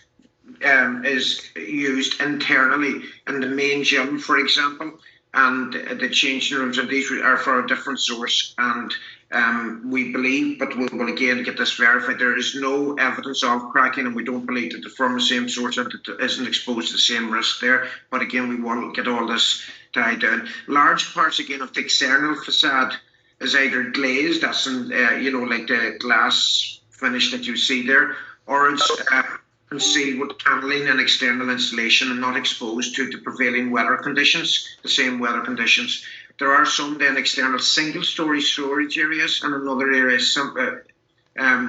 is used internally in the main gym, for example, and the changing rooms, and these are for a different source. And we believe, but we will again get this verified, there is no evidence of cracking, and we don't believe that from the same source isn't exposed to the same risk there. But again, we will get all this tied down. Large parts again of the external facade is either glazed, that's in, like the glass finish that you see there, or it's concealed with paneling and external insulation and not exposed to the prevailing weather conditions, the same weather conditions. There are some then external single-story storage areas and another area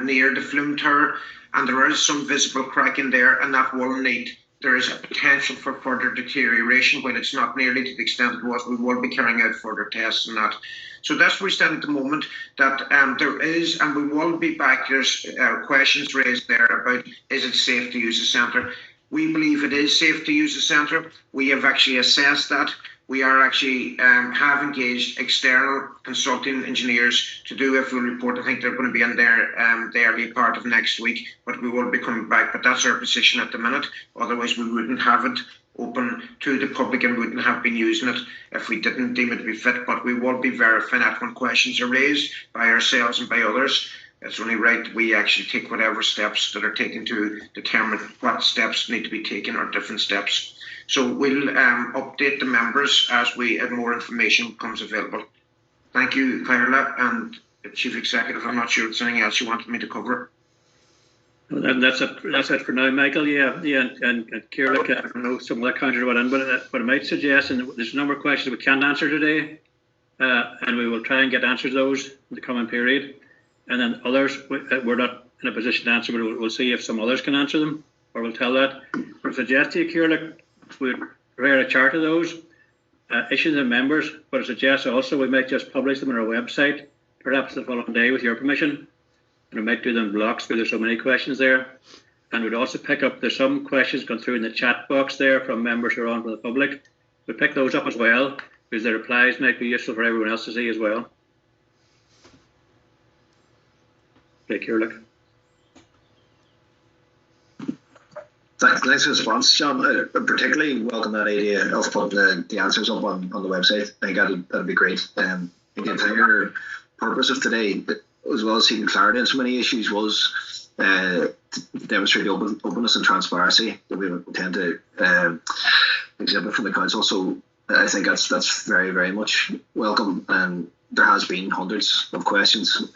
near the flume tower, and there is some visible cracking there, and that will need, there is a potential for further deterioration. When it's not nearly to the extent it was, we will be carrying out further tests on that. So that's where we stand at the moment, that there is, and we will be back, there's questions raised there about, is it safe to use the centre? We believe it is safe to use the centre. We have actually assessed that. We are actually have engaged external consulting engineers to do a full report. I think they're going to be in there the early part of next week, but we will be coming back. But that's our position at the minute. Otherwise, we wouldn't have it open to the public and wouldn't have been using it if we didn't deem it to be fit. But we will be verifying that when questions are raised by ourselves and by others. It's only right that we actually take whatever steps that are taken to determine what steps need to be taken or different steps. So we'll update the members as more information becomes available. Thank you, Cllr, and Chief Executive. I'm not sure if there's anything else you wanted me to cover. Well, that's it for now, Michael. Yeah, and Cllr, I don't know, some of the counters went in, but I might suggest, and there's a number of questions we can't answer today, and we will try and get answers to those in the coming period. And then others, we're not in a position to answer, but we'll see if some others can answer them, or we'll tell that. I suggest to you, Cllr, we'd prepare a chart of those, issue them to members, but I suggest also we might just publish them on our website, perhaps the following day with your permission, and we might do them in blocks because there's so many questions there. And we'd also pick up, there's some questions gone through in the chat box there from members who are on for the public. We'd pick those up as well, because the replies might be useful for everyone else to see as well. Okay, Cllr. Thanks for the response, John. I particularly welcome that idea of putting the answers up on the website. I think that'd be great. Again, I think our purpose of today, as well as seeking clarity on so many issues, was to demonstrate the openness and transparency that we tend to exhibit from the council. So I think that's very, very much welcome. And there has been hundreds of questions.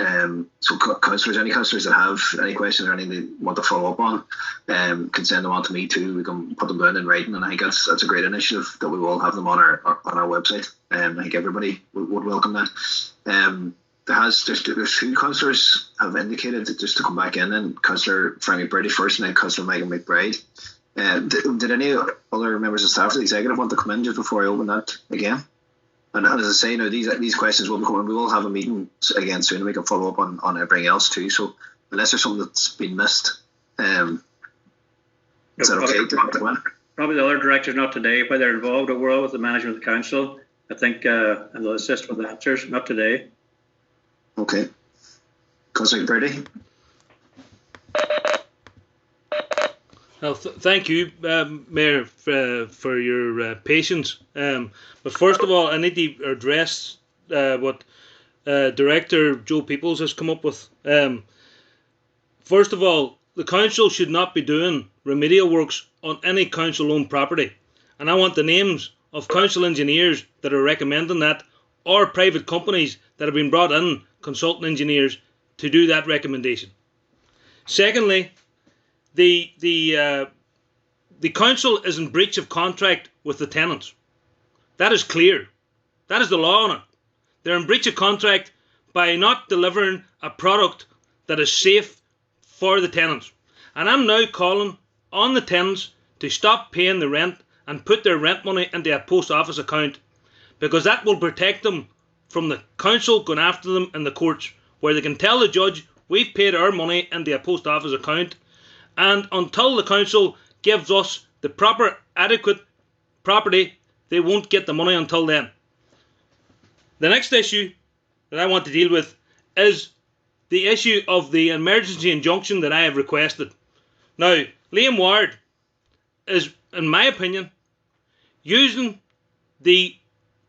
So councillors, any councillors that have any questions or anything they want to follow up on, can send them on to me too. We can put them down in writing, and I think that's a great initiative that we will have them on our website. I think everybody would welcome that. There's two councillors have indicated that just to come back in, and Councillor Frank McBride first, and then Councillor Michael McBride. Did any other members of staff of the executive want to come in just before I open that again? And as I say, now these questions will be coming. We will have a meeting again soon, and we can follow up on everything else too. So unless there's something that's been missed, is that okay? Probably the other directors not today, whether they're involved overall with the management of the council. I think and they'll assist with the answers. Not today. Okay. Councillor Brady. Well, thank you, Mayor, for your patience. But first of all, I need to address what Director Joe Peoples has come up with. First of all, the council should not be doing remedial works on any council-owned property. And I want the names of council engineers that are recommending that, or private companies that have been brought in, consultant engineers, to do that recommendation. Secondly, the council is in breach of contract with the tenants. That is clear. That is the law on it. They're in breach of contract by not delivering a product that is safe for the tenants. And I'm now calling on the tenants to stop paying the rent and put their rent money into a post office account, because that will protect them from the council going after them in the courts, where they can tell the judge, we've paid our money into a post office account, and until the council gives us the proper adequate property, they won't get the money until then. The next issue that I want to deal with is the issue of the emergency injunction that I have requested. Now, Liam Ward is, in my opinion, using the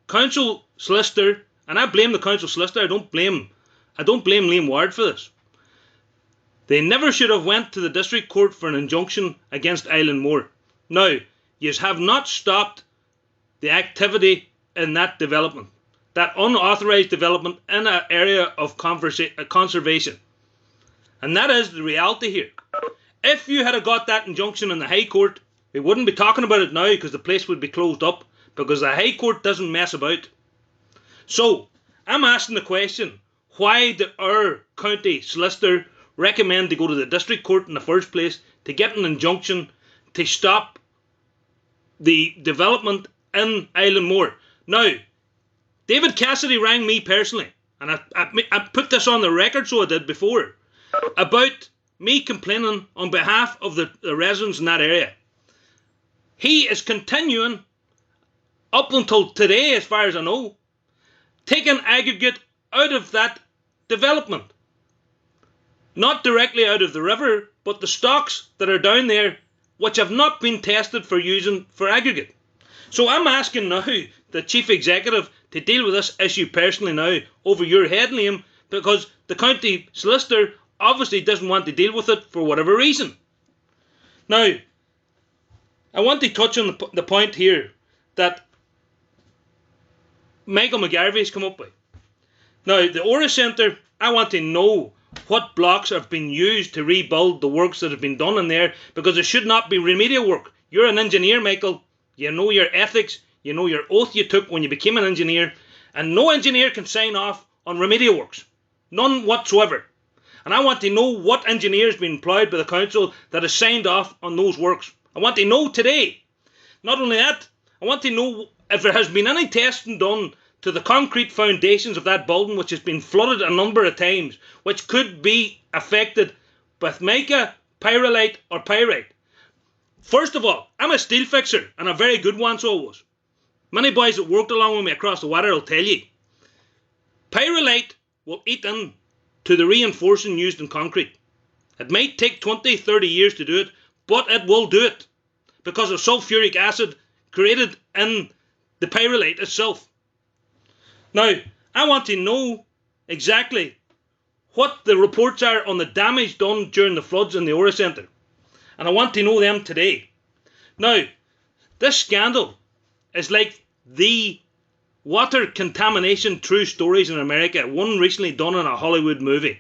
council solicitor, and I blame the council solicitor. I don't blame Liam Ward for this. They never should have went to the district court for an injunction against Island Moor. Now, you have not stopped the activity in that development, that unauthorised development in an area of conservation. And that is the reality here. If you had got that injunction in the High Court, we wouldn't be talking about it now, because the place would be closed up, because the High Court doesn't mess about. So, I'm asking the question, why did our county solicitor recommend to go to the district court in the first place to get an injunction to stop the development in Island Moor? Now, David Cassidy rang me personally, and I put this on the record, so I did before, about me complaining on behalf of the residents in that area. He is continuing, up until today as far as I know, taking aggregate out of that development. Not directly out of the river, but the stocks that are down there, which have not been tested for using for aggregate. So I'm asking now the Chief Executive to deal with this issue personally now, over your head, Liam, because the county solicitor obviously doesn't want to deal with it for whatever reason. Now, I want to touch on the point here that Michael McGarvey has come up with. Now, the Ora Centre, I want to know what blocks have been used to rebuild the works that have been done in there, because it should not be remedial work. You're an engineer, Michael. You know your ethics. You know your oath you took when you became an engineer. And no engineer can sign off on remedial works. None whatsoever. And I want to know what engineer has been employed by the council that has signed off on those works. I want to know today. Not only that, I want to know if there has been any testing done to the concrete foundations of that building, which has been flooded a number of times, which could be affected with mica, pyrolite or pyrite. First of all, I'm a steel fixer, and a very good one, so I was. Many boys that worked along with me across the water will tell you. Pyrolite will eat in to the reinforcing used in concrete. It might take 20, 30 years to do it, but it will do it, because of sulfuric acid created in the pyrolite itself. Now, I want to know exactly what the reports are on the damage done during the floods in the Ora Centre. And I want to know them today. Now, this scandal is like the water contamination true stories in America, one recently done in a Hollywood movie.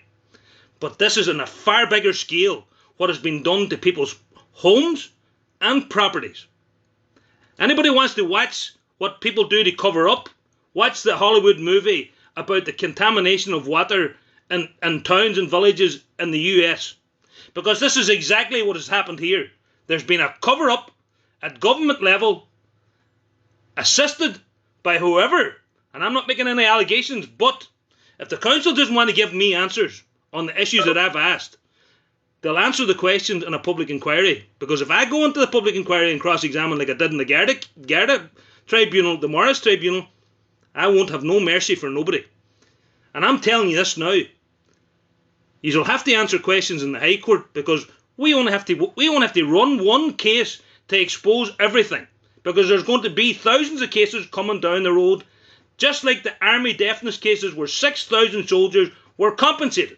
But this is on a far bigger scale, what has been done to people's homes and properties. Anybody wants to watch what people do to cover up, watch the Hollywood movie about the contamination of water in towns and villages in the US. Because this is exactly what has happened here. There's been a cover-up at government level, assisted by whoever, and I'm not making any allegations, but if the council doesn't want to give me answers on the issues that I've asked, they'll answer the questions in a public inquiry. Because if I go into the public inquiry and cross-examine like I did in the Garda Tribunal, the Morris Tribunal, I won't have no mercy for nobody. And I'm telling you this now. You'll have to answer questions in the High Court, because we only have to run one case to expose everything. Because there's going to be thousands of cases coming down the road, just like the army deafness cases where 6,000 soldiers were compensated.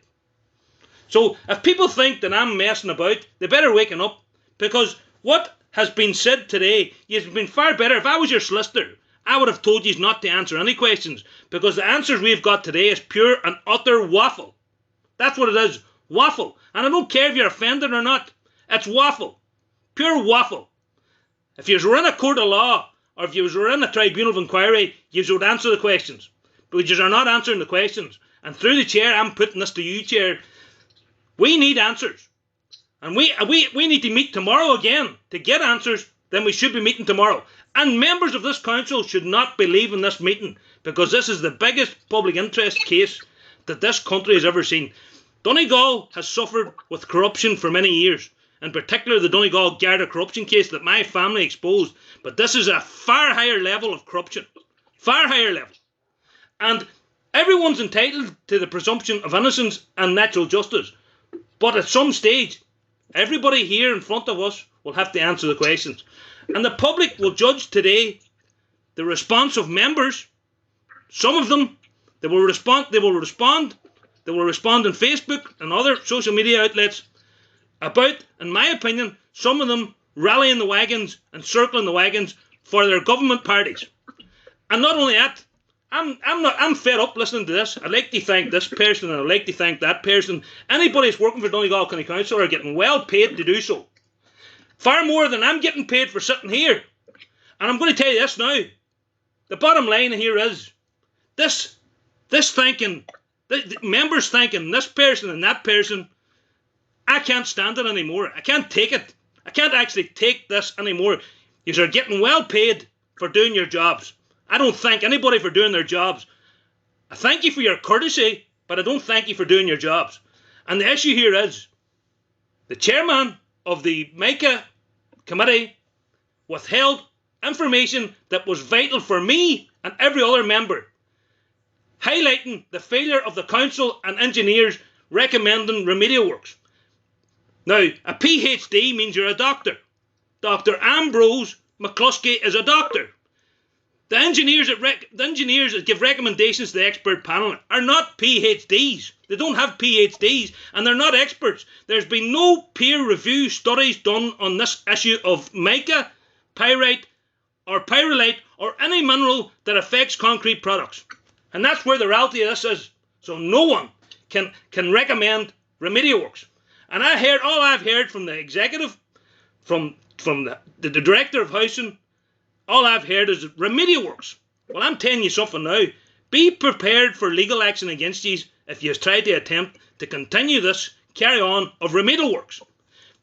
So if people think that I'm messing about, they better waken up, because what has been said today, you've been far better. If I was your solicitor, I would have told you not to answer any questions, because the answers we've got today is pure and utter waffle. That's what it is, waffle. And I don't care if you're offended or not, it's waffle, pure waffle. If you were in a court of law, or if you were in a tribunal of inquiry, you would answer the questions. But you are not answering the questions. And through the chair, I'm putting this to you, Chair. We need answers. And we need to meet tomorrow again to get answers. Then we should be meeting tomorrow. And members of this council should not be leaving this meeting, because this is the biggest public interest case that this country has ever seen. Donegal has suffered with corruption for many years. In particular, the Donegal Garda corruption case that my family exposed. But this is a far higher level of corruption. Far higher level. And everyone's entitled to the presumption of innocence and natural justice. But at some stage, everybody here in front of us will have to answer the questions. And the public will judge today the response of members. Some of them, they will respond on Facebook and other social media outlets about, in my opinion, some of them rallying the wagons and circling the wagons for their government parties. And not only that, I'm fed up listening to this. I'd like to thank this person and I'd like to thank that person. Anybody who's working for Donegal County Council are getting well paid to do so. Far more than I'm getting paid for sitting here. And I'm going to tell you this now. The bottom line here is this thinking, the members thinking this person and that person, I can't stand it anymore. I can't take it. I can't actually take this anymore. You are getting well paid for doing your jobs. I don't thank anybody for doing their jobs. I thank you for your courtesy, but I don't thank you for doing your jobs. And the issue here is the chairman of the MICA committee withheld information that was vital for me and every other member, highlighting the failure of the council and engineers recommending remedial works. Now, a PhD means you're a doctor. Dr. Ambrose McCluskey is a doctor. The engineers that give recommendations to the expert panel are not PhDs. They don't have PhDs and they're not experts. There's been no peer review studies done on this issue of mica, pyrite or pyrolite or any mineral that affects concrete products. And that's where the reality of this is. So no one can recommend remedial works. And all I've heard from the executive, from the director of housing, all I've heard is remedial works. Well, I'm telling you something now. Be prepared for legal action against you if you try to attempt to continue this carry on of remedial works.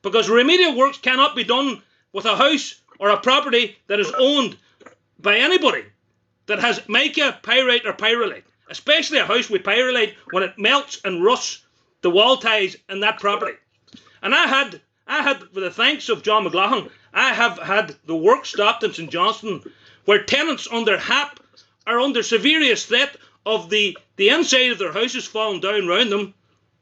Because remedial works cannot be done with a house or a property that is owned by anybody that has mica, pyrite or pyrolite. Especially a house with pyrolite when it melts and rusts the wall ties in that property. And I had, with the thanks of John McLaughlin, I have had the work stopped in St Johnstone where tenants under HAP are under serious threat of the inside of their houses falling down around them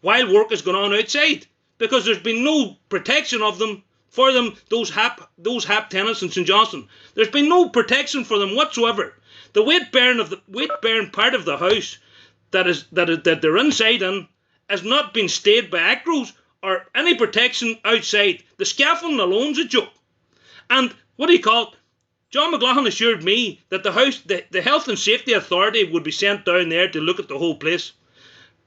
while work is going on outside, because there's been no protection of them for them, those HAP tenants in St Johnstone. There's been no protection for them whatsoever. The weight bearing part of the house that they're inside in has not been stayed by acros or any protection outside. The scaffolding alone's a joke. And what do you call it? John McLaughlin assured me that the Health and Safety Authority would be sent down there to look at the whole place,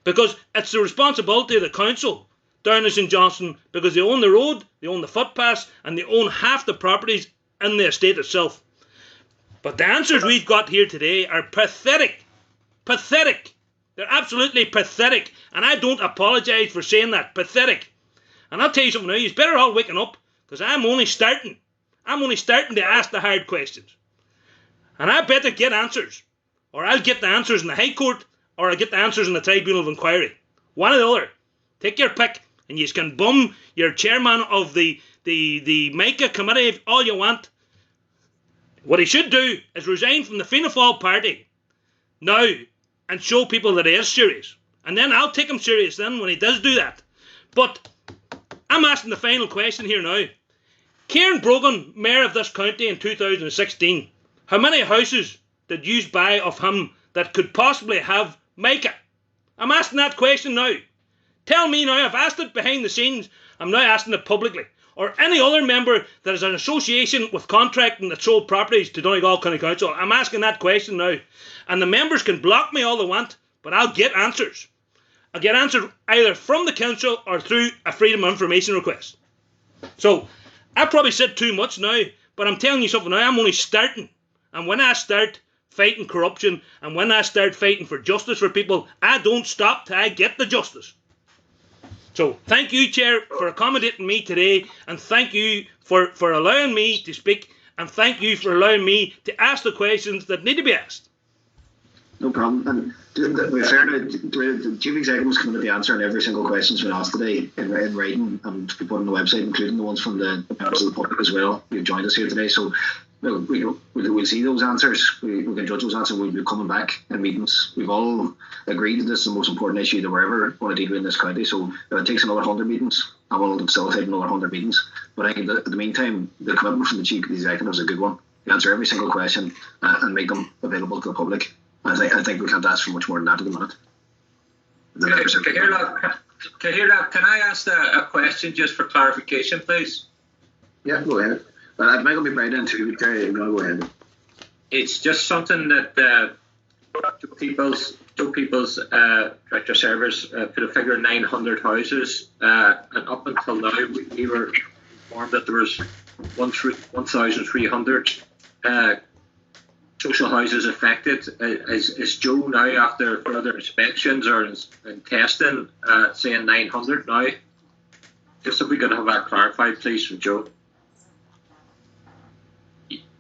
because it's the responsibility of the council down in St Johnstone, because they own the road, they own the footpaths, and they own half the properties in the estate itself. But the answers we've got here today are pathetic. Pathetic. They're absolutely pathetic. And I don't apologise for saying that. Pathetic. And I'll tell you something now, you're better all waking up, because I'm only starting. I'm only starting to ask the hard questions. And I better get answers. Or I'll get the answers in the High Court, or I'll get the answers in the Tribunal of Inquiry. One or the other. Take your pick, and you can bum your chairman of the MICA committee if all you want. What he should do is resign from the Fianna Fáil party now and show people that he is serious. And then I'll take him serious then when he does do that. But I'm asking the final question here now. Kieran Brogan, Mayor of this county in 2016, how many houses did you buy of him that could possibly have MICA? I'm asking that question now. Tell me now, I've asked it behind the scenes, I'm now asking it publicly. Or any other member that is an association with contracting that sold properties to Donegal County Council. I'm asking that question now. And the members can block me all they want, but I'll get answers. I'll get answers either from the council or through a Freedom of Information request. So, I probably said too much now, but I'm telling you something now, I'm only starting. And when I start fighting corruption, and when I start fighting for justice for people, I don't stop till I get the justice. So, thank you, Chair, for accommodating me today, and thank you for allowing me to speak, and thank you for allowing me to ask the questions that need to be asked. No problem. And to be fair, the Chief Executive was coming to be answering every single question that's been asked today in writing and to be put on the website, including the ones from the members of the public as well who've joined us here today. So we'll see those answers. We can judge those answers. We'll be coming back in meetings. We've all agreed that this is the most important issue that we're ever going to deal with in this county. So if it takes another 100 meetings, I will facilitate another 100 meetings. But I think that in the meantime, the commitment from the Chief Executive is a good one. To answer every single question and make them available to the public. I think we can't ask for much more than that at the minute. Cahira, can I ask a question just for clarification, please? Yeah, go ahead. Michael McBride and too, go ahead. It's just something that Joe Peoples, Director Servers, put a figure of 900 houses, and up until now we were informed that there was 1,300 social houses affected. Is Joe now, after further inspections or in testing, saying 900 now? Just if we could have that clarified, please, from Joe.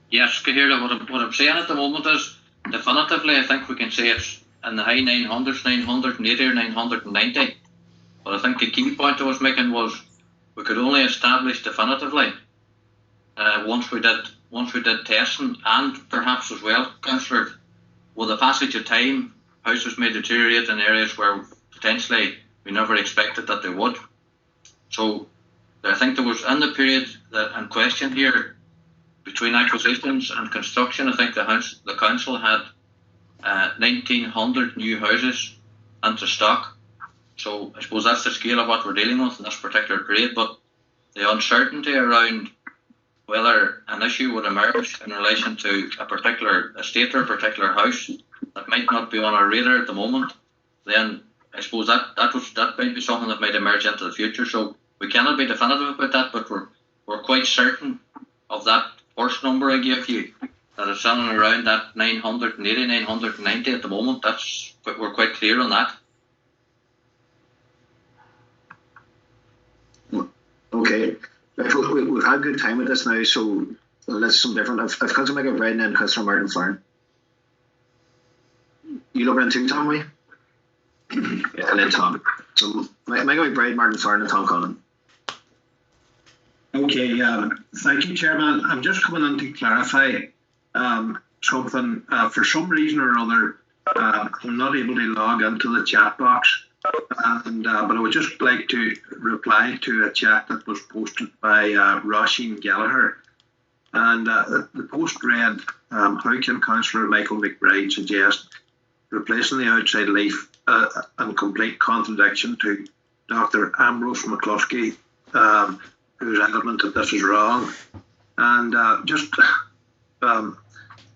Yes, Cahira, what I'm saying at the moment is, definitively, I think we can say it's in the high 900s, 980 or 990. But I think the key point I was making was we could only establish definitively once we did testing, and perhaps as well, Councillor, with the passage of time, houses may deteriorate in areas where potentially we never expected that they would. So I think there was, in the period that in question here, between acquisitions and construction, I think the council had 1,900 new houses into stock. So I suppose that's the scale of what we're dealing with in this particular period. But the uncertainty around whether an issue would emerge in relation to a particular estate or a particular house that might not be on our radar at the moment, then I suppose that might be something that might emerge into the future. So we cannot be definitive about that, but we're quite certain of that first number I gave you, that it's in and around that 980, 990 at the moment. We're quite clear on that. Okay. We've had good time with this now, so let's some different. I've Councillor McBride and Councillor Martin Farn. You looking at two, Tom, we? Yeah, and then Tom. So Michael McBride, Martin Farn, and Tom Conlon. Okay, thank you, Chairman. I'm just coming in to clarify something. For some reason or other, I'm not able to log into the chat box, but I would just like to reply to a chat that was posted by Roisin Gallagher. And the post read, how can Councillor Michael McBride suggest replacing the outside leaf in complete contradiction to Dr. Ambrose McCluskey, who's adamant that this is wrong. And just I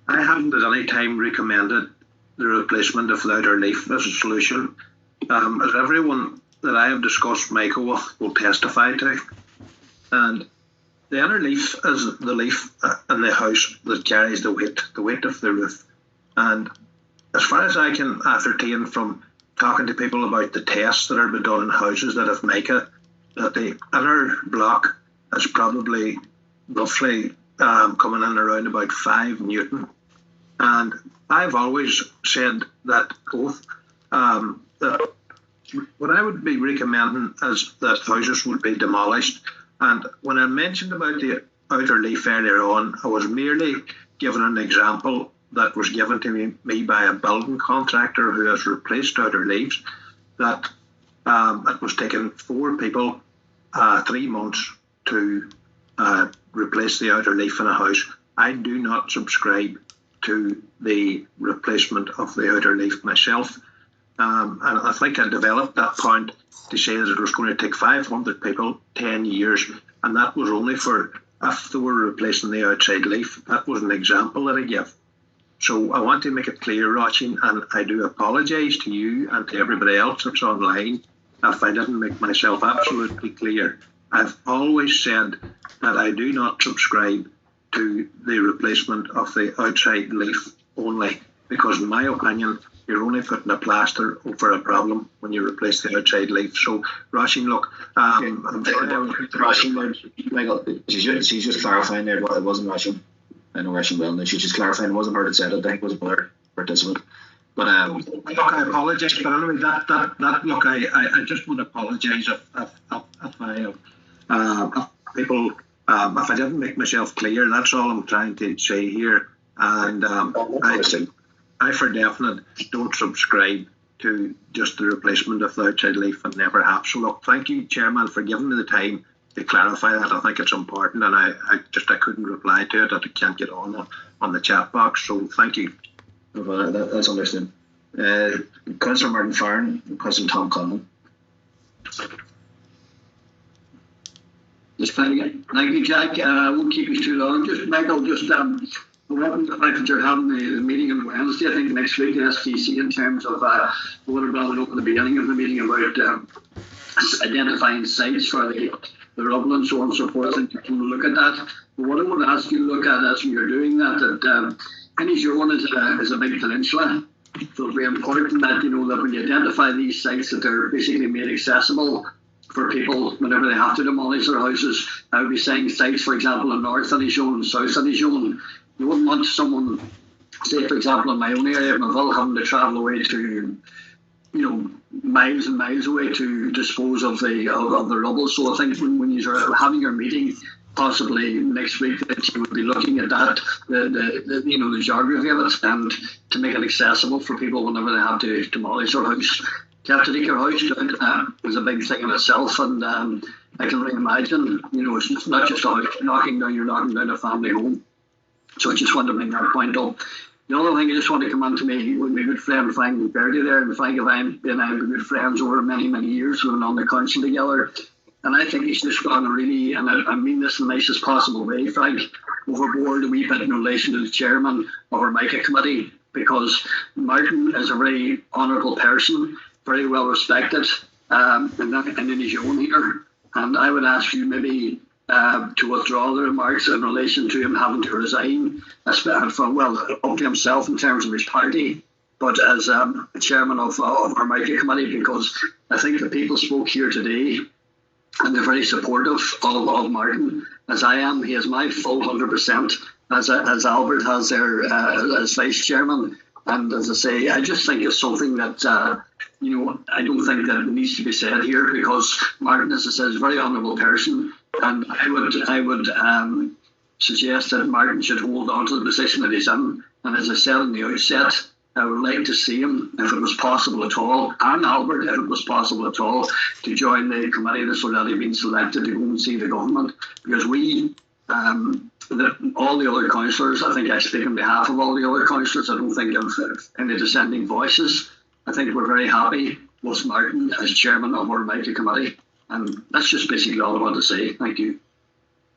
haven't at any time recommended the replacement of the outer leaf as a solution, as everyone that I have discussed Michael with will testify to. And the inner leaf is the leaf in the house that carries the weight of the roof. And as far as I can ascertain from talking to people about the tests that are being done in houses that have mica, that the inner block is probably roughly coming in around about 5 Newton. And I've always said that both that what I would be recommending is that houses would be demolished. And when I mentioned about the outer leaf earlier on, I was merely giving an example that was given to me by a building contractor who has replaced outer leaves, that it was taking 4 people 3 months to replace the outer leaf in a house. I do not subscribe to the replacement of the outer leaf myself. And I think I developed that point to say that it was going to take 500 people 10 years, and that was only for if they were replacing the outside leaf. That was an example that I give. So I want to make it clear, Roisin, and I do apologise to you and to everybody else that's online if I didn't make myself absolutely clear. I've always said that I do not subscribe to the replacement of the outside leaf only, because in my opinion, you're only putting a plaster over a problem when you replace the outside leaf. So, Roisin, look, Roisin, Michael, she's just clarifying there. It wasn't Roisin. I know Roisin well, and she's just clarifying. It wasn't her that said it. I think it was another participant. But look, I apologise. But anyway, that look, I just want to apologise if people, if I didn't make myself clear. That's all I'm trying to say here. And I for definite don't subscribe to just the replacement of the outside leaf, and never have. So look, thank you, Chairman, for giving me the time to clarify that. I think it's important, and I couldn't reply to it, that I can't get on the chat box. So thank you. Well, that's understood. Councillor Martin Farron, Councillor Tom Conlon. Just thank you, Jack. I won't keep you too long. Just Michael, welcome to the fact that you're having the meeting on Wednesday, I think next week, the STC, in terms of what I brought up at the beginning of the meeting about identifying sites for the rubble and so on and so forth, and you can look at that. But what I want to ask you to look at as you're doing that Inishowen is a big peninsula, so it's very important that that when you identify these sites, that they're basically made accessible for people whenever they have to demolish their houses. I would be saying sites, for example, in North Inishowen and South Inishowen. You wouldn't want someone, say for example in my own area of Maville, having to travel away to, miles and miles away to dispose of the rubble. So I think when you're having your meeting, possibly next week, that you would be looking at that, the geography of it, and to make it accessible for people whenever they have to demolish their house. To have to take your house down is a big thing in itself, and I can really imagine, it's just not just a house you're knocking down a family home. So I just wanted to bring that point up. The other thing I just want to come on to me with my good friend Frank McBurdy there, and Frank and I have been good friends over many, many years. We've been on the council together, and I think he's just gone really, and I mean this in the nicest possible way, Frank, overboard a wee bit in relation to the chairman of our MICA committee, because Martin is a very honourable person, very well respected, and in his own here. And I would ask you maybe to withdraw the remarks in relation to him having to resign, up to himself in terms of his party, but as chairman of our MICA committee, because I think the people spoke here today and they're very supportive of Martin, as I am. He has my full 100%, as Albert has there as vice chairman. And as I say, I just think it's something that I don't think that it needs to be said here, because Martin, as I said, is a very honourable person, and I would suggest that Martin should hold on to the position that he's in. And as I said in the outset, I would like to see him, if it was possible at all, and Albert, if it was possible at all, to join the committee that's already been selected to go and see the government, because we, all the other councillors, I think I speak on behalf of all the other councillors, I don't think of any dissenting voices. I think we're very happy with Martin as chairman of our MICA committee, and that's just basically all I want to say. Thank you.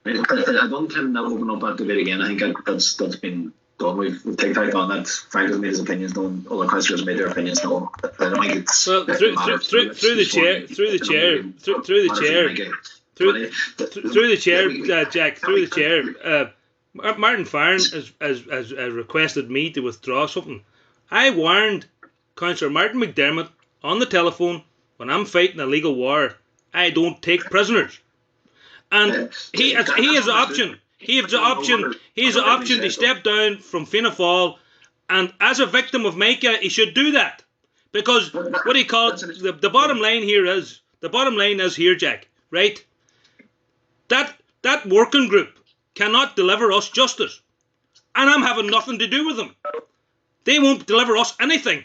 I don't think that open up that debate again. I think that's been done. We've taken on that. Frank has made his opinions known. Other councillors have made their opinions known. I don't think it's through the chair, Jack, through the chair. Martin Farron has requested me to withdraw something. I warned Councillor Martin McDermott on the telephone when I'm fighting a legal war. I don't take prisoners. And he has the option. He has the option to step down from Fianna Fáil, and as a victim of Micah, he should do that. Because what he called the bottom line is here, Jack, right? That working group cannot deliver us justice. And I'm having nothing to do with them. They won't deliver us anything.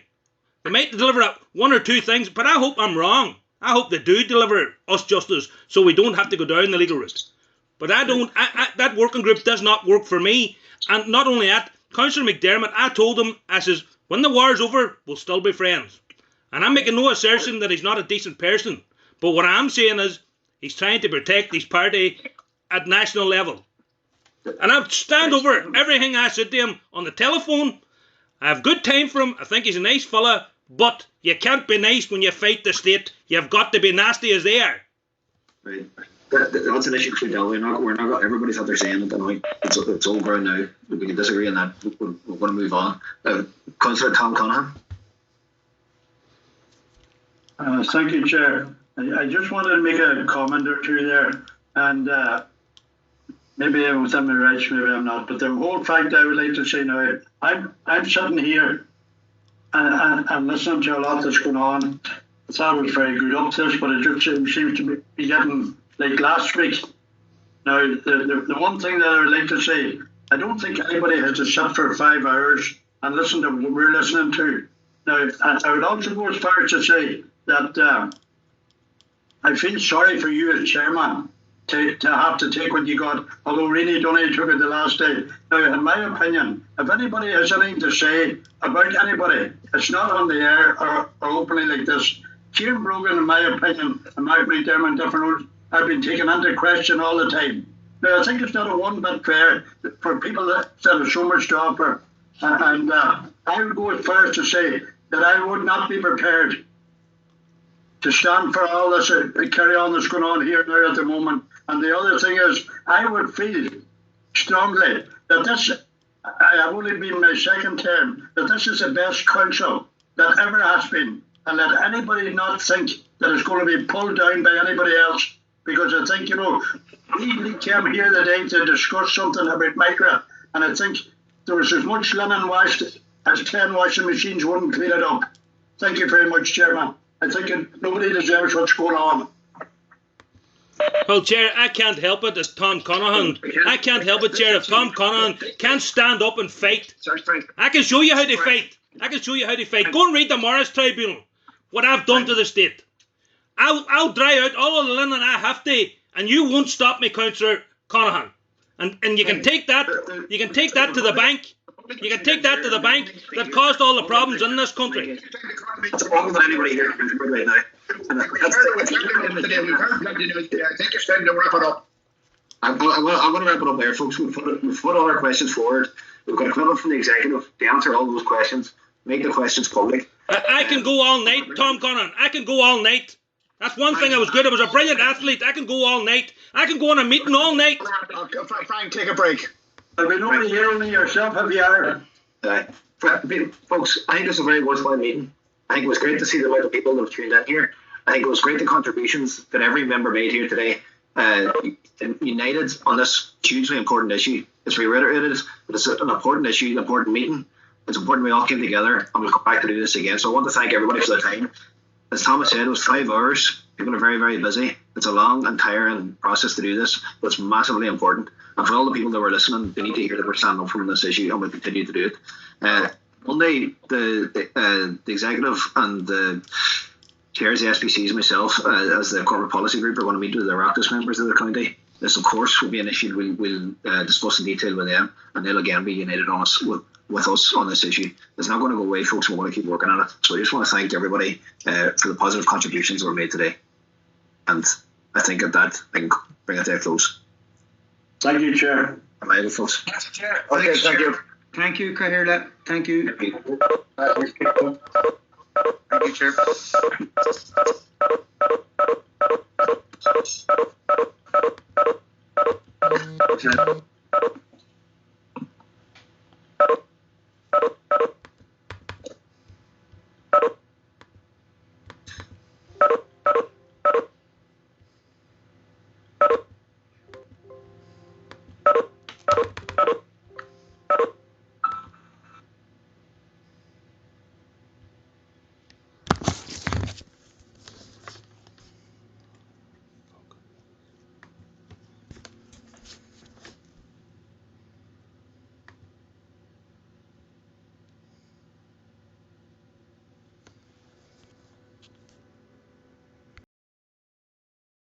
They might deliver one or two things, but I hope I'm wrong. I hope they do deliver us justice so we don't have to go down the legal route. But that working group does not work for me. And not only that, Councillor McDermott, I told him, I says, when the war's over, we'll still be friends. And I'm making no assertion that he's not a decent person. But what I'm saying is, he's trying to protect his party at national level. And I'll stand over everything I said to him on the telephone. I have good time for him. I think he's a nice fella. But you can't be nice when you fight the state. You've got to be nasty as they are. Right. That's an issue between Del. We're not. Everybody's had their saying it. And it's all ground now. We can disagree on that. We're going to move on. Councillor Tom Conaghan. Thank you, Chair. I just wanted to make a comment or two there, and maybe I'm within my rights, maybe I'm not. But the whole fact I would like to say now, I'm sitting here and listening to a lot that's going on. I thought it was very good up to this, but it just seems to be getting like last week. Now, the one thing that I would like to say, I don't think anybody has to sit for 5 hours and listen to what we're listening to. Now, I would also go as far as to say that I feel sorry for you as chairman to have to take what you got, although really Donegal took it the last day. Now, in my opinion, if anybody has anything to say about anybody, it's not on the air or openly like this. Kieran Brogan, in my opinion, and Mark McDermott, different ones, have been taken into question all the time. Now, I think it's not a one bit fair for people that have so much to offer. And I would go as far as to say that I would not be prepared to stand for all this carry on that's going on here now at the moment. And the other thing is, I would feel strongly that this, I have only been my second term, that this is the best council that ever has been. And let anybody not think that it's going to be pulled down by anybody else. Because I think, we came here today to discuss something about Micah. And I think there was as much linen washed as 10 washing machines wouldn't clean it up. Thank you very much, Chairman. I think nobody deserves what's going on. Well, Chair, I can't help it as Tom Conaghan. I can't help it, Chair, if Tom Conaghan can't stand up and fight. I can show you how to fight. Go and read the Morris Tribunal, what I've done to the state. I'll dry out all of the linen I have to, and you won't stop me, Councillor Conaghan. And you can take that. You can take that to the bank. You can take that to the bank that caused all the problems in this country. It's wrong with anybody here right now. I think it's time to wrap it up. I'm going to wrap it up there, folks. We've put all our questions forward. We've got a commitment from the executive to answer all those questions, make the questions public. I can go all night, Tom Conaghan. I can go all night. That's one thing I was good. I was a brilliant athlete. I can go all night. I can go on a meeting all night. Fine, take a break. Have we nobody here only yourself, have you ever? Folks, I think this is a very worthwhile meeting. I think it was great to see the amount of people that have tuned in here. I think it was great the contributions that every member made here today. United on this hugely important issue. As we reiterated, it's an important issue, an important meeting. It's important we all came together and we'll come back to do this again. So I want to thank everybody for their time. As Thomas said, it was 5 hours. People are very, very busy. It's a long and tiring process to do this, but it's massively important. And for all the people that were listening, they need to hear that we're standing up for this issue and we'll continue to do it. Monday, the executive and the chairs, the SPCs, and myself, as the corporate policy group, are going to meet with the Oireachtas members of the county. This, of course, will be an issue we'll discuss in detail with them, and they'll again be united on us with us on this issue. It's not going to go away, folks. We're going to keep working on it. So I just want to thank everybody for the positive contributions that were made today. And I think at that, I can bring it to a close. Thank you, Chair. Amazing, folks. Yes, Chair. Okay, thank you. Thank you, Cahirla. Thank you. Thank you, Chair.